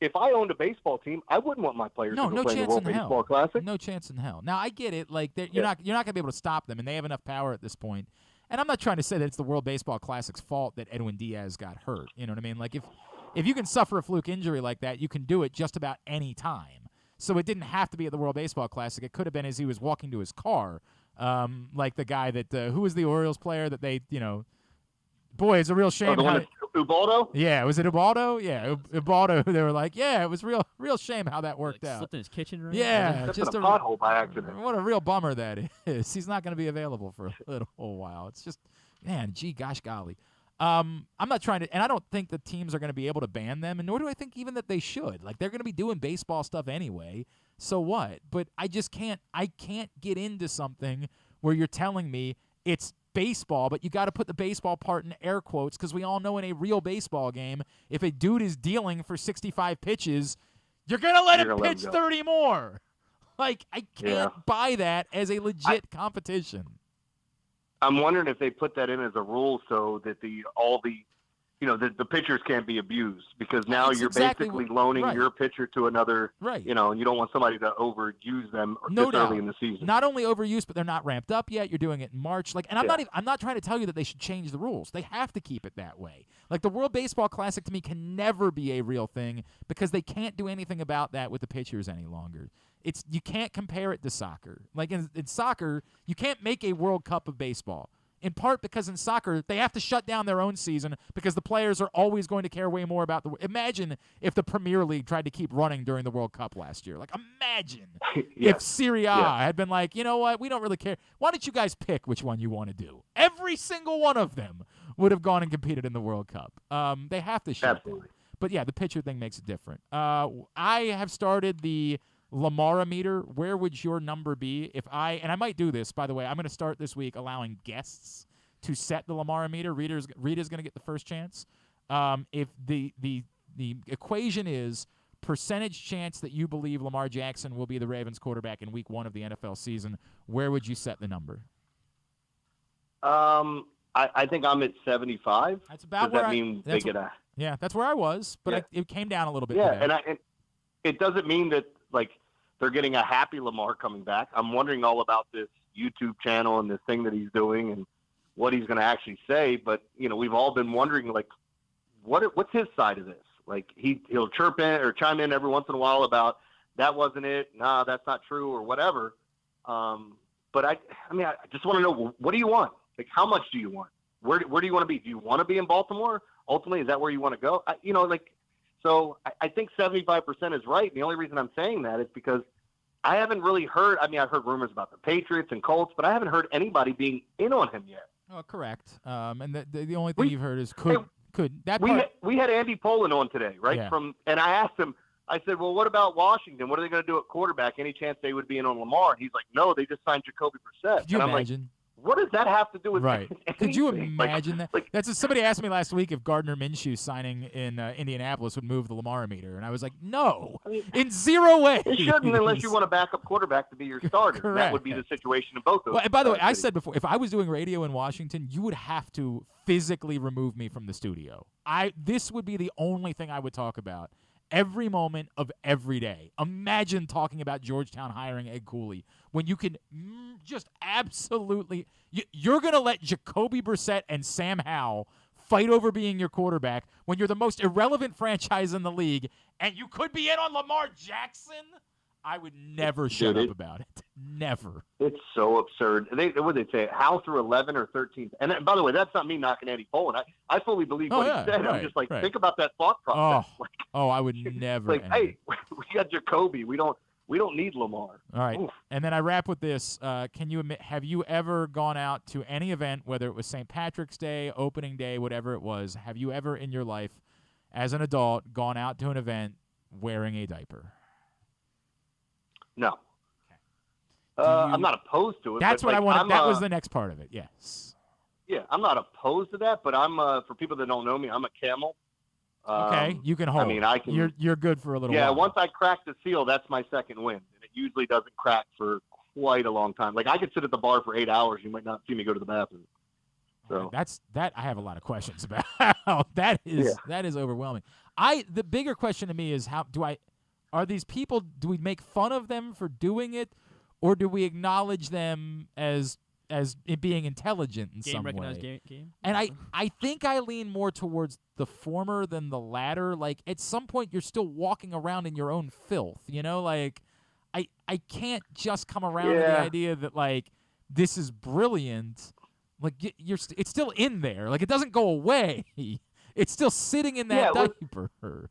if I owned a baseball team, I wouldn't want my players to play in the World Baseball Classic. No chance in hell. Now, I get it. Like, you're not going to be able to stop them, and they have enough power at this point. And I'm not trying to say that it's the World Baseball Classic's fault that Edwin Diaz got hurt. You know what I mean? Like, if you can suffer a fluke injury like that, you can do it just about any time. So it didn't have to be at the World Baseball Classic. It could have been as he was walking to his car, like the guy that who was the Orioles player that they, boy, it's a real shame. Ubaldo? Yeah, was it Ubaldo? Yeah, Ubaldo. They were like, yeah, it was real shame how that worked out. Slipped in his kitchen, right? Yeah, just a pothole by accident. What a real bummer that is. He's not going to be available for a little while. It's just, man, gosh golly. I'm not trying to, and I don't think the teams are going to be able to ban them, and nor do I think even that they should. Like, they're going to be doing baseball stuff anyway. So what? But I can't get into something where you're telling me it's baseball, but you got to put the baseball part in air quotes because we all know in a real baseball game, if a dude is dealing for 65 pitches, you're going to let him pitch 30 more. Like, I can't buy that as a legit competition. I'm wondering if they put that in as a rule so that the pitchers can't be abused, because now you're basically loaning your pitcher to another, and you don't want somebody to overuse them early in the season. Not only overuse, but they're not ramped up yet. You're doing it in March. And I'm not trying to tell you that they should change the rules. They have to keep it that way. Like, the World Baseball Classic to me can never be a real thing because they can't do anything about that with the pitchers any longer. You can't compare it to soccer. Like, in soccer, you can't make a World Cup of baseball. In part because in soccer, they have to shut down their own season because the players are always going to care way more about Imagine if the Premier League tried to keep running during the World Cup last year. Like, imagine if Serie A had been like, you know what, we don't really care. Why don't you guys pick which one you want to do? Every single one of them would have gone and competed in the World Cup. They have to shut down. But, yeah, the pitcher thing makes it different. I have started the Lamar-O-Meter. Where would your number be if and I might do this, by the way, I'm going to start this week allowing guests to set the Lamar-O-Meter. Rita's going to get the first chance. If the equation is percentage chance that you believe Lamar Jackson will be the Ravens quarterback in week 1 of the NFL season, where would you set the number? I think I'm at 75. That's about Does where that mean they get a... Yeah, that's where I was, but it came down a little bit today. And it doesn't mean that, like, they're getting a happy Lamar coming back. I'm wondering all about this YouTube channel and this thing that he's doing and what he's going to actually say. But, we've all been wondering, like, what's his side of this? Like, he'll chirp in or chime in every once in a while about that wasn't it. Nah, that's not true or whatever. But I just want to know, what do you want? Like, how much do you want? where do you want to be? Do you want to be in Baltimore? Ultimately, is that where you want to go? So I think 75% is right. And the only reason I'm saying that is because I haven't really heard. I mean, I've heard rumors about the Patriots and Colts, but I haven't heard anybody being in on him yet. Oh, correct. And the only thing you've heard is we had Andy Pollin on today, right? Yeah. And I asked him. I said, well, what about Washington? What are they going to do at quarterback? Any chance they would be in on Lamar? And he's like, no, they just signed Jacoby Brissett. Could you imagine? Like, what does that have to do with anything? Could you imagine that? That's somebody asked me last week if Gardner Minshew signing in Indianapolis would move the Lamar-O-Meter, and I was like, no, in zero way. It shouldn't unless you want a backup quarterback to be your starter. Correct. That would be the situation in both of those. Well, and by the way, I said before, if I was doing radio in Washington, you would have to physically remove me from the studio. This would be the only thing I would talk about every moment of every day. Imagine talking about Georgtown hiring Ed Cooley when you can just absolutely you're going to let Jacoby Brissett and Sam Howell fight over being your quarterback when you're the most irrelevant franchise in the league and you could be in on Lamar Jackson? I would never shut up about it. Never. It's so absurd. What did they say? How through 11 or 13? And by the way, that's not me knocking Andy Pollin. I fully believe what he said. Right, I'm just like, think about that thought process. I would never. Like, hey, we got Jacoby. We don't need Lamar. All right. Oof. And then I wrap with this. Can you admit, have you ever gone out to any event, whether it was St. Patrick's Day, opening day, whatever it was, have you ever in your life as an adult gone out to an event wearing a diaper? No. I'm not opposed to it. That's but what I wanted. That was the next part of it. Yes. Yeah, I'm not opposed to that, but I'm for people that don't know me, I'm a camel. Okay, you can hold. I mean, I can. You're good for a little while. Yeah, once I crack the seal, that's my second win, and it usually doesn't crack for quite a long time. Like I could sit at the bar for 8 hours, you might not see me go to the bathroom. So that I have a lot of questions about. That is overwhelming. The bigger question to me is are these people, do we make fun of them for doing it, or do we acknowledge them as it being intelligent in some way? Game. And I think I lean more towards the former than the latter. Like, at some point, you're still walking around in your own filth, you know? Like, I can't just come around to the idea that, like, this is brilliant. Like, it's still in there. Like, it doesn't go away. It's still sitting in that diaper.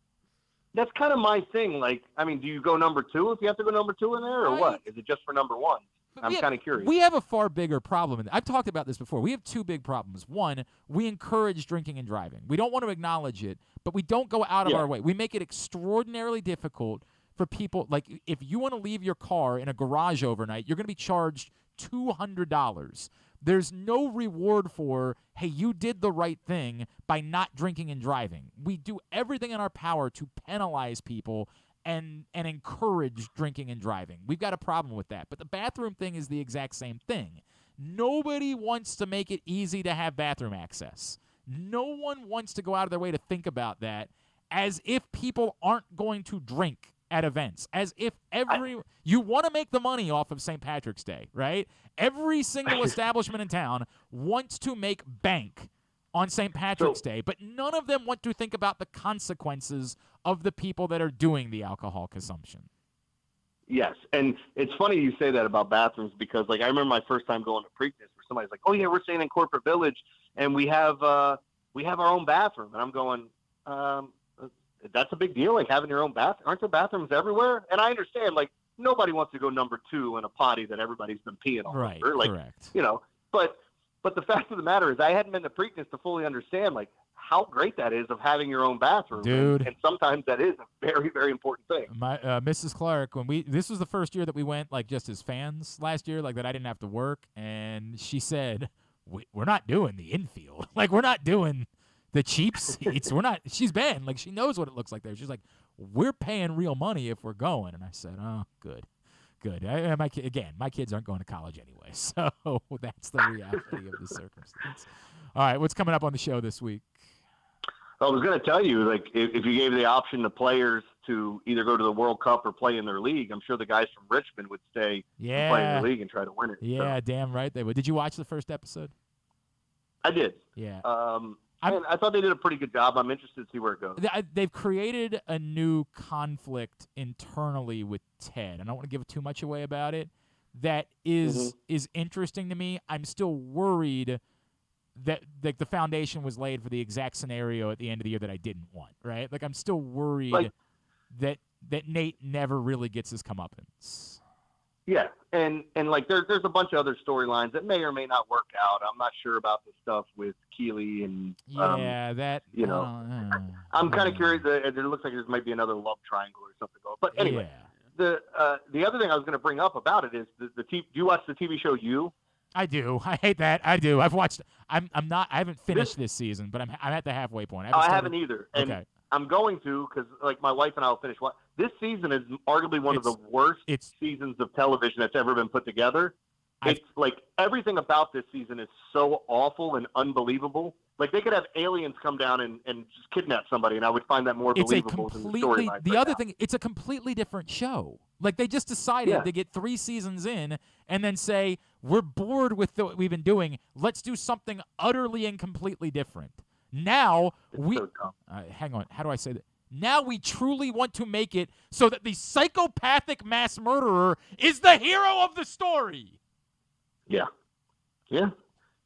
That's kind of my thing. Like, I mean, do you go number 2 if you have to go number 2 in there, or what? Is it just for number 1? I'm kind of curious. We have a far bigger problem. I've talked about this before. We have 2 big problems. One, we encourage drinking and driving. We don't want to acknowledge it, but we don't go out of our way. We make it extraordinarily difficult for people. Like, if you want to leave your car in a garage overnight, you're going to be charged $200. There's no reward for, hey, you did the right thing by not drinking and driving. We do everything in our power to penalize people and encourage drinking and driving. We've got a problem with that. But the bathroom thing is the exact same thing. Nobody wants to make it easy to have bathroom access. No one wants to go out of their way to think about that, as if people aren't going to drink at events, as if you want to make the money off of St. Patrick's Day, right? Every single establishment in town wants to make bank on St. Patrick's Day, but none of them want to think about the consequences of the people that are doing the alcohol consumption. Yes, and it's funny you say that about bathrooms, because, like, I remember my first time going to Preakness where somebody's like, oh, yeah, we're staying in Corporate Village, and we have our own bathroom. And I'm going, that's a big deal, like having your own bathroom. Aren't there bathrooms everywhere? And I understand, like, nobody wants to go number 2 in a potty that everybody's been peeing all over. Like, correct. You know, but the fact of the matter is I hadn't been to Preakness to fully understand, like, how great that is of having your own bathroom. Dude. And sometimes that is a very, very important thing. My Mrs. Clark, this was the first year that we went, like, just as fans last year, like, that I didn't have to work, and she said, we're not doing the infield. Like, we're not doing the cheap seats. She's been, like, she knows what it looks like there. She's like, we're paying real money if we're going. And I said, oh, good. My kids aren't going to college anyway, so that's the reality of the circumstance. All right, what's coming up on the show this week? I was going to tell you, like, if you gave the option to players to either go to the World Cup or play in their league, I'm sure the guys from Richmond would stay and play in their league and try to win it. Yeah, damn right they would. Did you watch the first episode? I did. Yeah. I thought they did a pretty good job. I'm interested to see where it goes. They've created a new conflict internally with Ted. I don't want to give too much away about it. That is interesting to me. I'm still worried that like the foundation was laid for the exact scenario at the end of the year that I didn't want, right? Like I'm still worried that Nate never really gets his comeuppance. Yeah, and like there's a bunch of other storylines that may or may not work out. I'm not sure about the stuff with Cooley and I'm kind of curious. It looks like there might be another love triangle or something going. But anyway, the other thing I was going to bring up about it is do you watch the TV show You? I do. I hate that. I do. I've watched. I haven't finished this season, but I'm at the halfway point. I haven't either. And okay. I'm going to because like my wife and I will finish. This season is arguably one of the worst seasons of television that's ever been put together. It's like everything about this season is so awful and unbelievable. Like they could have aliens come down and just kidnap somebody, and I would find that more believable than the storyline. The other thing, it's a completely different show. Like they just decided to get 3 seasons in and then say, we're bored with what we've been doing. Let's do something utterly and completely different. Now hang on. How do I say that? Now we truly want to make it so that the psychopathic mass murderer is the hero of the story. Yeah.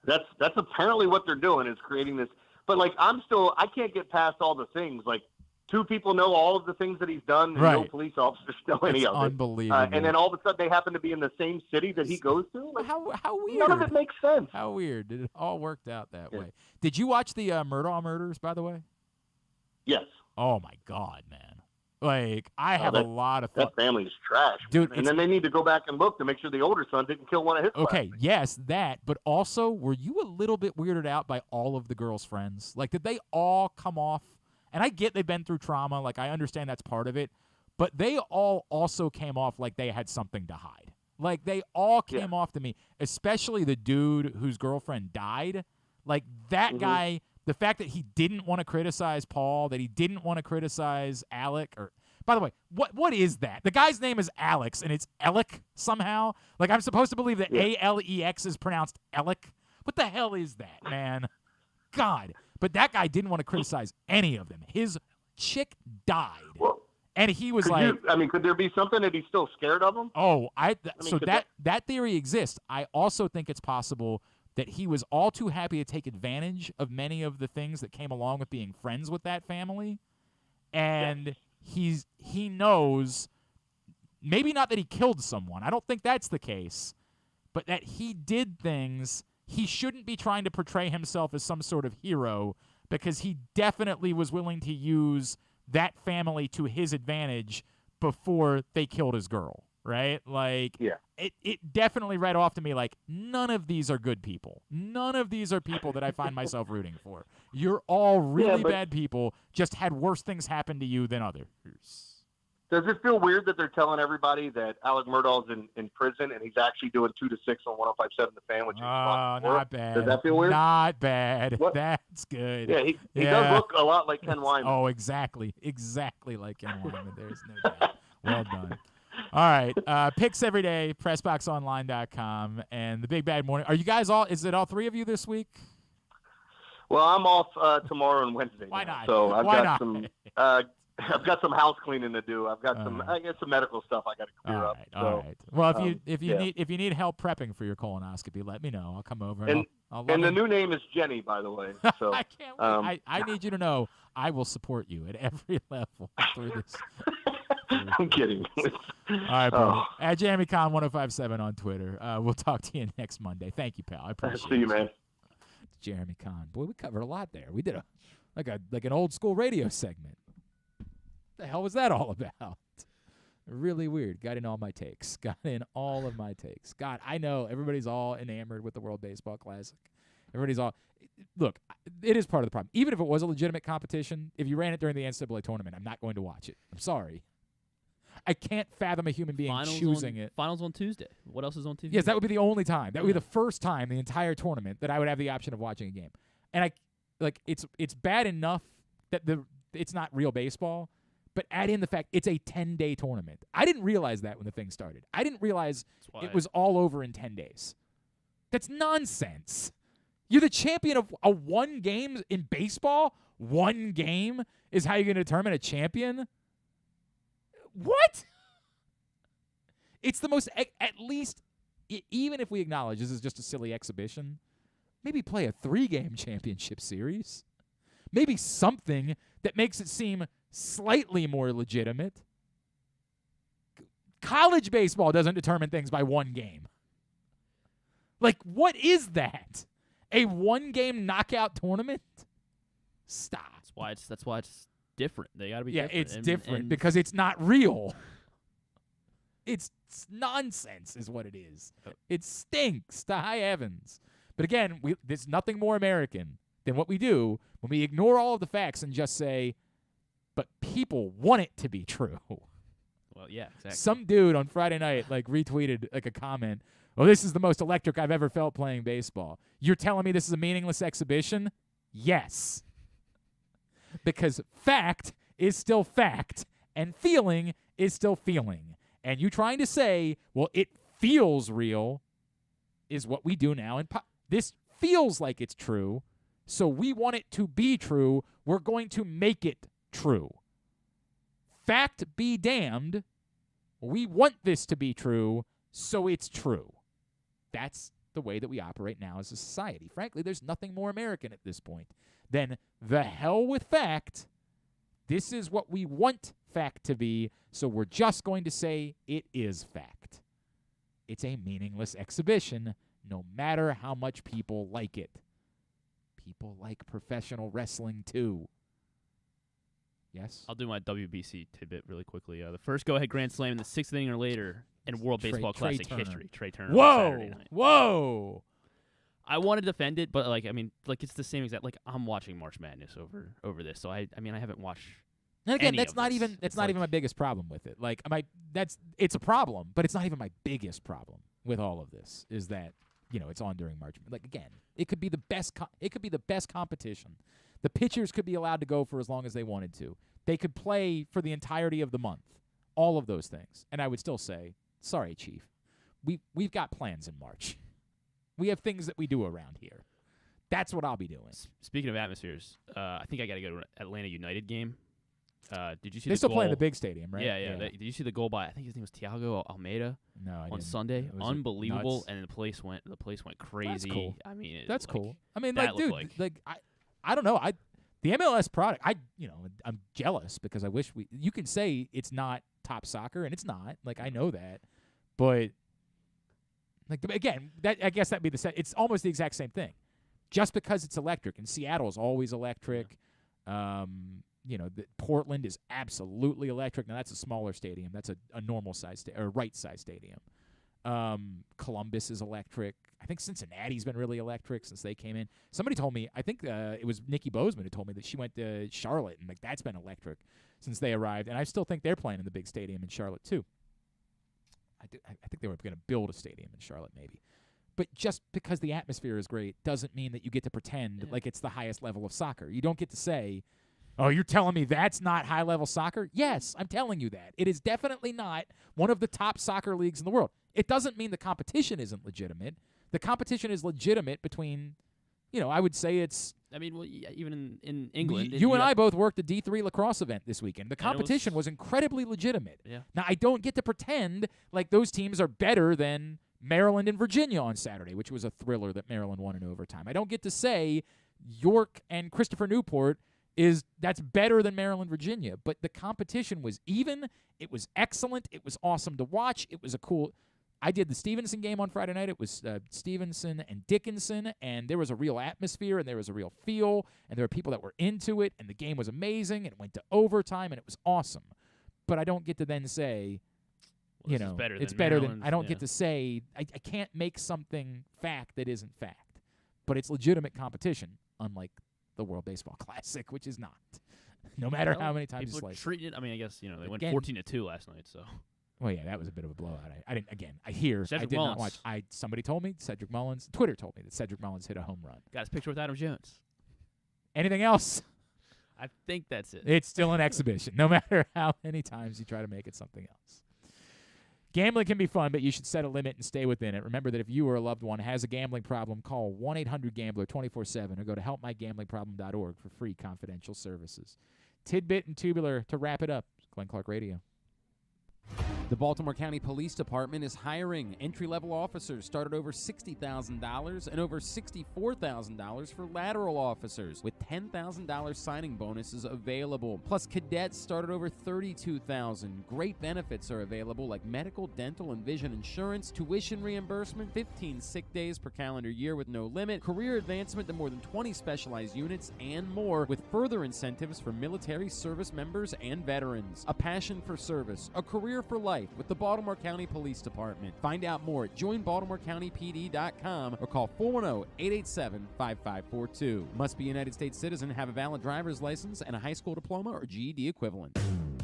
That's apparently what they're doing is creating this. But like I can't get past all the things. Like 2 people know all of the things that he's done, and no police officers know any of it. Unbelievable. And then all of a sudden they happen to be in the same city that he goes to. Like, how weird? None of it makes sense. How weird? It all worked out that way. Did you watch the Murdaugh murders, by the way? Yes. Oh my God, man! Like I have a lot of that family is trash, dude. And then they need to go back and look to make sure the older son didn't kill one of his. Okay, yes, that. But also, were you a little bit weirded out by all of the girls' friends? Like, did they all come off? And I get they've been through trauma. Like, I understand that's part of it. But they all also came off like they had something to hide. Like, they all came off to me, especially the dude whose girlfriend died. Like, that guy, the fact that he didn't want to criticize Paul, that he didn't want to criticize Alec, or, by the way, what is that? The guy's name is Alex, and it's Alec somehow? Like, I'm supposed to believe that A-L-E-X is pronounced Alec? What the hell is that, man? God. But that guy didn't want to criticize any of them. His chick died. Well, and he was could there be something that he's still scared of him? Oh, that theory exists. I also think it's possible that he was all too happy to take advantage of many of the things that came along with being friends with that family. And he knows, maybe not that he killed someone. I don't think that's the case. But that he did things. He shouldn't be trying to portray himself as some sort of hero because he definitely was willing to use that family to his advantage before they killed his girl, right? Like, it definitely read off to me like, none of these are good people. None of these are people that I find myself rooting for. You're all really bad people, just had worse things happen to you than others. Does it feel weird that they're telling everybody that Alec Murdaugh's in prison and he's actually doing 2 to 6 on 105.7 The Fan, which is not bad. Does that feel weird? Not bad. What? That's good. Yeah, he does look a lot like Ken Wyman. Oh, exactly like Ken Wyman. There's no doubt. Well done. All right, picks every day, PressBoxOnline.com, and the Big Bad Morning. Are you guys all? Is it all 3 of you this week? Well, I'm off tomorrow and Wednesday. Why not? So I've got some house cleaning to do. I've got some medical stuff I got to clear up. All right. Well, if you need help prepping for your colonoscopy, let me know. I'll come over. And the new name is Jenny, by the way. So I can't wait. I need you to know I will support you at every level through this. I'm kidding. All right, bro. At Jeremy Conn 1057 on Twitter. We'll talk to you next Monday. Thank you, pal. I appreciate it. See you, man. It's Jeremy Conn. Boy, we covered a lot there. We did like an old school radio segment. The hell was that all about? Really weird. Got in all my takes. God, I know everybody's all enamored with the World Baseball Classic. Look, it is part of the problem. Even if it was a legitimate competition, if you ran it during the NCAA tournament, I'm not going to watch it. I'm sorry. I can't fathom a human being choosing it. Finals on Tuesday. What else is on TV? Yes, that would be the only time. That would be the first time the entire tournament that I would have the option of watching a game. And it's bad enough that it's not real baseball. But add in the fact it's a 10-day tournament. I didn't realize that when the thing started. I didn't realize it was all over in 10 days. That's nonsense. You're the champion of a 1 game in baseball? 1 game is how you're going to determine a champion? What? It's the most, at least, even if we acknowledge this is just a silly exhibition, maybe play a 3-game championship series. Maybe something that makes it seem slightly more legitimate. College baseball doesn't determine things by 1 game. Like, what is that? A 1-game knockout tournament? Stop. That's why it's different. They got to be different. Yeah, it's different because it's not real. It's nonsense is what it is. It stinks to high heavens. But again, there's nothing more American than what we do when we ignore all of the facts and just say, but people want it to be true. Well, yeah, exactly. Some dude on Friday night retweeted a comment, "Oh, this is the most electric I've ever felt playing baseball." You're telling me this is a meaningless exhibition? Yes. Because fact is still fact, and feeling is still feeling. And you trying to say, well, it feels real, is what we do now. And this feels like it's true, so we want it to be true. We're going to make it true. Fact be damned. We want this to be true, so it's true. That's the way that we operate now as a society. Frankly, there's nothing more American at this point than the hell with fact. This is what we want fact to be, so we're just going to say it is fact. It's a meaningless exhibition, no matter how much people like it. People like professional wrestling, too. Yes? I'll do my WBC tidbit really quickly. The first go-ahead grand slam in the 6th inning or later in World Baseball Classic history. Trey Turner on Saturday night. Whoa! I want to defend it, but it's the same exact. I'm watching March Madness over this, so I haven't watched. And again, that's not even my biggest problem with it. It's a problem, but it's not even my biggest problem with all of this. Is that it's on during March. Again, it could be the best. It could be the best competition. The pitchers could be allowed to go for as long as they wanted to. They could play for the entirety of the month. All of those things, and I would still say, sorry, Chief, we've got plans in March. We have things that we do around here. That's what I'll be doing. Speaking of atmospheres, I think I got to go to an Atlanta United game. Did you see? They still play in the big stadium, right? Yeah. Did you see the goal by? I think his name was Thiago Almeida. No, I didn't. On Sunday, unbelievable, nuts. and the place went crazy. That's cool. I mean, that's cool. I mean, dude, I don't know. The MLS product. I'm jealous because I wish you can say it's not top soccer, and it's not. I know that, but. Again, I guess that'd be it's almost the exact same thing. Just because it's electric, and Seattle is always electric. Portland is absolutely electric. Now, that's a smaller stadium. That's a normal size or right-size stadium. Columbus is electric. I think Cincinnati's been really electric since they came in. Somebody told me, I think it was Nikki Bozeman who told me that she went to Charlotte, and that's been electric since they arrived. And I still think they're playing in the big stadium in Charlotte, too. I think they were going to build a stadium in Charlotte maybe. But just because the atmosphere is great doesn't mean that you get to pretend like it's the highest level of soccer. You don't get to say, oh, you're telling me that's not high-level soccer? Yes, I'm telling you that. It is definitely not one of the top soccer leagues in the world. It doesn't mean the competition isn't legitimate. The competition is legitimate between, I would say it's... even in England. You and I both worked the D3 lacrosse event this weekend. The competition was incredibly legitimate. Yeah. Now, I don't get to pretend like those teams are better than Maryland and Virginia on Saturday, which was a thriller that Maryland won in overtime. I don't get to say York and Christopher Newport that's better than Maryland, Virginia. But the competition was even. It was excellent. It was awesome to watch. It was a cool... I did the Stevenson game on Friday night. It was Stevenson and Dickinson, and there was a real atmosphere, and there was a real feel, and there were people that were into it, and the game was amazing, and it went to overtime, and it was awesome. But I don't get to then say, it's better than I don't get to say, I can't make something fact that isn't fact. But it's legitimate competition, unlike the World Baseball Classic, which is not. No matter how many times you slice it. I guess, they went 14-2 last night, so... Well, yeah, that was a bit of a blowout. I didn't. Again, I did Mullins. not watch. Somebody told me Cedric Mullins. Twitter told me that Cedric Mullins hit a home run. Got his picture with Adam Jones. Anything else? I think that's it. It's still an exhibition, no matter how many times you try to make it something else. Gambling can be fun, but you should set a limit and stay within it. Remember that if you or a loved one has a gambling problem, call 1-800-GAMBLER 24/7 or go to helpmygamblingproblem.org for free confidential services. Tidbit and Tubular to wrap it up. Glenn Clark Radio. The Baltimore County Police Department is hiring. Entry-level officers start at over $60,000 and over $64,000 for lateral officers, with $10,000 signing bonuses available. Plus, cadets start at over $32,000. Great benefits are available like medical, dental, and vision insurance, tuition reimbursement, 15 sick days per calendar year with no limit, career advancement to more than 20 specialized units, and more, with further incentives for military service members and veterans. A passion for service, a career for life with the Baltimore County Police Department. Find out more at joinbaltimorecountypd.com or call 410-887-5542. Must be a United States citizen, have a valid driver's license, and a high school diploma or GED equivalent.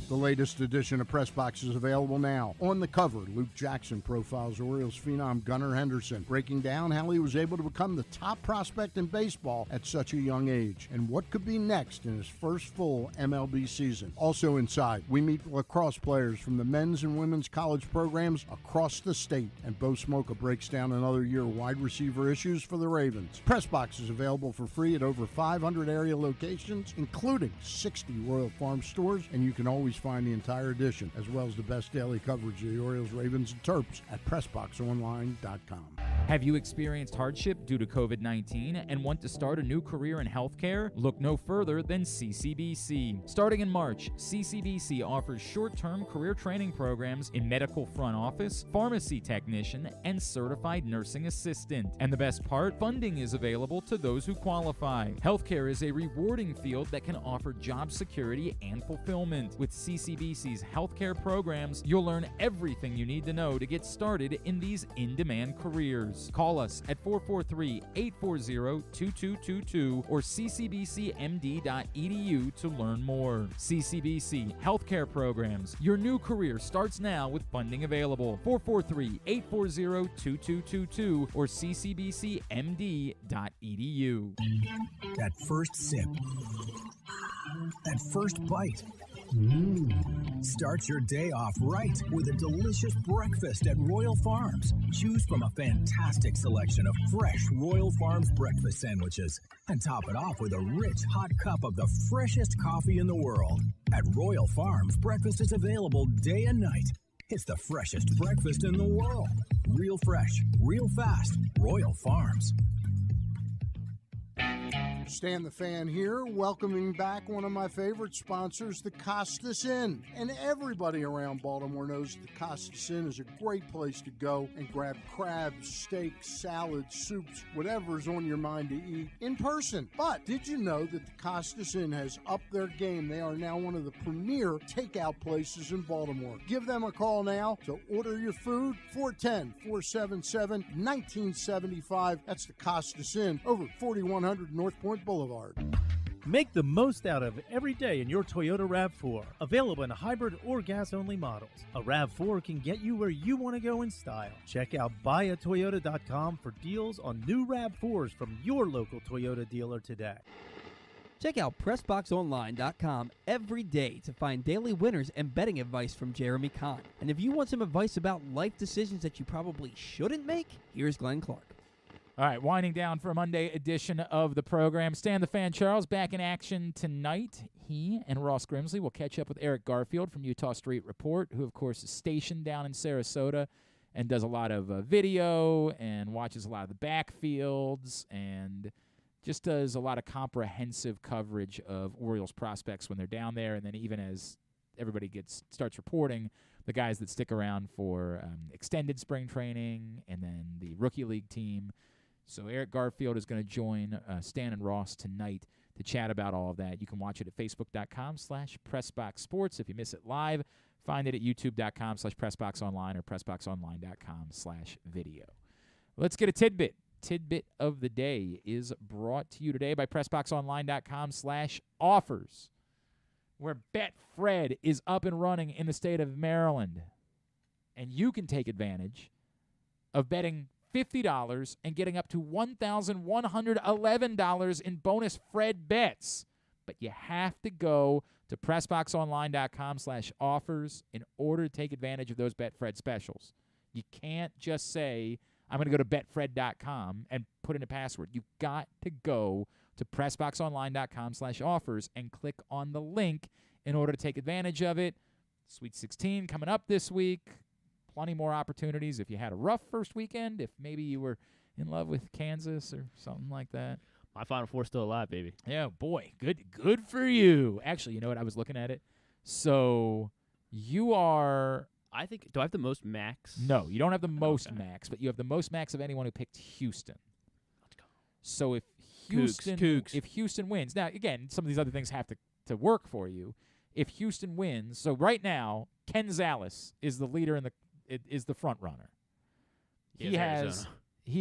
The latest edition of Press Box is available now. On the cover, Luke Jackson profiles Orioles phenom Gunnar Henderson, breaking down how he was able to become the top prospect in baseball at such a young age and what could be next in his first full MLB season. Also inside, we meet lacrosse players from the men's and women's college programs across the state, and Bo Smoka breaks down another year of wide receiver issues for the Ravens. Press Box is available for free at over 500 area locations, including 60 Royal Farm stores, and you can always find the entire edition, as well as the best daily coverage of the Orioles, Ravens, and Terps at PressBoxOnline.com. Have you experienced hardship due to COVID-19 and want to start a new career in healthcare? Look no further than CCBC. Starting in March, CCBC offers short-term career training programs in medical front office, pharmacy technician, and certified nursing assistant. And the best part, funding is available to those who qualify. Healthcare is a rewarding field that can offer job security and fulfillment. With CCBC's healthcare programs, you'll learn everything you need to know to get started in these in-demand careers. Call us at 443-840-2222 or ccbcmd.edu to learn more. CCBC Healthcare Programs. Your new career starts now with funding available. 443-840-2222 or ccbcmd.edu. That first sip. That first bite. Start your day off right with a delicious breakfast at Royal Farms. Choose from a fantastic selection of fresh Royal Farms breakfast sandwiches and top it off with a rich hot cup of the freshest coffee in the world. At Royal Farms, breakfast is available day and night. It's the freshest breakfast in the world. Real fresh, real fast. Royal Farms. Stan the Fan here, welcoming back one of my favorite sponsors, the Costas Inn. And everybody around Baltimore knows the Costas Inn is a great place to go and grab crabs, steaks, salads, soups, whatever's on your mind to eat in person. But did you know that the Costas Inn has upped their game? They are now one of the premier takeout places in Baltimore. Give them a call now to order your food, 410-477-1975. That's the Costas Inn over 4100 North Point Boulevard. Make the most out of every day in your Toyota RAV4. Available in hybrid or gas-only models. A RAV4 can get you where you want to go in style. Check out buyatoyota.com for deals on new RAV4s from your local Toyota dealer today. Check out PressBoxOnline.com every day to find daily winners and betting advice from Jeremy Conn. And if you want some advice about life decisions that you probably shouldn't make, here's Glenn Clark. All right, winding down for a Monday edition of the program. Stan the Fan Charles back in action tonight. He and Ross Grimsley will catch up with Eric Garfield from Utah Street Report, who, of course, is stationed down in Sarasota and does a lot of video and watches a lot of the backfields and just does a lot of comprehensive coverage of Orioles prospects when they're down there. And then even as everybody starts reporting, the guys that stick around for extended spring training and then the rookie league team. So Eric Garfield is going to join Stan and Ross tonight to chat about all of that. You can watch it at facebook.com/PressBoxSports. If you miss it live, find it at youtube.com/PressBoxOnline or PressBoxOnline.com/video. Let's get a tidbit. Tidbit of the day is brought to you today by PressBoxOnline.com/offers, where Betfred is up and running in the state of Maryland. And you can take advantage of betting $50 and getting up to $1,111 in bonus Fred bets. But you have to go to PressBoxOnline.com/offers in order to take advantage of those Betfred specials. You can't just say, I'm going to go to betfred.com and put in a password. You've got to go to PressBoxOnline.com/offers and click on the link in order to take advantage of it. Sweet 16 coming up this week. Plenty more opportunities if you had a rough first weekend, if maybe you were in love with Kansas or something like that. My Final Four still alive, baby. Yeah, boy. Good for you. Actually, you know what? I was looking at it. So you are... I think... Do I have the most max? No, you don't have the most max, but you have the most max of anyone who picked Houston. Let's go. So if Houston wins... Now, again, some of these other things have to work for you. If Houston wins... So right now, Ken Zales is the leader is the front runner. He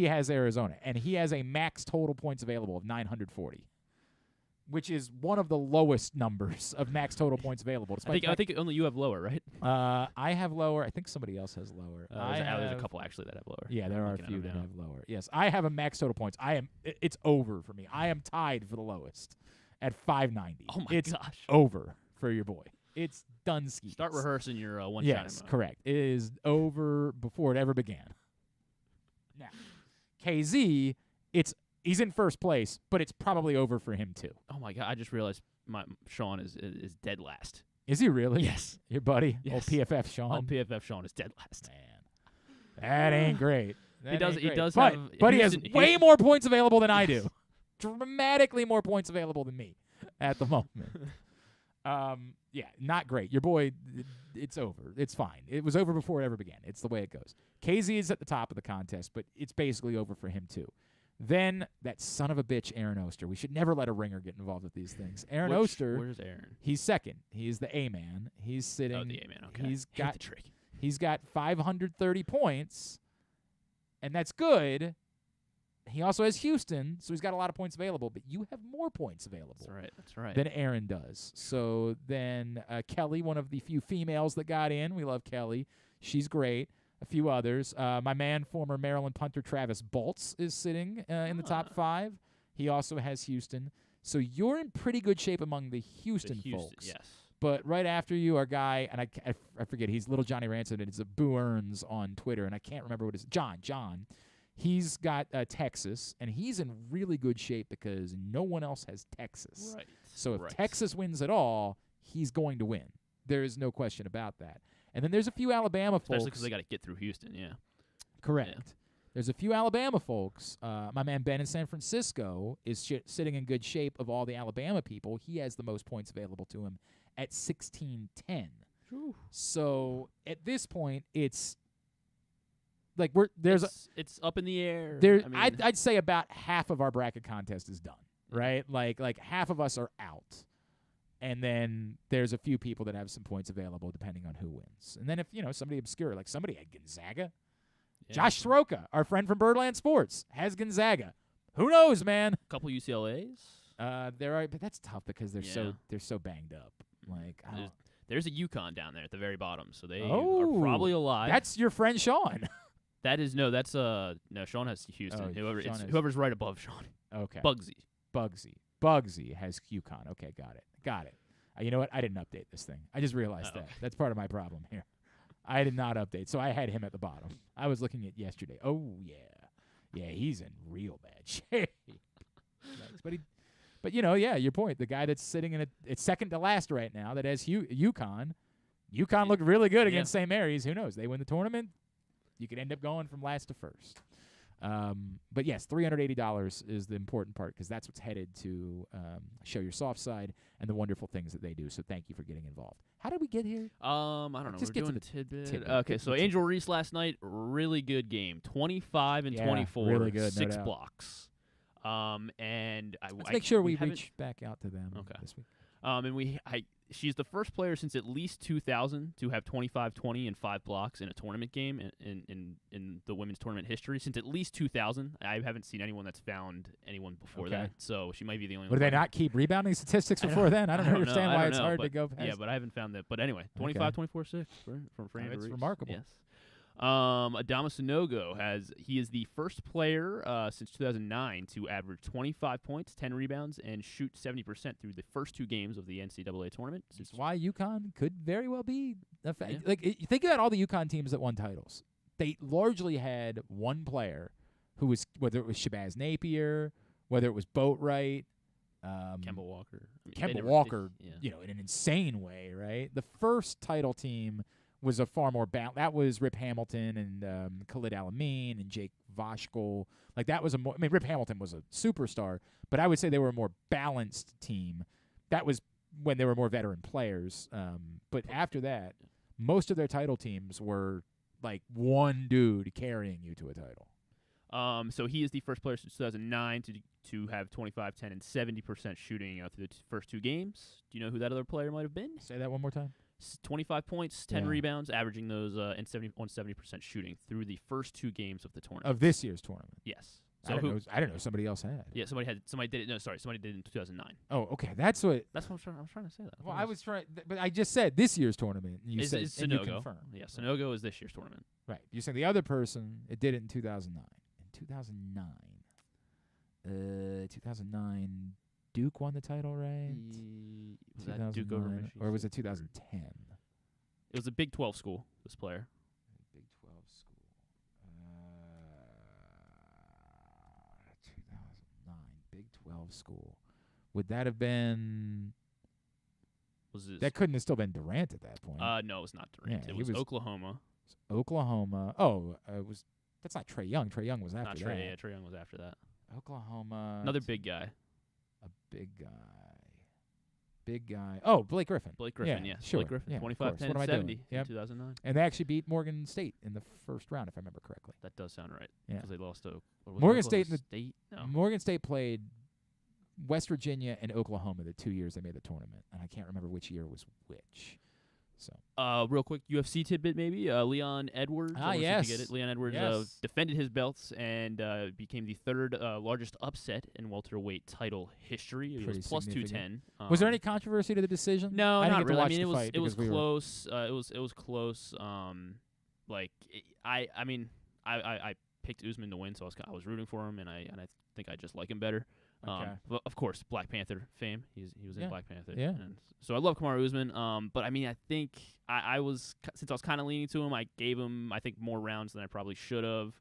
has Arizona, and he has a max total points available of 940, which is one of the lowest numbers of max total points available. I think only you have lower, right? I have lower. I think somebody else has lower. There's a couple actually that have lower. Yeah, there are a few that have lower. Yes, I have a max total points. It's over for me. I am tied for the lowest at 590. Oh my gosh, over for your boy. It's done. Start rehearsing your one-shot. Yes, correct. It is over before it ever began. Now, KZ, he's in first place, but it's probably over for him too. Oh my God! I just realized Sean is dead last. Is he really? Yes. Your buddy, yes. Old PFF Sean. Old PFF Sean is dead last. Man, that ain't great. He does but he has way more points available than I do. Dramatically more points available than me at the moment. Yeah, not great. Your boy, it's over. It's fine. It was over before it ever began. It's the way it goes. KZ is at the top of the contest, but it's basically over for him too. Then that son of a bitch, Aaron Oster. We should never let a ringer get involved with these things. Oster. Where's Aaron? He's second. He's the A-man. He's sitting. Oh, the A-man. Okay. He's got 530 points, and that's good. He also has Houston, so he's got a lot of points available, but you have more points available. That's right. Than Aaron does. So then Kelly, one of the few females that got in. We love Kelly. She's great. A few others. My man, former Maryland punter Travis Bolts, is sitting in the top 5. He also has Houston. So you're in pretty good shape among the Houston folks. Yes. But right after you are a guy, and I forget, he's Little Johnny Ransom, and it's a Boo Earns on Twitter, and I can't remember what it is. John. He's got Texas, and he's in really good shape because no one else has Texas. Right. So if Texas wins at all, he's going to win. There is no question about that. And then there's a few Alabama folks. Especially because they got to get through Houston, yeah. Correct. Yeah. There's a few Alabama folks. My man Ben in San Francisco is sitting in good shape of all the Alabama people. He has the most points available to him at 1610. Whew. So at this point, it's like it's up in the air. I'd say about half of our bracket contest is done, right? Like half of us are out, and then there's a few people that have some points available depending on who wins. And then if somebody obscure, like somebody had Gonzaga, Josh Soroka, our friend from Birdland Sports, has Gonzaga. Who knows, man? A couple UCLAs. There are, but that's tough because they're so banged up. Like there's a UConn down there at the very bottom, so they are probably alive. That's your friend Sean. Sean has Houston. Whoever's right above Sean. Okay. Bugsy has UConn. Okay, got it. You know what? I didn't update this thing. I just realized that. That's part of my problem here. I did not update, so I had him at the bottom. I was looking at yesterday. Oh yeah, he's in real bad shape. But your point. The guy that's sitting in it's second to last right now that has UConn. UConn looked really good against St. Mary's. Who knows? They win the tournament. You could end up going from last to first. But yes, $380 is the important part because that's what's headed to Show Your Soft Side and the wonderful things that they do. So thank you for getting involved. How did we get here? I don't know. Just We're doing tidbit. Okay, so Angel Reese last night, really good game. 25 and 24. Really good. 6 blocks. And let's make sure we reach back out to them this week. And she's the first player since at least 2000 to have 25, 20, and 5 blocks in a tournament game in the women's tournament history. Since at least 2000, I haven't seen anyone that's found anyone before that. So she might be the only one. Would they not keep rebounding statistics before then? I don't understand why it's hard to go past. Yeah, but I haven't found that. But anyway, 25, 24, 6 from Fran. That's remarkable. Yes. Adama Sanogo he is the first player since 2009 to average 25 points, 10 rebounds, and shoot 70% through the first 2 games of the NCAA tournament. That's why UConn could very well be a fact. Like, think about all the UConn teams that won titles. They largely had one player who was, whether it was Shabazz Napier, whether it was Boatwright, Kemba Walker. In an insane way, right? The first title team was a far more that was Rip Hamilton and Khalid Al-Amin and Jake Vashkel. Like that was Rip Hamilton was a superstar, but I would say they were a more balanced team. That was when they were more veteran players. But after that, most of their title teams were like one dude carrying you to a title. So he is the first player since 2009 to have 25, 10, and 70% shooting through the first 2 games. Do you know who that other player might have been? Say that one more time. 25 points, 10 rebounds, averaging those and 70% shooting through the first 2 games of the tournament. Of this year's tournament? Yes. So I didn't know somebody else had. Yeah, somebody did it. No, sorry, somebody did it in 2009. Oh, okay. That's what I was trying to say that. Well, I was trying, but I just said this year's tournament. And you said it's and you Sonogo. confirmed. Yeah, Sonogo is this year's tournament. Right. You said the other person did it in 2009. In 2009, Duke won the title, right? Was that Duke over Michigan? Or was it 2010? It was a Big 12 school. This player. Big 12 school. 2009 Big 12 school. Would that have been? That couldn't have still been Durant at that point. No, it was not Durant. Yeah, it was Oklahoma. Oklahoma. Oh, it was. That's not Trae Young. Trae Young was after not that. Trae. Yeah, Trae Young was after that. Oklahoma. Another big guy. A big guy. Big guy. Oh, Blake Griffin. Blake Griffin, yeah. yeah. Sure. Blake Griffin, yeah, 25, 10, what am I 70 doing? in 2009. And they actually beat Morgan State in the first round, if I remember correctly. That does sound right. Yeah. Because they lost to Morgan State. No. Morgan State played West Virginia and Oklahoma the 2 years they made the tournament, and I can't remember which year was which. So, real quick, UFC tidbit maybe. Leon Edwards. Yes. You get it. Leon Edwards defended his belts and became the third largest upset in welterweight title history. It was plus 210. Was there any controversy to the decision? No, I didn't not get to really. watch I mean, the it was fight close. It was close. I picked Usman to win, so I was rooting for him, and I think I just like him better. Okay. But of course, Black Panther fame. He was in Black Panther. Yeah. And so I love Kamaru Usman. But I mean, I think I was since I was kind of leaning to him, I gave him more rounds than I probably should have.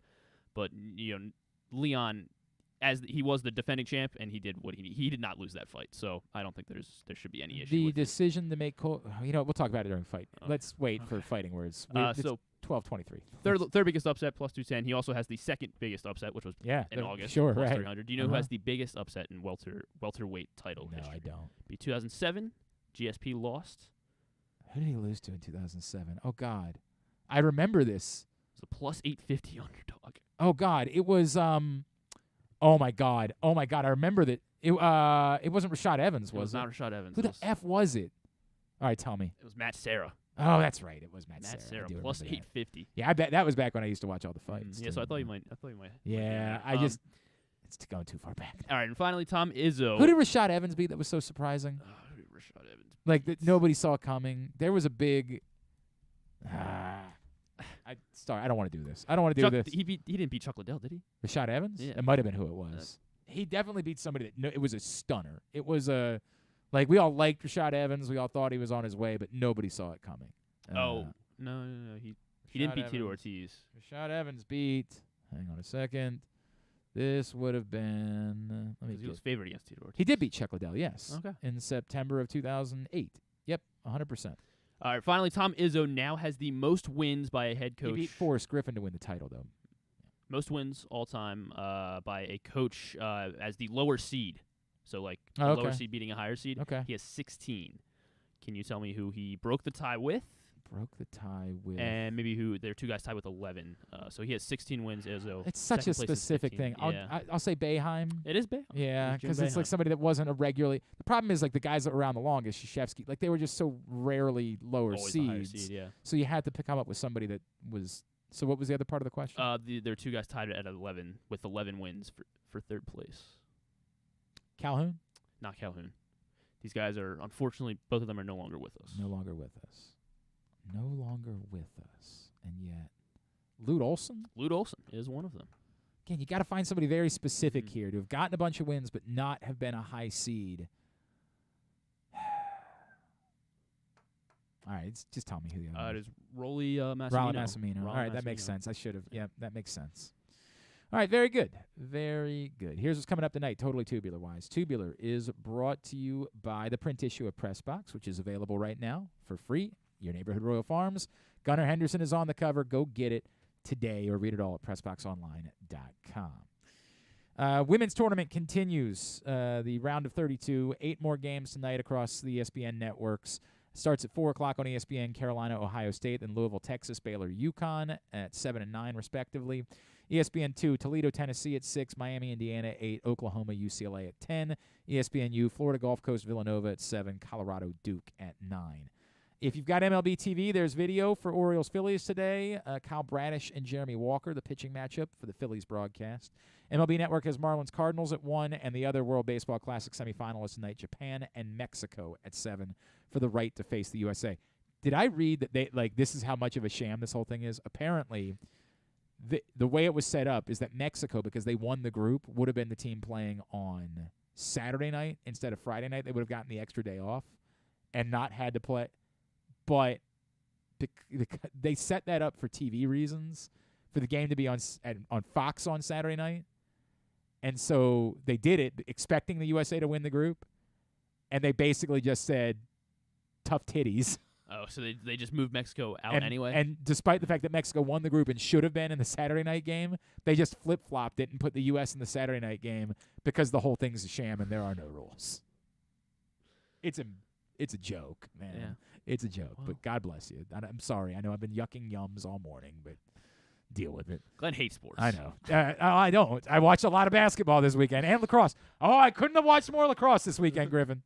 But Leon, as he was the defending champ, and he did what he did not lose that fight. So I don't think there should be any issue. The with decision to make we'll talk about it during fight. Let's wait for fighting words. So 12-23. Third biggest upset plus 210. He also has the second biggest upset, which was in August. Sure, plus right. 300. Do you know who has the biggest upset in welterweight title history? No, I don't. Be 2007. GSP lost. Who did he lose to in 2007? Oh God, I remember this. It was a plus 850 underdog. Oh God, it was. Oh my God. I remember that. It wasn't Rashad Evans, was it? It was not Rashad Evans. Who the F was it? All right, tell me. It was Matt Serra. Oh, that's right. It was Matt Serra I do plus remember 850. Yeah, I bet that was back when I used to watch all the fights. Yeah, so I thought you might. Yeah, it's going too far back. All right, and finally, Tom Izzo. Who did Rashad Evans beat that was so surprising? Who did Rashad Evans beat? Like that nobody saw coming. There was a big. I don't want to do this. I don't want to do this. He didn't beat Chuck Liddell, did he? Rashad Evans? Yeah. It might have been who it was. He definitely beat somebody that. It was a stunner. It was a. Like, we all liked Rashad Evans. We all thought he was on his way, but nobody saw it coming. No. He didn't beat Tito Ortiz. Rashad Evans beat. Hang on a second. This would have been. He was favored against Tito Ortiz. He did beat Chuck Liddell, yes. Okay. In September of 2008. Yep, 100%. All right, finally, Tom Izzo now has the most wins by a head coach. He beat Forrest Griffin to win the title, though. Most wins all time by a coach as the lower seed. So, like, okay. Lower seed beating a higher seed. Okay. He has 16. Can you tell me who he broke the tie with? And maybe who there are two guys tied with 11. So he has 16 wins. Izzo. It's such a specific thing. I'll say Boeheim. It is Boeheim. Yeah, because it's like somebody that wasn't a regularly. The problem is like the guys that were around the longest, Krzyzewski, like they were just so rarely lower Always seeds. the higher seed, yeah. So you had to come up with somebody that was. So what was the other part of the question? There are two guys tied at 11 with 11 wins for third place. Calhoun? Not Calhoun. These guys are, unfortunately, both of them are no longer with us. No longer with us. And yet, Lute Olson? Lute Olson is one of them. Again, you got to find somebody very specific here to have gotten a bunch of wins but not have been a high seed. All right, just tell me who the other It is Rolly Massimino. Rolly Massimino. All right, that makes sense. I should have. Yeah, that makes sense. All right, very good. Very good. Here's what's coming up tonight, totally tubular-wise. Tubular is brought to you by the print issue of Press Box, which is available right now for free. Your neighborhood Royal Farms. Gunnar Henderson is on the cover. Go get it today or read it all at PressBoxOnline.com. Women's tournament continues. The round of 32. 8 more games tonight across the ESPN networks. Starts at 4 o'clock on ESPN, Carolina, Ohio State, then Louisville, Texas, Baylor, UConn at 7 and 9, respectively. ESPN 2, Toledo, Tennessee at 6, Miami, Indiana at 8, Oklahoma, UCLA at 10, ESPNU, Florida Gulf Coast, Villanova at 7, Colorado, Duke at 9. If you've got MLB TV, there's video for Orioles-Phillies today. Kyle Bradish and Jeremy Walker, the pitching matchup for the Phillies broadcast. MLB Network has Marlins-Cardinals at 1, and the other World Baseball Classic semifinalists tonight, Japan and Mexico at 7 for the right to face the USA. Did I read that this is how much of a sham this whole thing is? Apparently, the way it was set up is that Mexico, because they won the group, would have been the team playing on Saturday night instead of Friday night. They would have gotten the extra day off and not had to play. But they set that up for TV reasons, for the game to be on Fox on Saturday night. And so they did it expecting the USA to win the group, and they basically just said, tough titties. Oh, so they just moved Mexico out anyway? And despite the fact that Mexico won the group and should have been in the Saturday night game, they just flip-flopped it and put the U.S. in the Saturday night game because the whole thing's a sham and there are no rules. It's a joke, man. Yeah. It's a joke, but God bless you. I'm sorry. I know I've been yucking yums all morning, but deal with it. Glenn hates sports. I know. I don't. I watched a lot of basketball this weekend and lacrosse. Oh, I couldn't have watched more lacrosse this weekend, Griffin.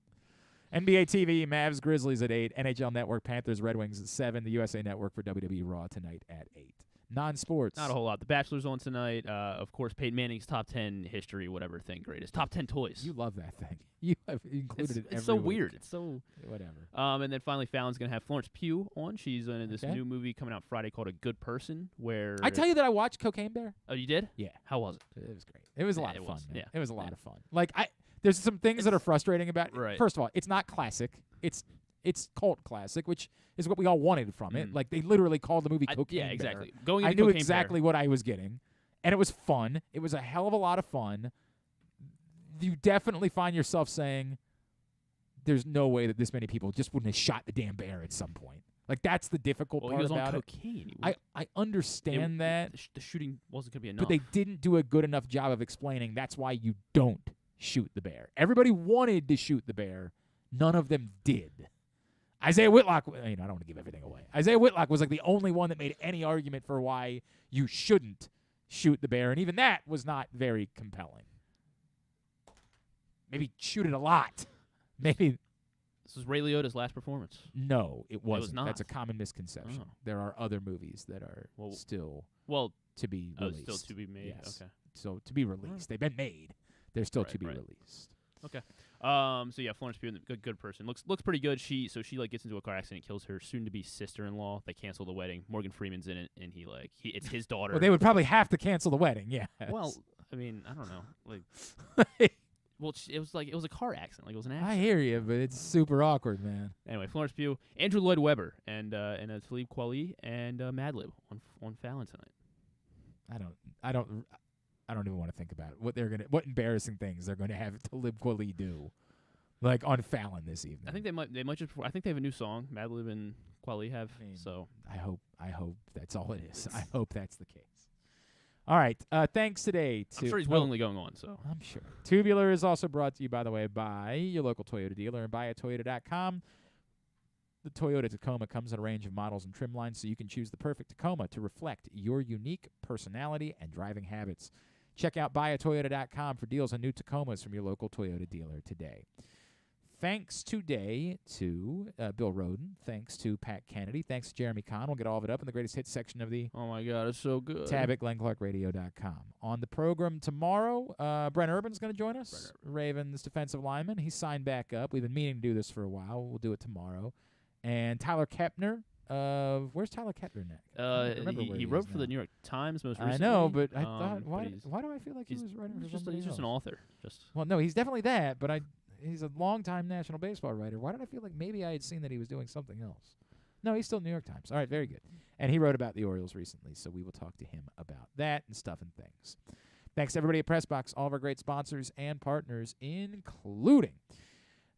NBA TV, Mavs, Grizzlies at 8, NHL Network, Panthers, Red Wings at 7, the USA Network for WWE Raw tonight at 8. Non-sports. Not a whole lot. The Bachelor's on tonight. Of course, Peyton Manning's top 10 history, whatever thing greatest. Top 10 toys. You love that thing. You have included it every It's so week. weird. It's so... Whatever. And then finally, Fallon's going to have Florence Pugh on. She's in this new movie coming out Friday called A Good Person, where... I tell you that I watched Cocaine Bear. Oh, you did? Yeah. How was it? It was great. It was a lot of fun, man. Yeah. It was a lot of fun. Like, there's some things that are frustrating about it. Right. First of all, it's not classic. It's cult classic, which is what we all wanted from it. Like, they literally called the movie Cocaine Bear. Yeah, exactly. Going I into knew Cocaine exactly Bear. what I was getting, and it was fun. It was a hell of a lot of fun. You definitely find yourself saying, there's no way that this many people just wouldn't have shot the damn bear at some point. Like, that's the difficult part he was about on it. cocaine. I understand that. The shooting wasn't going to be enough. But they didn't do a good enough job of explaining that's why you don't shoot the bear. Everybody wanted to shoot the bear. None of them did. Isaiah Whitlock, I don't want to give everything away. Isaiah Whitlock was like the only one that made any argument for why you shouldn't shoot the bear, and even that was not very compelling. Maybe shoot it a lot. Maybe. This was Ray Liotta's last performance. No, it wasn't. not. That's a common misconception. Oh. There are other movies that are still to be released. Still to be made. Yes. Okay. So to be released. They've been made. They're still to be released. Okay. So yeah, Florence Pugh, good person. Looks pretty good. She gets into a car accident, kills her soon-to-be sister-in-law. They cancel the wedding. Morgan Freeman's in it, and it's his daughter. Well, they would probably have to cancel the wedding. Yeah. Well, I mean, I don't know. Like, well, it was a car accident. Like, it was an accident. I hear you, but it's super awkward, man. Anyway, Florence Pugh, Andrew Lloyd Webber, and Talib Kweli and Madlib on Fallon tonight. I don't even want to think about it. What embarrassing things they're going to have Talib Kweli do, like on Fallon this evening. I think they might just. I think they have a new song. Madlib and Kweli have. So I hope that's all it is. I hope that's the case. All right. Thanks today to. I'm sure he's willingly going on. So I'm sure. Tubular is also brought to you, by the way, by your local Toyota dealer and buyatoyota.com. The Toyota Tacoma comes in a range of models and trim lines, so you can choose the perfect Tacoma to reflect your unique personality and driving habits. Check out buyatoyota.com for deals on new Tacomas from your local Toyota dealer today. Thanks today to Bill Rhoden. Thanks to Pat Kennedy. Thanks to Jeremy Conn. We'll get all of it up in the greatest hits section of the oh my God, it's so good. tab at GlennClarkRadio.com. On the program tomorrow, Brent Urban's going to join us. Ravens defensive lineman. He's signed back up. We've been meaning to do this for a while. We'll do it tomorrow. And Tyler Kepner. Where's Tyler Kepner next? He wrote for the New York Times most recently. I know, but I thought, why do I feel like he was writing for somebody He's just else? an author. Well, no, he's definitely that, but he's a longtime national baseball writer. Why did I feel like maybe I had seen that he was doing something else? No, he's still New York Times. All right, very good. And he wrote about the Orioles recently, so we will talk to him about that and stuff and things. Thanks to everybody at PressBox, all of our great sponsors and partners, including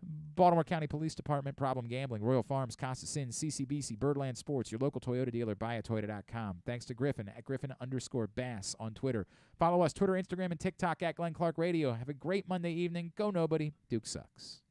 Baltimore County Police Department, Problem Gambling, Royal Farms, Casa Sin, CCBC, Birdland Sports, your local Toyota dealer, buyatoyota.com. Thanks to Griffin at Griffin_Bass on Twitter. Follow us, Twitter, Instagram, and TikTok at Glenn Clark Radio. Have a great Monday evening. Go Nobody. Duke sucks.